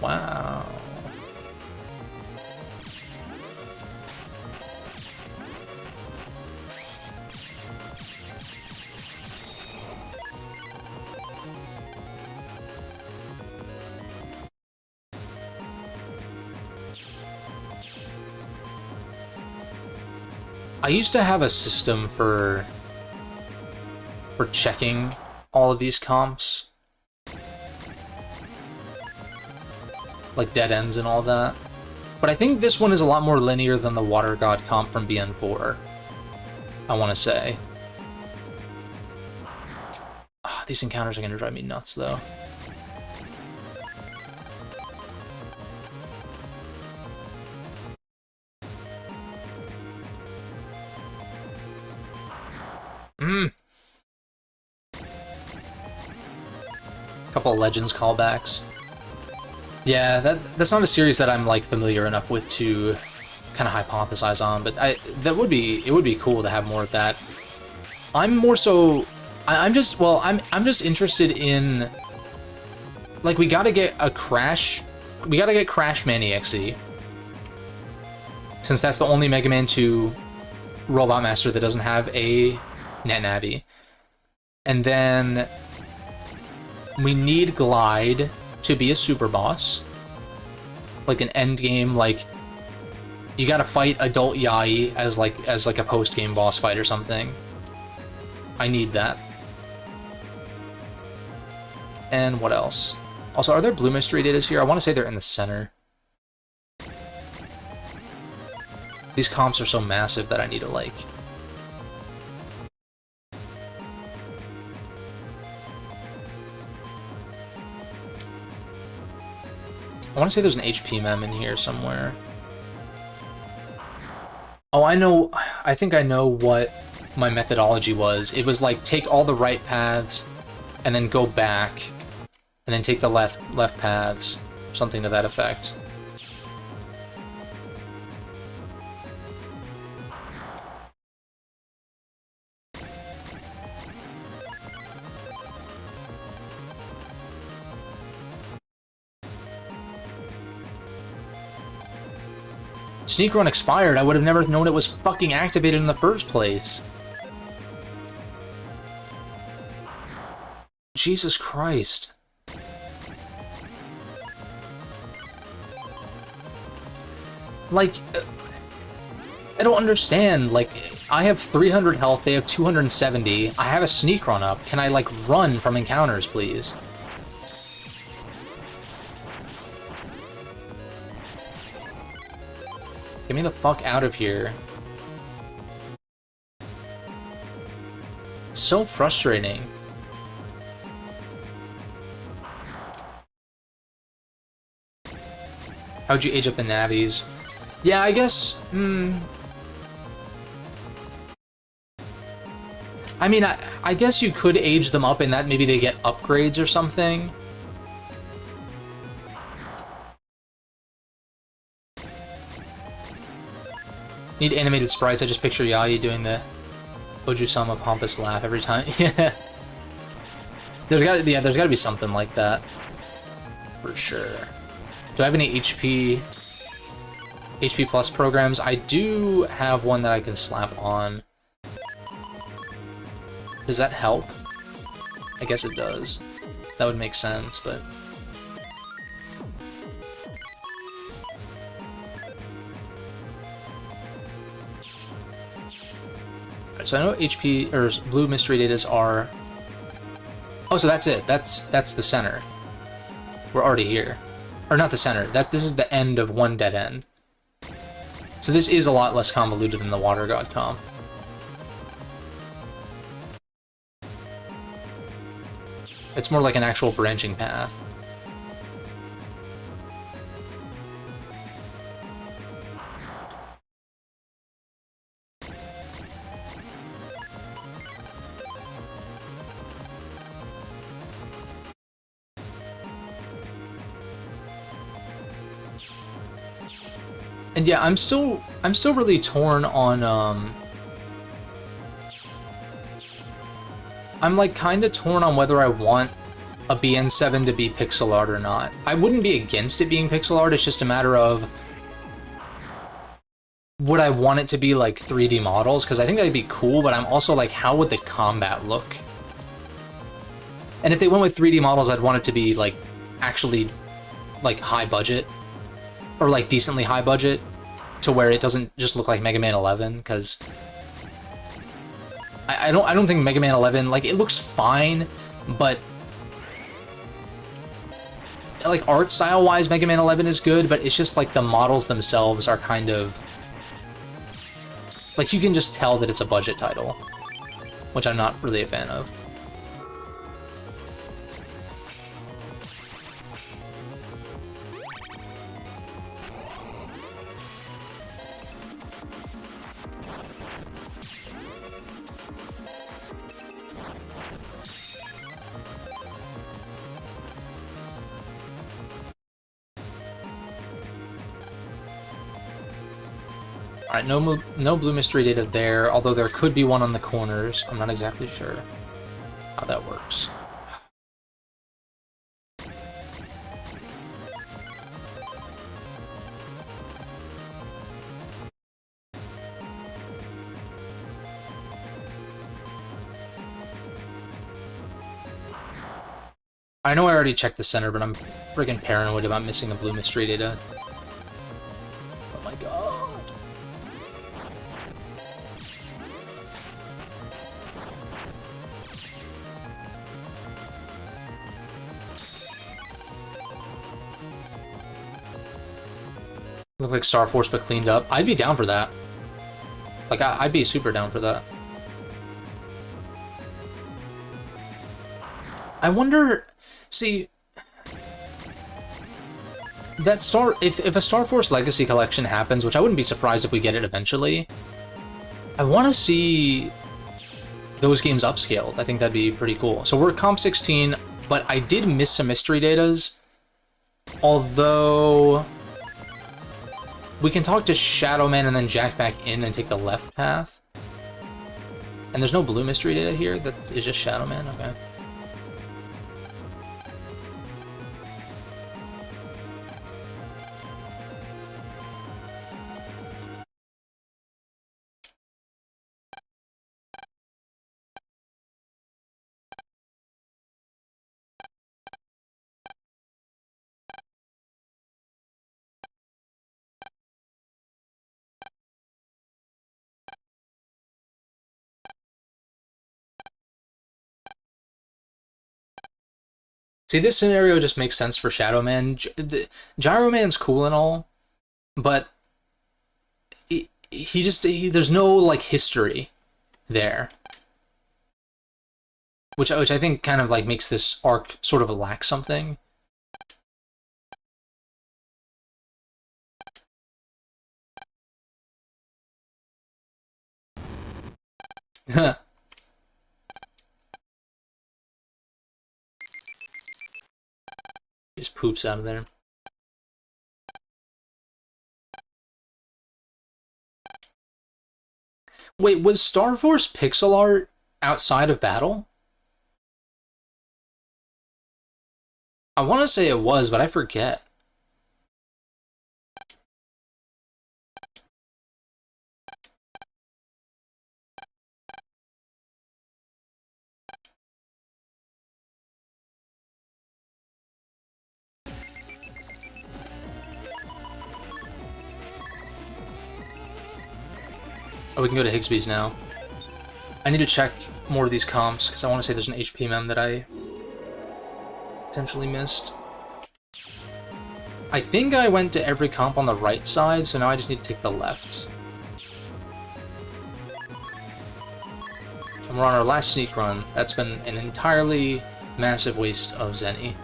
Speaker 1: Wow. I used to have a system for checking all of these comps. Like dead ends and all that. But I think this one is a lot more linear than the Water God comp from BN4. I want to say. Oh, these encounters are going to drive me nuts, though. Couple of Legends callbacks. Yeah, that's not a series that I'm, like, familiar enough with to kind of hypothesize on, but it would be cool to have more of that. I'm more so I'm just interested in, like, we gotta get Crash Man EXE, since that's the only Mega Man 2 Robot Master that doesn't have a NetNavi. And then we need Glide to be a super boss, like an end game. Like, you gotta fight Adult Yai as like a post game boss fight or something. I need that. And what else? Also, are there blue mystery datas here? I want to say they're in the center. These comps are so massive that I need to, like, I want to say there's an HP mem in here somewhere. Oh, I know. I think I know what my methodology was. It was like, take all the right paths and then go back and then take the left paths, something to that effect. Sneak Run expired. I would have never known it was fucking activated in the first place. Jesus Christ. Like, I don't understand. Like, I have 300 health, they have 270. I have a Sneak Run up. Can I, like, run from encounters, please? Get me the fuck out of here. It's so frustrating. How'd you age up the navies? Yeah, I guess... I mean, I guess you could age them up in that maybe they get upgrades or something. Need animated sprites. I just picture Yayi doing the Oju-sama pompous laugh every time. Yeah. There's gotta be something like that. For sure. Do I have any HP Plus programs? I do have one that I can slap on. Does that help? I guess it does. That would make sense, but... Alright, so I know HP, or blue mystery datas are... Oh, so that's it. That's the center. We're already here. Or not the center. This is the end of one dead end. So this is a lot less convoluted than the Water God comp. It's more like an actual branching path. And yeah, I'm still really torn on I'm like kinda torn on whether I want a BN7 to be pixel art or not. I wouldn't be against it being pixel art, it's just a matter of would I want it to be like 3D models, because I think that'd be cool, but I'm also like, how would the combat look? And if they went with 3D models, I'd want it to be like actually like high budget, or like decently high budget, to where it doesn't just look like Mega Man 11, because I don't think Mega Man 11, like, it looks fine, but like art style wise Mega Man 11 is good, but it's just like the models themselves are kind of like, you can just tell that it's a budget title, which I'm not really a fan of. Alright, no blue mystery data there, although there could be one on the corners. I'm not exactly sure how that works. I know I already checked the center, but I'm friggin' paranoid about missing a blue mystery data. Oh my god. Look like Star Force but cleaned up. I'd be down for that. Like, I'd be super down for that. I wonder... See... That if a Star Force Legacy Collection happens, which I wouldn't be surprised if we get it eventually, I want to see those games upscaled. I think that'd be pretty cool. So we're Comp 16, but I did miss some mystery datas, although... We can talk to Shadow Man and then jack back in and take the left path. And there's no blue mystery data here, that is just Shadow Man? Okay. See, this scenario just makes sense for Shadow Man. Gyro Man's cool and all, but there's no, like, history there. Which I think kind of, like, makes this arc sort of lack something. Just poofs out of there. Wait, was Star Force pixel art outside of battle? I want to say it was, but I forget. Oh, we can go to Higsby's now. I need to check more of these comps, because I want to say there's an HP mem that I potentially missed. I think I went to every comp on the right side, so now I just need to take the left. And we're on our last sneak run. That's been an entirely massive waste of Zenny.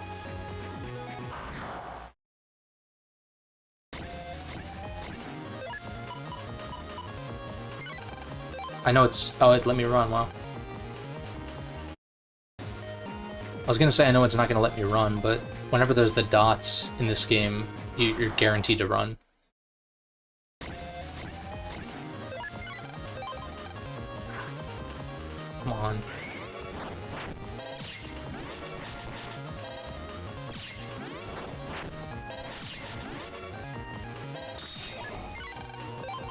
Speaker 1: I know it's... Oh, it let me run, wow. I was gonna say I know it's not gonna let me run, but whenever there's the dots in this game, you're guaranteed to run. Come on.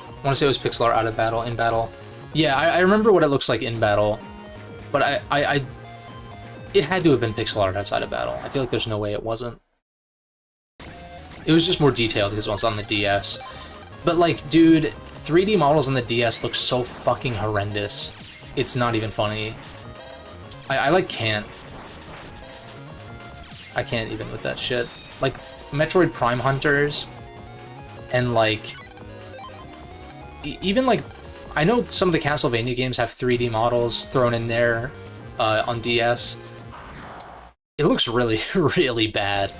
Speaker 1: I want to say it was pixel art out of battle, in battle. Yeah, I remember what it looks like in battle, but it had to have been pixel art outside of battle. I feel like there's no way it wasn't. It was just more detailed because it was on the DS. But like, dude, 3D models on the DS look so fucking horrendous. It's not even funny. I like can't. I can't even with that shit. Like, Metroid Prime Hunters, and like, even like, I know some of the Castlevania games have 3D models thrown in there on DS. It looks really, really bad.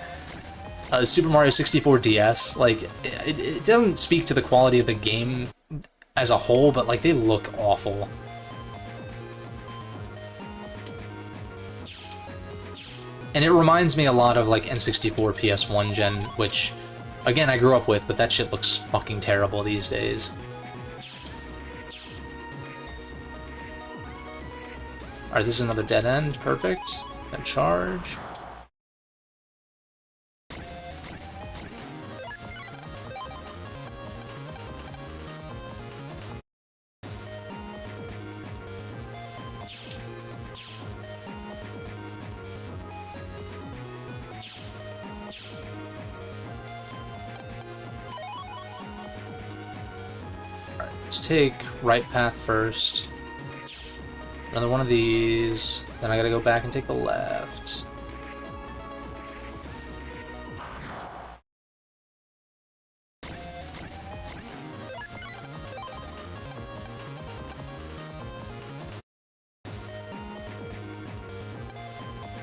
Speaker 1: Super Mario 64 DS, like, it doesn't speak to the quality of the game as a whole, but like, they look awful. And it reminds me a lot of like N64 PS1 gen, which, again, I grew up with, but that shit looks fucking terrible these days. Alright, this is another dead end. Perfect. And charge. Alright, let's take right path first. Another one of these, then I gotta go back and take the left.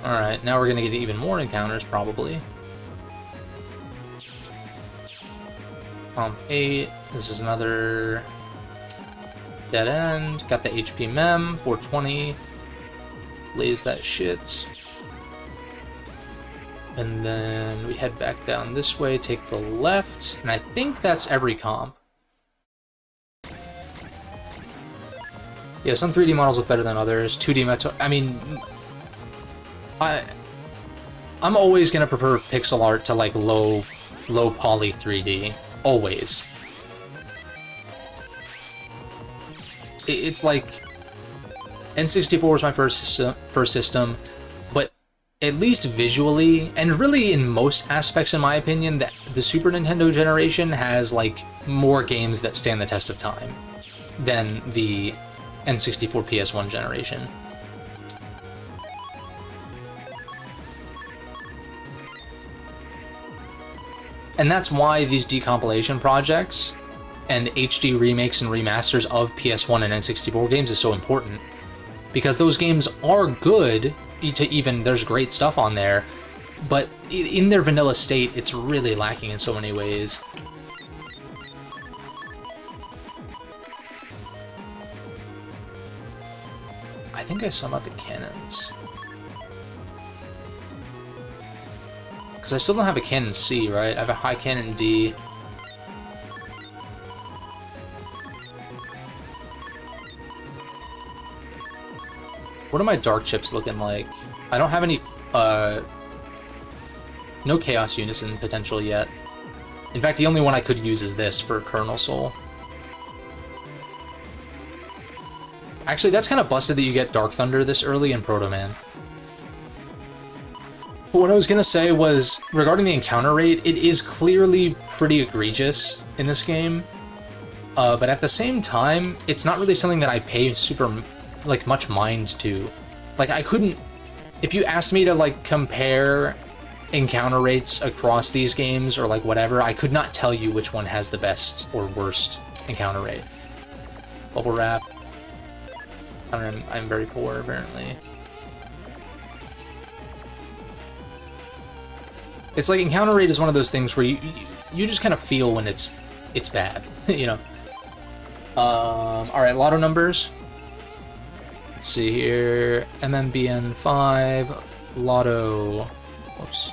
Speaker 1: Alright, now we're gonna get even more encounters, probably. Pump 8, this is another dead end. Got the HP mem, 420. Lays that shit. And then we head back down this way, take the left, and I think that's every comp. Yeah, some 3D models look better than others. 2D Metroid, I mean, I'm always gonna prefer pixel art to like low poly 3D. Always. It's like N64 was my first system, but at least visually, and really in most aspects, in my opinion, the Super Nintendo generation has like more games that stand the test of time than the N64 PS1 generation. And that's why these decompilation projects and HD remakes and remasters of PS1 and N64 games is so important. Because those games are good, there's great stuff on there, but in their vanilla state, it's really lacking in so many ways. I think I saw about the cannons. Because I still don't have a cannon C, right? I have a high cannon D. What are my dark chips looking like? I don't have any, no Chaos Unison potential yet. In fact, the only one I could use is this for Kernel Soul. Actually, that's kind of busted that you get Dark Thunder this early in Proto Man. But what I was gonna say was, regarding the encounter rate, it is clearly pretty egregious in this game. But at the same time, it's not really something that I pay super, like, much mind to. Like, I couldn't... If you asked me to, like, compare encounter rates across these games, or, like, whatever, I could not tell you which one has the best or worst encounter rate. Bubble Wrap. I'm very poor, apparently. It's like encounter rate is one of those things where you just kind of feel when it's bad, you know. Alright, lotto numbers. Let's see here. MMBN 5, lotto. Whoops.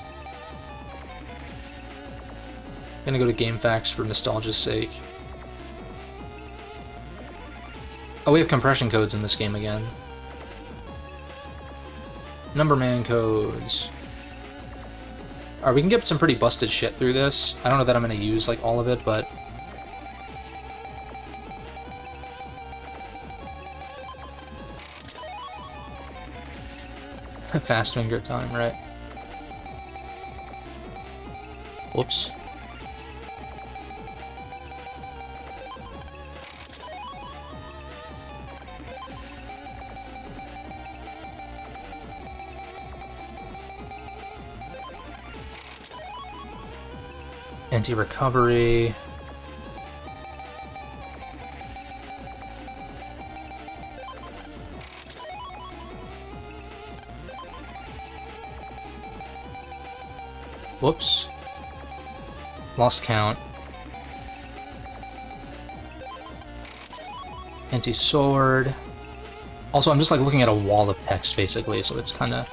Speaker 1: Gonna go to GameFAQs for nostalgia's sake. Oh, we have compression codes in this game again. Numberman codes. Alright, we can get some pretty busted shit through this. I don't know that I'm gonna use, like, all of it, but... Fast finger time, right? Whoops. Anti-recovery. Whoops. Lost count. Anti-sword. Also, I'm just like looking at a wall of text basically, so it's kind of...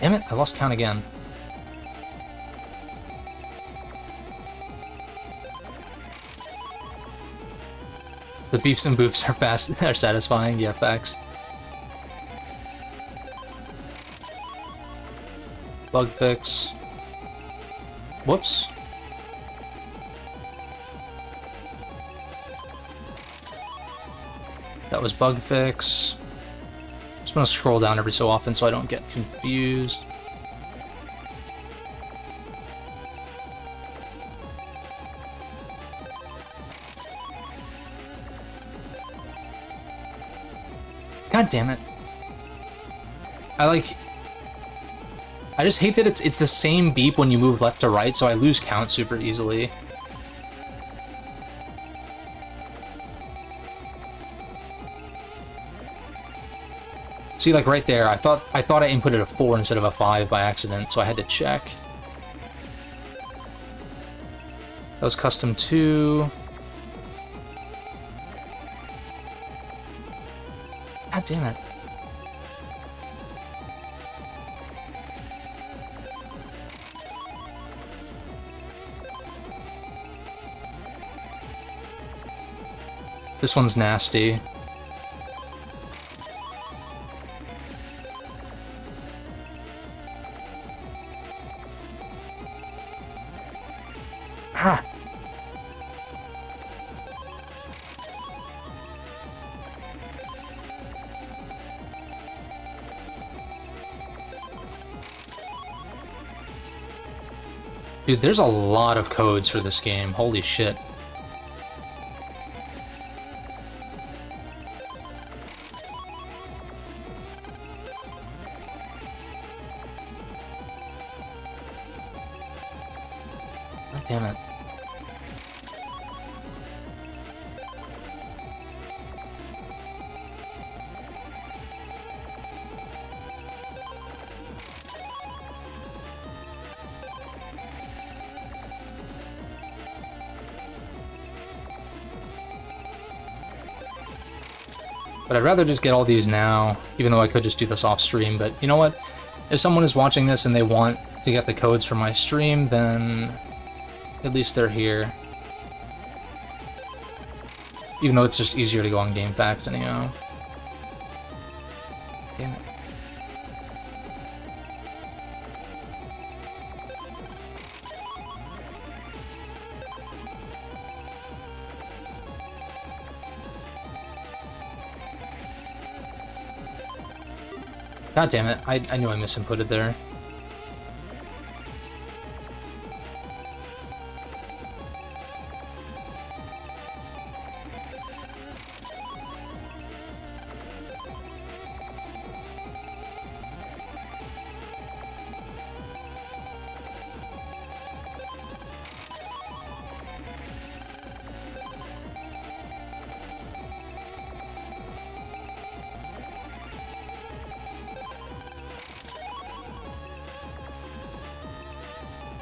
Speaker 1: Damn it, I lost count again. The beeps and boops are fast, are satisfying, yeah, facts. Bug fix. Whoops. That was bug fix. I'm gonna scroll down every so often so I don't get confused. God damn it. I just hate that it's the same beep when you move left to right, so I lose count super easily. See, like right there, I thought I inputted a 4 instead of a 5 by accident, so I had to check. That was custom 2. God damn it. This one's nasty. Ah. Dude, there's a lot of codes for this game. Holy shit. damn it. But I'd rather just get all these now, even though I could just do this off stream. But you know what? If someone is watching this and they want to get the codes from my stream, then at least they're here. Even though it's just easier to go on GameFAQs anyhow. Damn it. God damn it, I knew I misinputted there.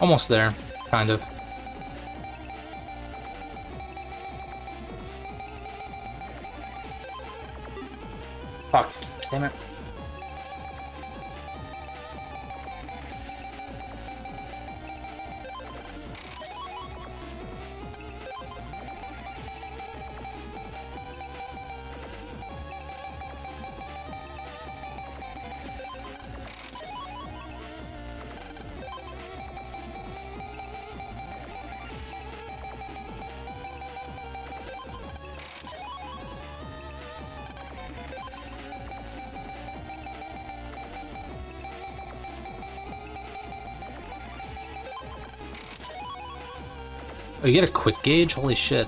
Speaker 1: Almost there, kind of. Fuck, damn it. Oh, you get a quick gauge? Holy shit.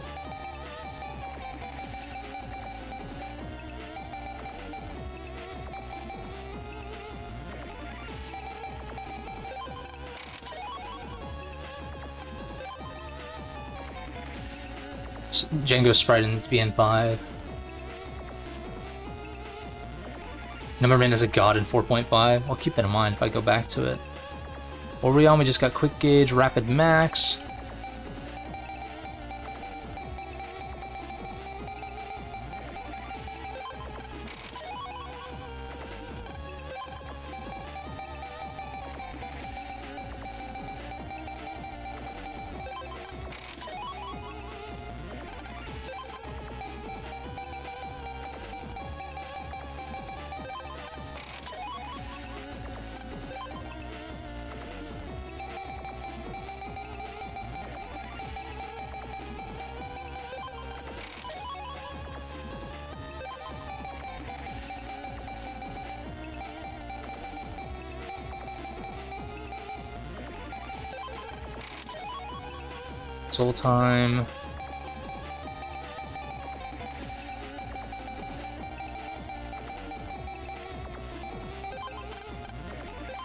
Speaker 1: Django Sprite in BN5. Numberman is a god in 4.5. I'll keep that in mind if I go back to it. Orion, we just got quick gauge, rapid max. Soul time.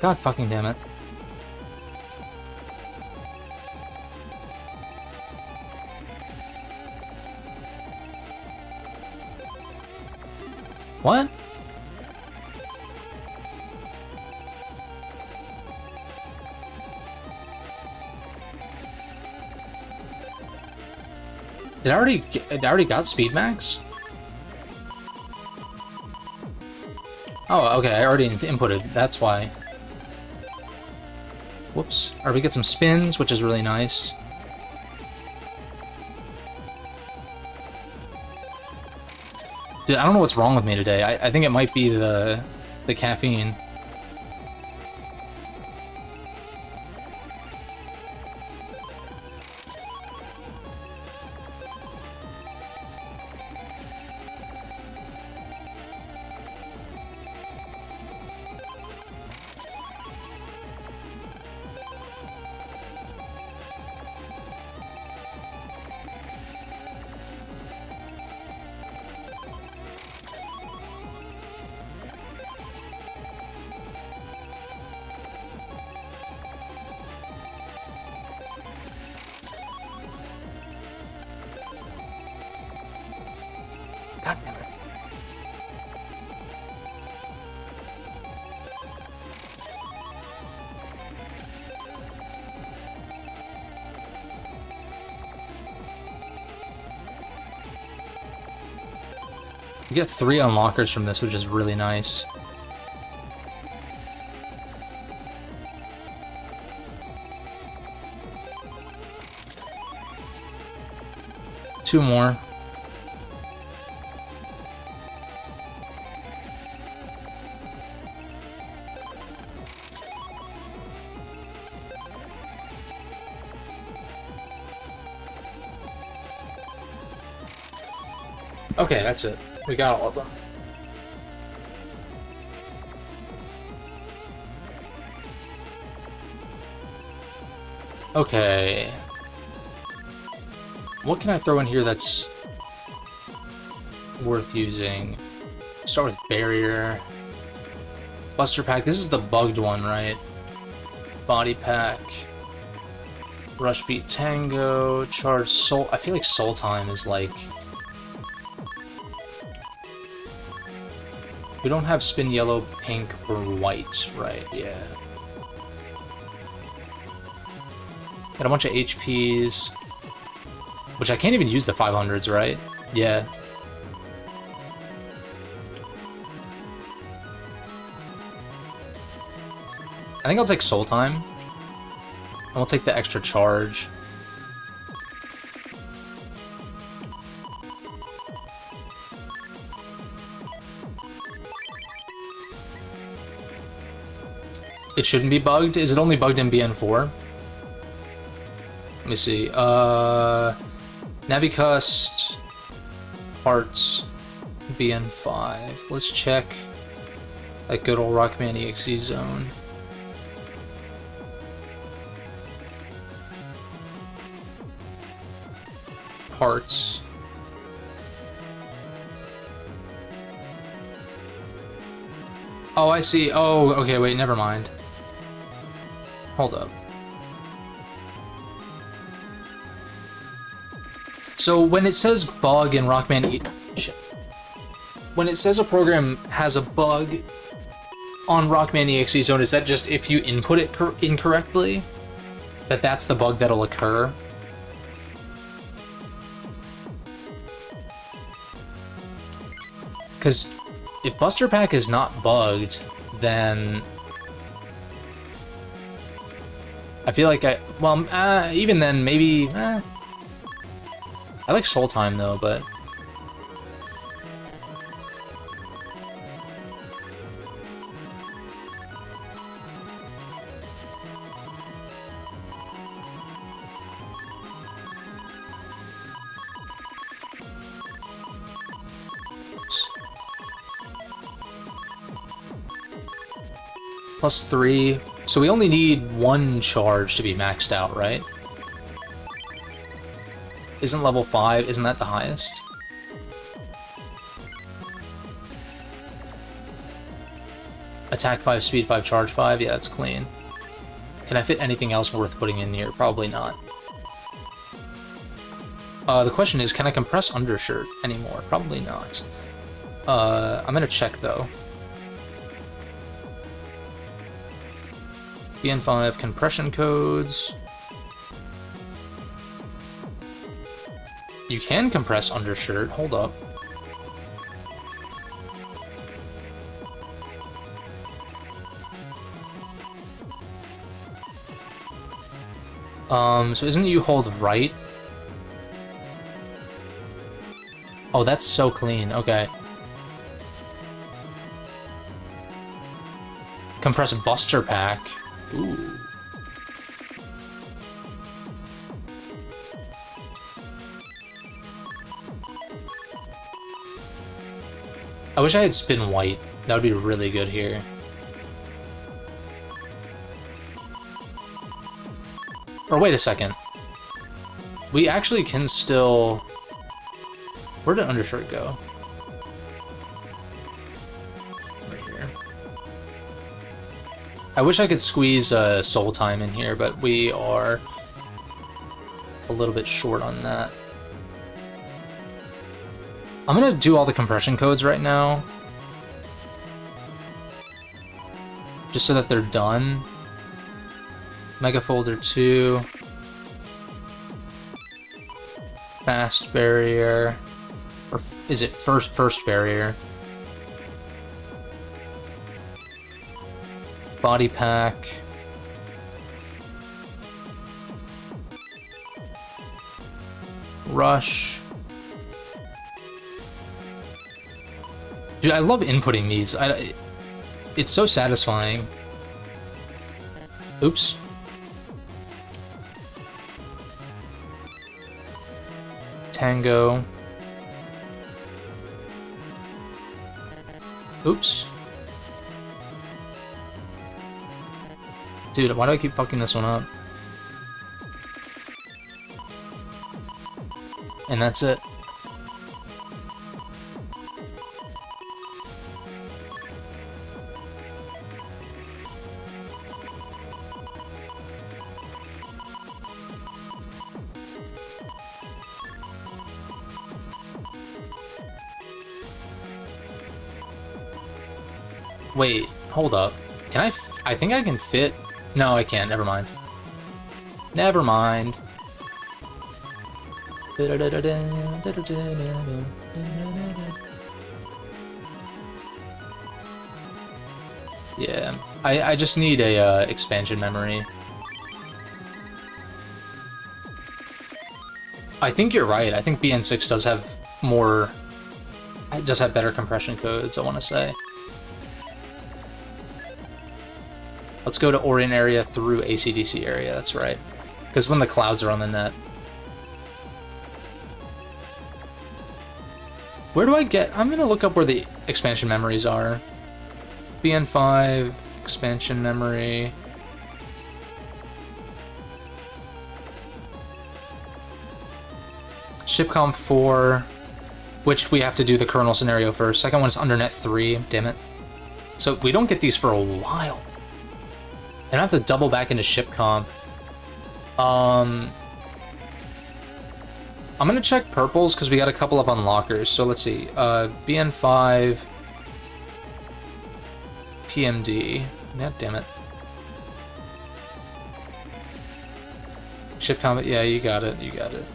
Speaker 1: God fucking damn it. What? It already got speed max? Oh, okay, I already inputted, that's why. Whoops. Alright, we get some spins, which is really nice. Dude, I don't know what's wrong with me today. I think it might be the caffeine. You get 3 unlockers from this, which is really nice. Two more. Okay, that's it. We got all of them. Okay. What can I throw in here that's worth using? Start with Barrier. Buster Pack. This is the bugged one, right? Body Pack. Rush Beat Tango. Charge Soul. I feel like Soul Time is like... We don't have Spin Yellow, Pink, or White, right? Yeah. Got a bunch of HPs. Which I can't even use the 500s, right? Yeah. I think I'll take Soul Time. And we'll take the extra charge. It shouldn't be bugged? Is it only bugged in BN4? Let me see. Navicust, Hearts, BN5. Let's check that good old Rockman EXE zone. Hearts. Oh, I see. Oh, okay, wait, never mind. Hold up. So when it says bug in Rockman, when it says a program has a bug on Rockman EXE Zone, is that just if you input it incorrectly, that's the bug that'll occur? Because if Buster Pack is not bugged, then I feel like even then, maybe, I like Soul Time, though, but... +3. So we only need 1 charge to be maxed out, right? Isn't level 5, isn't that the highest? Attack 5, speed 5, charge 5, yeah, that's clean. Can I fit anything else worth putting in here? Probably not. The question is, can I compress undershirt anymore? Probably not. I'm gonna check though. BN5 compression codes. You can compress undershirt, hold up. So isn't you hold right? Oh, that's so clean, okay. Compress Buster Pack. Ooh. I wish I had Spin White. That would be really good here. Or wait a second. We actually can still... Where did undershirt go? Right here. I wish I could squeeze Soul Time in here, but we are a little bit short on that. I'm gonna do all the compression codes right now. Just so that they're done. Mega Folder 2. Fast Barrier. Or is it first barrier? Body pack. Rush. Dude, I love inputting these. It's so satisfying. Oops. Tango. Oops. Dude, why do I keep fucking this one up? And that's it. Wait, hold up. Can I think I can fit... No, I can't. Never mind. Never mind. Yeah, I just need a expansion memory. I think you're right. I think BN6 does have more... It does have better compression codes, I want to say. Let's go to Orient area through AC/DC area, that's right. Because when the clouds are on the net. Where do I get... I'm going to look up where the expansion memories are. BN5, expansion memory. Shipcom 4, which we have to do the kernel scenario first. Second one's Undernet 3, damn it. So we don't get these for a while. And I have to double back into Shipcom. I'm gonna check purples because we got a couple of unlockers. So let's see. BN5, PMD. God damn it. Shipcom. Yeah, you got it. You got it.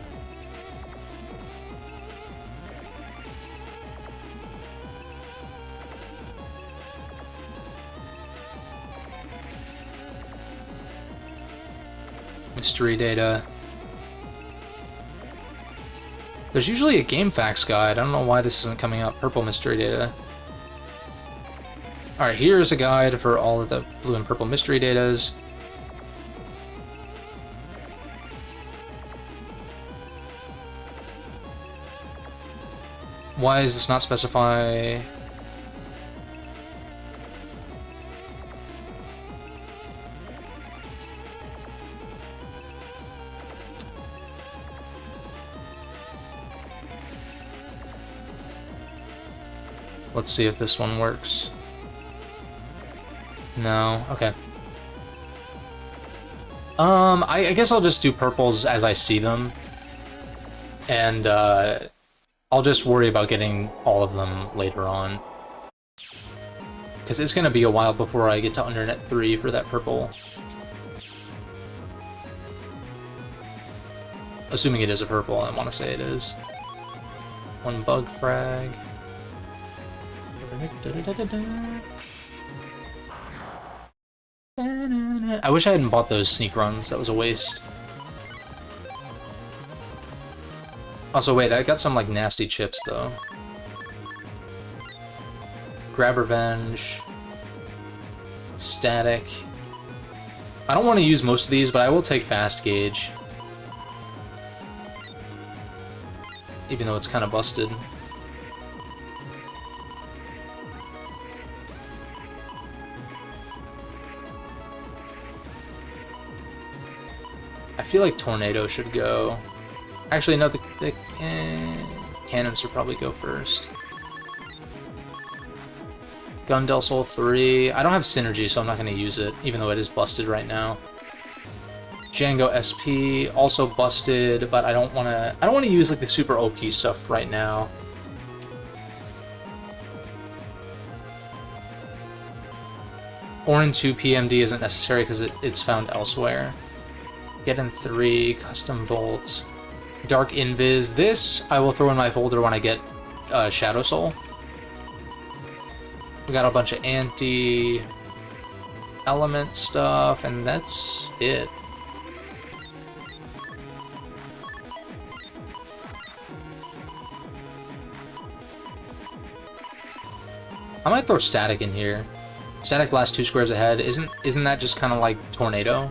Speaker 1: Mystery data. There's usually a game facts guide. I don't know why this isn't coming up. Purple mystery data. Alright, here's a guide for all of the blue and purple mystery datas. Why does this not specify... Let's see if this one works. No, okay. I guess I'll just do purples as I see them. And, I'll just worry about getting all of them later on. Because it's gonna be a while before I get to Undernet 3 for that purple. Assuming it is a purple, I want to say it is. One bug frag. I wish I hadn't bought those sneak runs, that was a waste. Also, wait, I got some, like, nasty chips, though. Grab Revenge. Static. I don't want to use most of these, but I will take Fast Gauge. Even though it's kind of busted. I feel like Tornado should go. Actually, no, the cannons should probably go first. Gun Del Sol 3. I don't have Synergy, so I'm not going to use it, even though it is busted right now. Django SP, also busted, but I don't want to use like the super OP stuff right now. Orin 2 PMD isn't necessary because it's found elsewhere. Get in 3, Custom Volts. Dark Invis. This I will throw in my folder when I get Shadow Soul. We got a bunch of anti-element stuff, and that's it. I might throw Static in here. Static Blast 2 squares ahead. Isn't that just kind of like Tornado?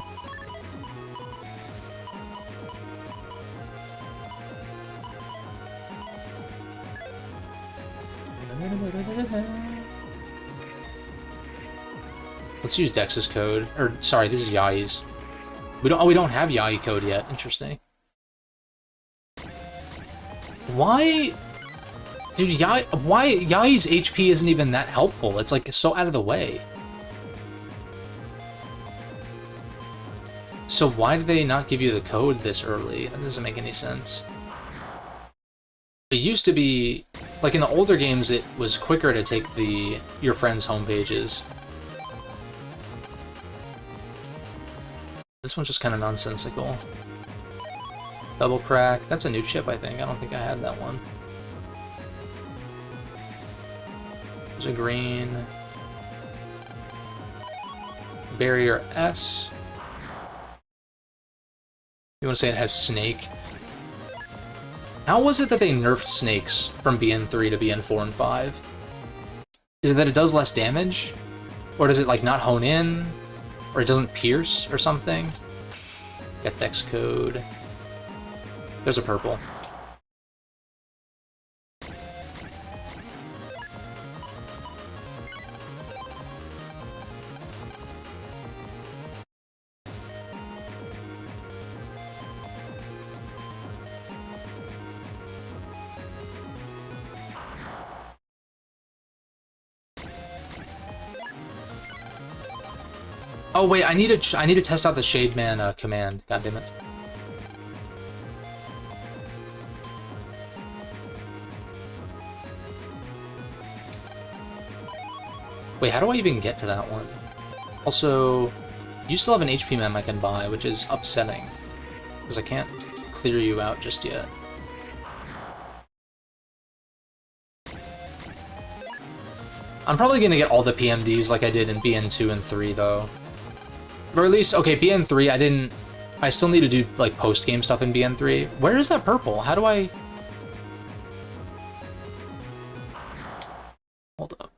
Speaker 1: Let's use Dex's code. Or sorry, this is Yai's. We don't have Yai code yet. Interesting. Why? Dude, why Yai's HP isn't even that helpful? It's like so out of the way. So why did they not give you the code this early? That doesn't make any sense. It used to be, like in the older games, it was quicker to take your friends' home pages. This one's just kind of nonsensical. Double Crack. That's a new chip, I think. I don't think I had that one. There's a green. Barrier S. You want to say it has Snake? How was it that they nerfed Snakes from BN3 to BN4 and 5? Is it that it does less damage? Or does it, like, not hone in? Or it doesn't pierce or something? Get Dex code. There's a purple. Oh wait, I need to test out the Shade Man command. God damn it. Wait, how do I even get to that one? Also, you still have an HP mem I can buy, which is upsetting, because I can't clear you out just yet. I'm probably gonna get all the PMDs like I did in BN2 and 3, though. Or at least, okay, BN3, I still need to do, like, post-game stuff in BN3. Where is that purple? How do I... Hold up.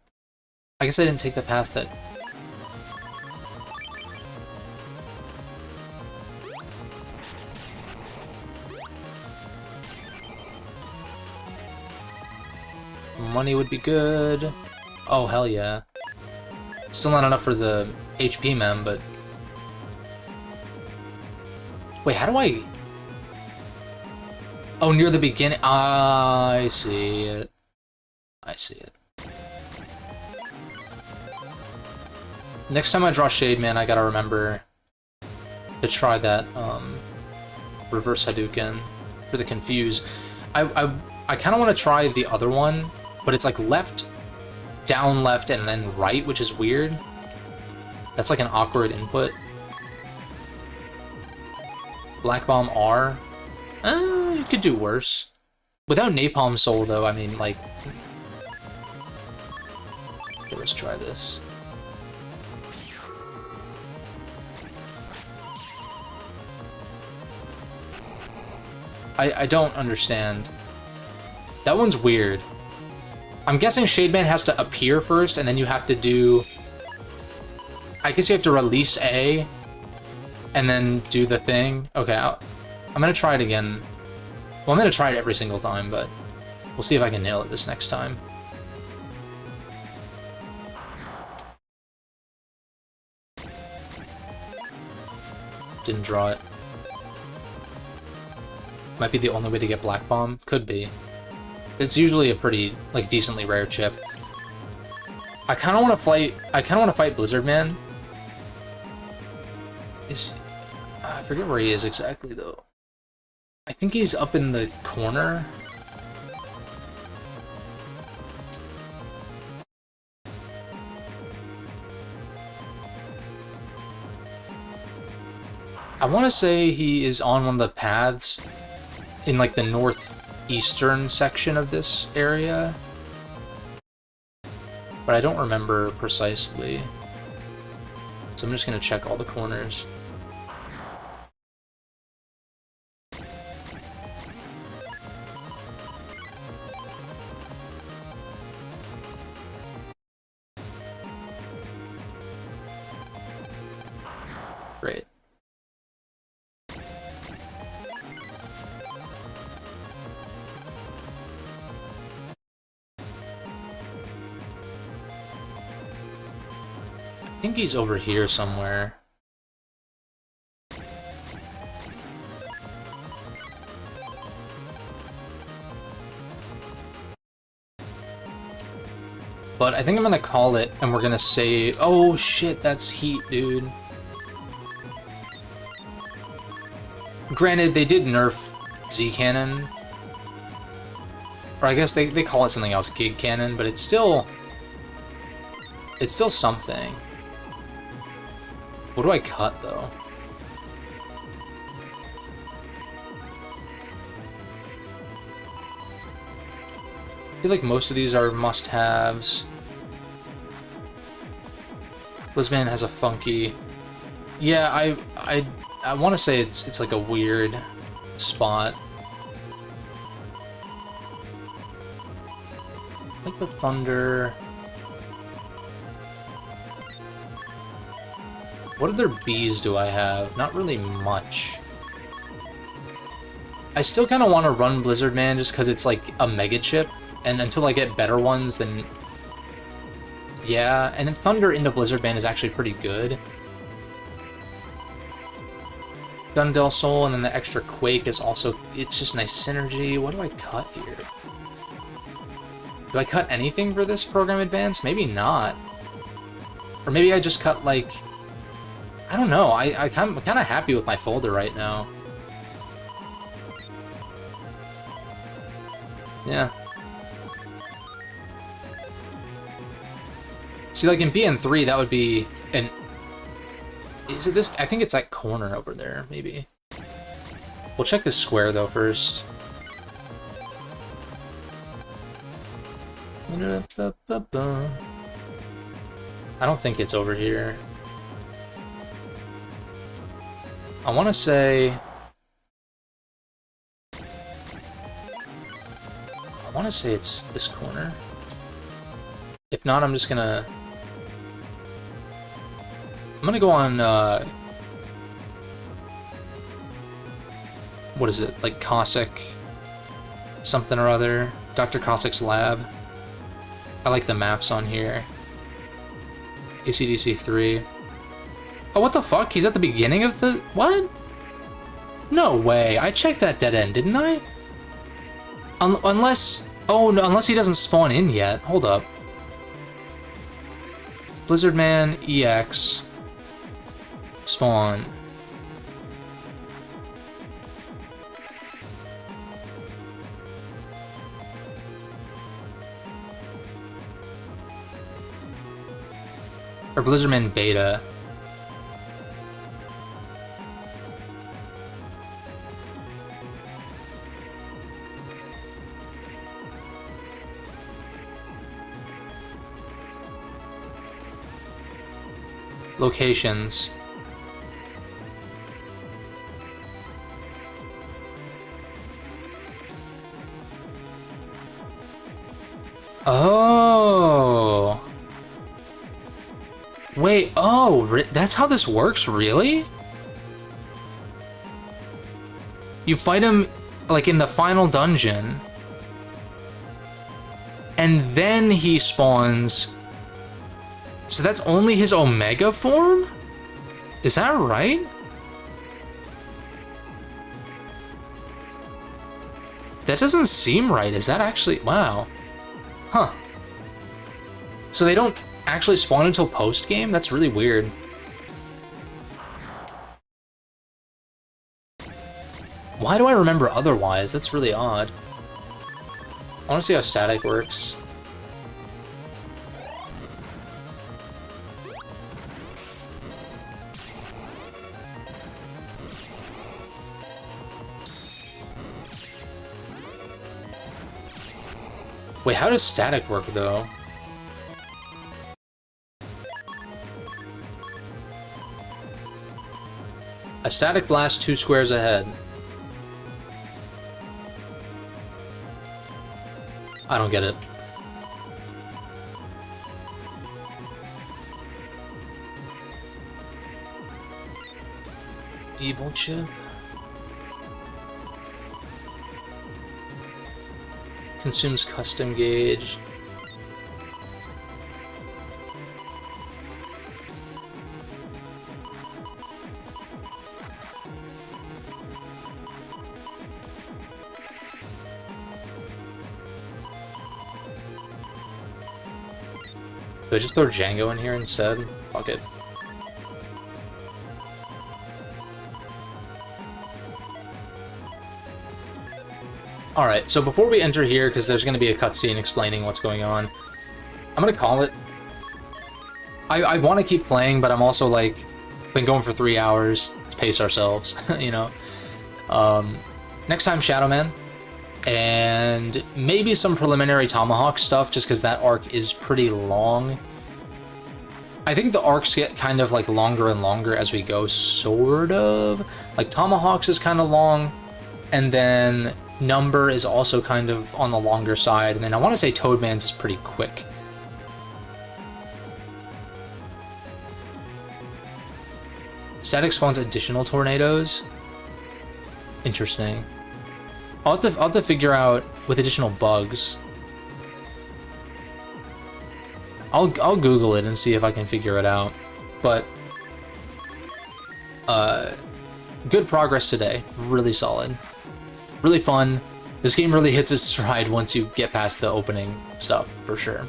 Speaker 1: I guess I didn't take the path that... Money would be good. Oh, hell yeah. Still not enough for the HP mem, but... Wait, how do I... Oh, near the beginning... I see it. I see it. Next time I draw Shade Man, I gotta remember to try that, Reverse Hadouken for the Confuse. I kind of want to try the other one, but it's like left, down left, and then right, which is weird. That's like an awkward input. Black Bomb R. You could do worse. Without Napalm Soul, though, I mean, like... Okay, let's try this. I don't understand. That one's weird. I'm guessing Shademan has to appear first, and then you have to do... I guess you have to release A, and then do the thing. Okay, I'm gonna try it again. Well, I'm gonna try it every single time, but we'll see if I can nail it this next time. Didn't draw it. Might be the only way to get Black Bomb. Could be. It's usually a pretty, like, decently rare chip. I kind of want to fight Blizzard Man. I forget where he is exactly, though. I think he's up in the corner. I want to say he is on one of the paths in, like, the eastern section of this area, but I don't remember precisely. So I'm just gonna check all the corners. Great. I think he's over here somewhere. But I think I'm gonna call it, and we're gonna say, oh shit, that's heat, dude. Granted, they did nerf Z Cannon. Or I guess they call it something else, Gig Cannon, but it's still something. What do I cut, though? I feel like most of these are must-haves. Blizzman has a funky... Yeah, I want to say it's like a weird spot. Like the thunder. What other Bs do I have? Not really much. I still kind of want to run Blizzardman just because it's like a mega chip, and until I get better ones, then yeah. And then Thunder into Blizzardman is actually pretty good. Gun Del Sol, and then the extra Quake is also, it's just nice synergy. What do I cut here? Do I cut anything for this program advance? Maybe not. Or maybe I just cut, like, I don't know. I'm kind of happy with my folder right now. Yeah. See, like in BN3, that would be an... Is it this? I think it's that corner over there, maybe. We'll check this square, though, first. I don't think it's over here. I want to say... it's this corner. If not, I'm just gonna... I'm gonna go on, what is it, like Cossack something or other, Dr. Cossack's lab. I like the maps on here. ACDC 3. Oh, what the fuck? He's at the beginning of the... What? No way. I checked that dead end, didn't I? Unless... Oh, no, unless he doesn't spawn in yet. Hold up. Blizzardman EX. Spawn. Or Blizzardman Beta. Locations. Oh. Wait, oh, that's how this works, really? You fight him, like, in the final dungeon, and then he spawns. So that's only his Omega form? Is that right? That doesn't seem right. Is that actually... Wow. Huh. So they don't actually spawn until post-game? That's really weird. Why do I remember otherwise? That's really odd. I want to see how static works. Wait, how does static work, though? A static blast 2 squares ahead. I don't get it. Evil chip. Consumes custom gauge. Do I just throw Django in here instead? Fuck it. Alright, so before we enter here, because there's going to be a cutscene explaining what's going on, I'm going to call it. I want to keep playing, but I'm also like, been going for 3 hours. Let's pace ourselves, you know? Next time, Shadow Man. And maybe some preliminary Tomahawk stuff, just because that arc is pretty long. I think the arcs get kind of like longer and longer as we go, sort of. Like Tomahawks is kind of long, and then Number is also kind of on the longer side, and then I want to say Toadman's is pretty quick. Static spawns additional tornadoes? Interesting. I'll have to figure out with additional bugs. I'll Google it and see if I can figure it out. But good progress today. Really solid. Really fun. This game really hits its stride once you get past the opening stuff, for sure.